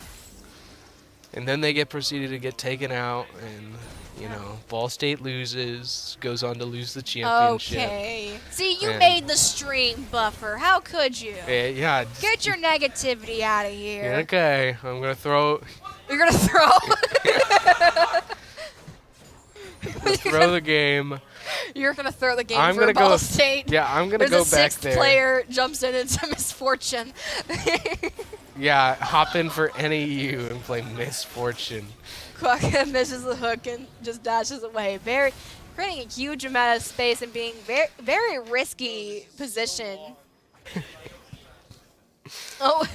And then they proceeded to get taken out, and you know, Ball State loses, goes on to lose the championship. Okay. See, you made the stream buffer. How could you? Yeah. Get your negativity out of here. Okay, I'm gonna throw. You're gonna throw? Throw the game. You're gonna throw the game I'm for gonna Ball go, State. Yeah, I'm gonna go back there. There's a 6th player jumps in into misfortune. Yeah, hop in for NEU and play misfortune. Quokka misses the hook and just dashes away. Creating a huge amount of space and being very risky position. Oh,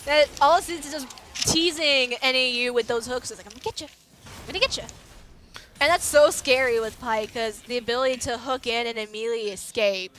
that all it is just teasing NEU with those hooks. It's like, I'm gonna get you. I'm gonna get you. And that's so scary with Pike because the ability to hook in and immediately escape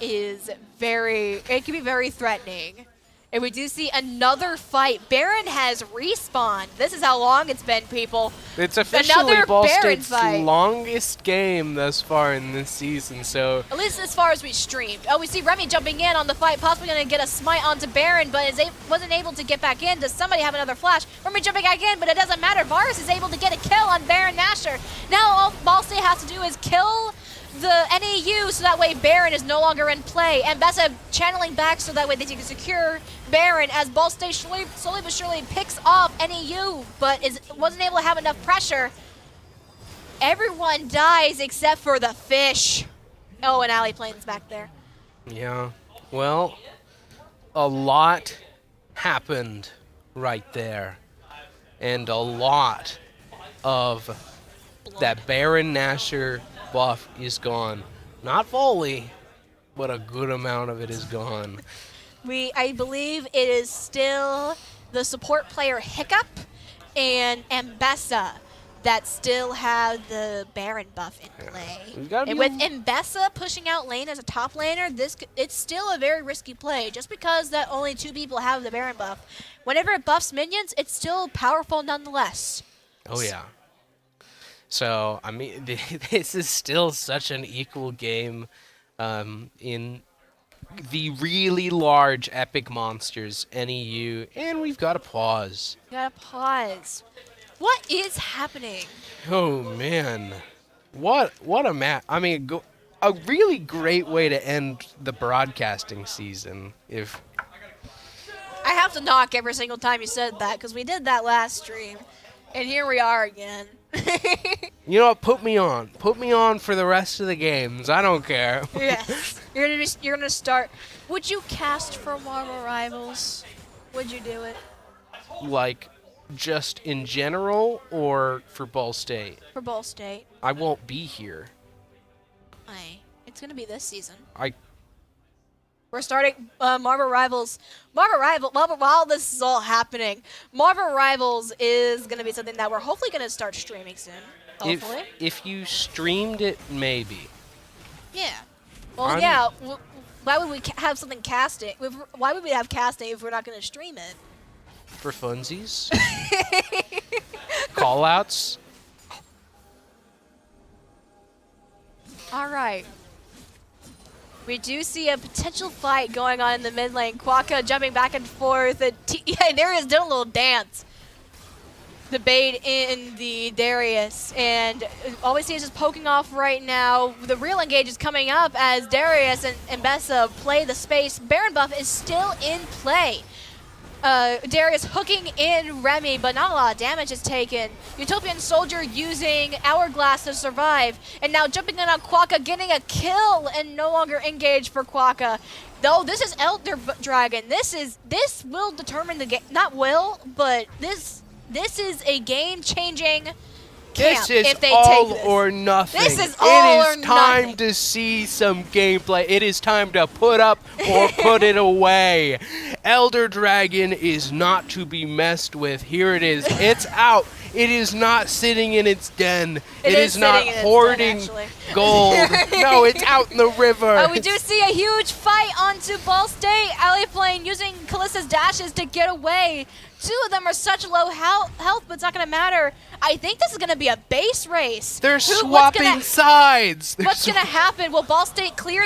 is it can be very threatening. And we do see another fight. Baron has respawned. This is how long it's been, people. It's officially Another Ball Baron State's fight. longest game thus far in this season, so... At least as far as we streamed. Oh, we see Remy jumping in on the fight, possibly going to get a smite onto Baron, but wasn't able to get back in. Does somebody have another flash? Remy jumping back in, but it doesn't matter. Varus is able to get a kill on Baron Nashor. Now all Ball State has to do is kill the NEU so that way Baron is no longer in play. And Bessa channeling back so that way they can secure Baron as Ball State slowly but surely picks off NEU, but wasn't able to have enough pressure. Everyone dies except for the fish. Oh, and Alley Plane's back there. Yeah, well, a lot happened right there. And a lot of that Baron Nashor buff is gone. Not fully, but a good amount of it is gone. I believe it is still the support player Hiccup and Mbessa that still have the Baron buff in play. And with Mbessa pushing out lane as a top laner, it's still a very risky play. Just because that only 2 people have the Baron buff, whenever it buffs minions, it's still powerful nonetheless. Oh yeah. So, I mean, this is still such an equal game in the really large epic monsters, NEU, and we've got to pause. Gotta pause. What is happening? Oh, man. What a match. I mean, a really great way to end the broadcasting season. I have to knock every single time you said that, because we did that last stream, and here we are again. You know what? Put me on. Put me on for the rest of the games. I don't care. Yes. You're gonna start. Would you cast for Marvel Rivals? Would you do it? Like, just in general or for Ball State? For Ball State. I won't be here. It's gonna be this season. We're starting Marvel Rivals. While this is all happening, Marvel Rivals is going to be something that we're hopefully going to start streaming soon. Hopefully. If you streamed it, maybe. Yeah. Well, yeah. Why would we have something casting? Why would we have casting if we're not going to stream it? For funsies. Callouts. All right. We do see a potential fight going on in the mid lane. Quokka jumping back and forth. Yeah, Darius did a little dance. The bait in the Darius. And all we see is just poking off right now. The real engage is coming up as Darius and Bessa play the space. Baron buff is still in play. Darius hooking in Remy, but not a lot of damage is taken. Utopian Soldier using Hourglass to survive, and now jumping in on Quokka, getting a kill, and no longer engaged for Quokka. Though this is Elder Dragon, this will determine the game. Not will, but this is a game-changing camp. This is if they all take this. Or nothing. This is all or It is time nothing. to see some gameplay. It is time to put up or put it away. Elder Dragon is not to be messed with. Here it is. It's out. It is not sitting in its den. It is not hoarding gold. No, it's out in the river. We do see a huge fight onto Ball State. Alley Plane using Callista's dashes to get away. 2 of them are such low health, but it's not going to matter. I think this is going to be a base race. They're swapping sides. What's going to happen? Will Ball State clear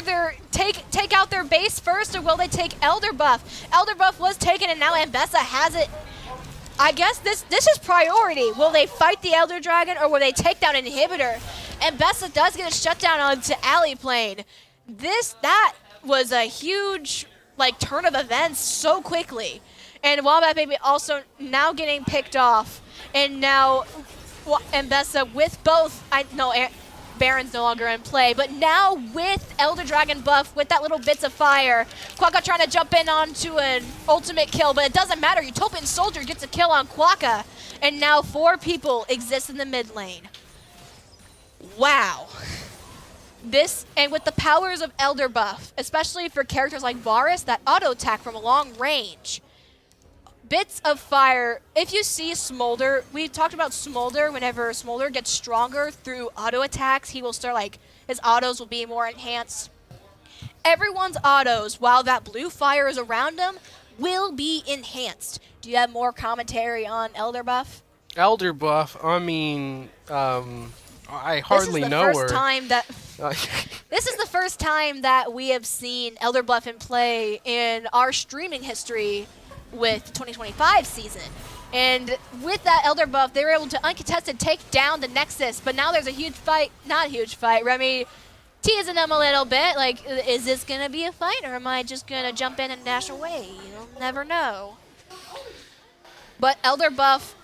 take out their base first, or will they take Elder Buff? Elder Buff was taken, and now Mbessa has it. I guess this is priority. Will they fight the Elder Dragon, or will they take down Inhibitor? Mbessa does get a shutdown onto Alley Plane. That was a huge turn of events so quickly. And Wombat Baby also now getting picked off. And now Mbessa with both, Baron's no longer in play, but now with Elder Dragon buff, with that little bits of fire, Quokka trying to jump in onto an ultimate kill, but it doesn't matter. Utopian Soldier gets a kill on Quokka. And now 4 people exist in the mid lane. Wow. This, and with the powers of Elder Buff, especially for characters like Varus that auto attack from a long range. Bits of fire. If you see Smolder, we talked about Smolder. Whenever Smolder gets stronger through auto attacks, he will start like, his autos will be more enhanced. Everyone's autos, while that blue fire is around them, will be enhanced. Do you have more commentary on Elder Buff? Elder Buff, I mean, I hardly know her. This is the first time that we have seen Elder Buff in play in our streaming history with the 2025 season. And with that Elder Buff, they were able to uncontested take down the Nexus, but now there's a huge fight. Not huge fight. Remy teasing them a little bit, like, is this going to be a fight, or am I just going to jump in and dash away? You'll never know. But Elder Buff,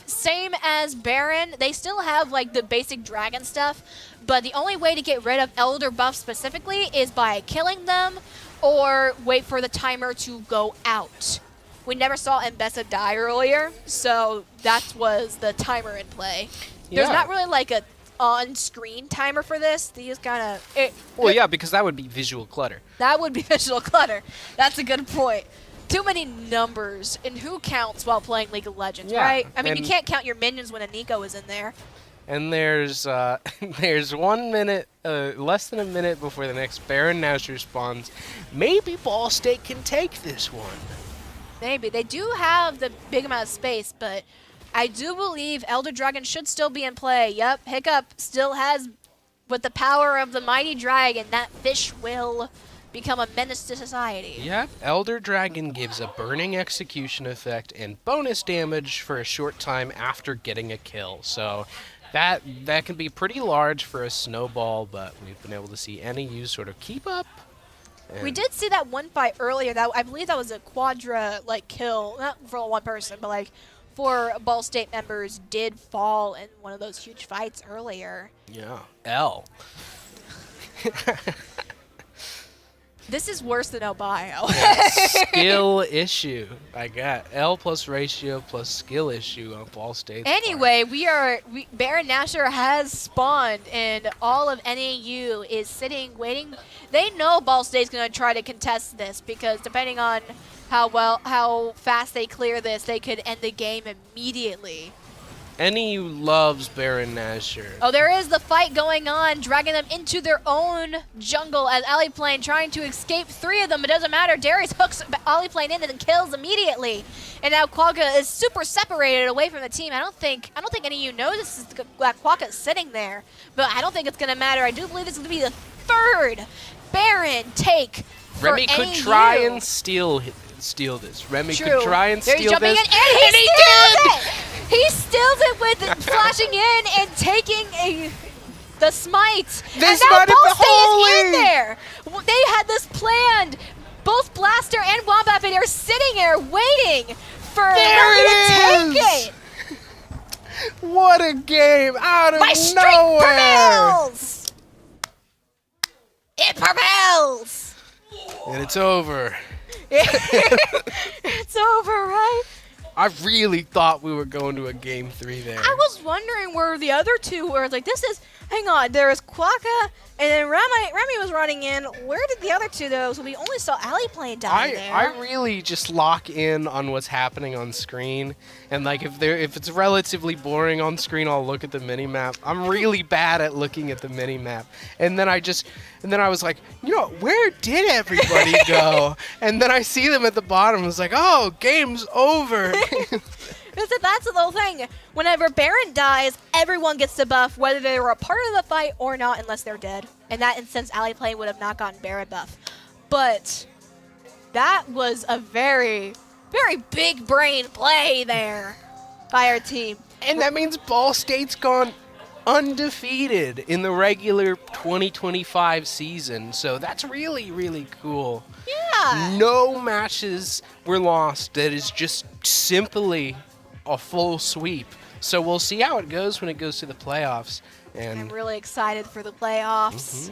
same as Baron, they still have like the basic dragon stuff, but the only way to get rid of Elder Buff specifically is by killing them or wait for the timer to go out. We never saw Mbessa die earlier, so that was the timer in play. Yeah. There's not really like a on-screen timer for this. They just kind of... Well, yeah, because that would be visual clutter. That would be visual clutter. That's a good point. Too many numbers, and who counts while playing League of Legends, right? I mean, you can't count your minions when a Nico is in there. And there's there's 1 minute, less than a minute before the next Baron Nashor spawns. Maybe Ball State can take this one. Maybe. They do have the big amount of space, but I do believe Elder Dragon should still be in play. Yep, Hiccup still has, with the power of the Mighty Dragon, that fish will become a menace to society. Yep, Elder Dragon gives a burning execution effect and bonus damage for a short time after getting a kill. So that can be pretty large for a snowball, but we've been able to see NEU sort of keep up. We did see that one fight earlier. That I believe that was a quadra like kill, not for one person, but like 4 Ball State members did fall in one of those huge fights earlier. Yeah, L. This is worse than Albio. Skill issue. I got L plus ratio plus skill issue on Ball State. Anyway, Baron Nashor has spawned, and all of NEU is sitting, waiting. They know Ball State's going to try to contest this because depending on how fast they clear this, they could end the game immediately. NEU loves Baron Nashor. Oh, there is the fight going on, dragging them into their own jungle as Aliplane trying to escape 3 of them. It doesn't matter. Darius hooks Aliplane in and kills immediately. And now Quagga is super separated away from the team. I don't think NEU knows that Quagga is sitting there, but I don't think it's going to matter. I do believe this is going to be the 3rd Baron take for Remy could try and steal this. Remy could try and steal this. Jumping in, and he steals it! He steals it with flashing in and taking the smite. And now Ball State is in there. They had this planned. Both Blaster and Wombat are sitting there waiting for Remy to take it. What a game out of nowhere. My streak prevails. It prevails. And it's over. It's over, right? I really thought we were going to a game 3 there. I was wondering where the other 2 were. Like, hang on, there was Quagga, and then Remy was running in. Where did the other 2 go? So we only saw Aliplane down there. I really just lock in on what's happening on screen, and like if it's relatively boring on screen, I'll look at the mini map. I'm really bad at looking at the mini map, and then I was like, where did everybody go? And then I see them at the bottom. I was like, oh, game's over. That's the whole thing. Whenever Baron dies, everyone gets the buff, whether they were a part of the fight or not, unless they're dead. In that instance, Aliplane would have not gotten Baron buff. But that was a very, very big brain play there by our team. And that means Ball State's gone undefeated in the regular 2025 season. So that's really, really cool. Yeah. No matches were lost. That is just simply a full sweep. So we'll see how it goes when it goes to the playoffs. And I'm really excited for the playoffs.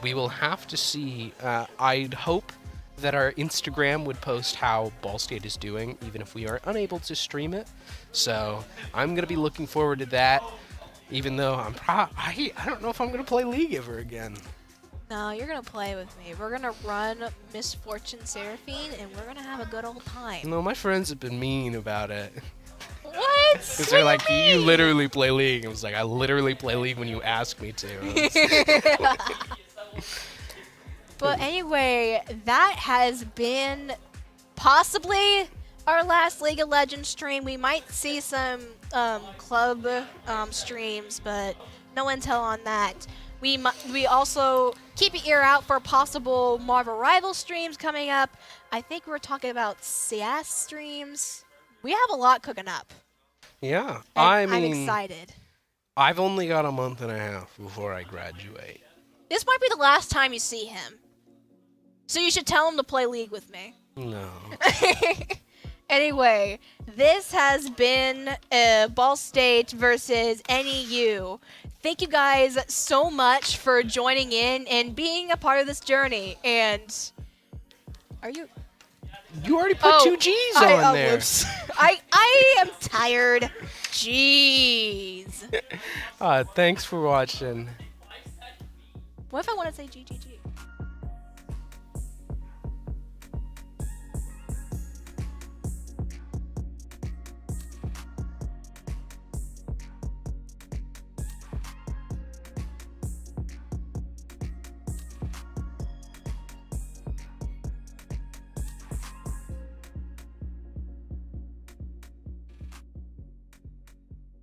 We will have to see. I'd hope that our Instagram would post how Ball State is doing, even if we are unable to stream it. So I'm going to be looking forward to that. Even though I don't know if I'm gonna play League ever again. No, you're gonna play with me. We're gonna run Miss Fortune Seraphine, and we're gonna have a good old time. No, my friends have been mean about it. What? Because they're like, you literally play League. I was like, I literally play League when you ask me to. But anyway, that has been possibly our last League of Legends stream. We might see some club streams, but no intel on that. We also keep your ear out for possible Marvel Rival streams coming up. I think we're talking about CS streams. We have a lot cooking up. Yeah, I'm excited. I've only got a month and a half before I graduate. This might be the last time you see him. So you should tell him to play League with me. No. Anyway, this has been Ball State versus NEU. Thank you guys so much for joining in and being a part of this journey. And are you? You already put two G's on there. Whoops. I am tired. Jeez. Thanks for watching. What if I want to say GGG?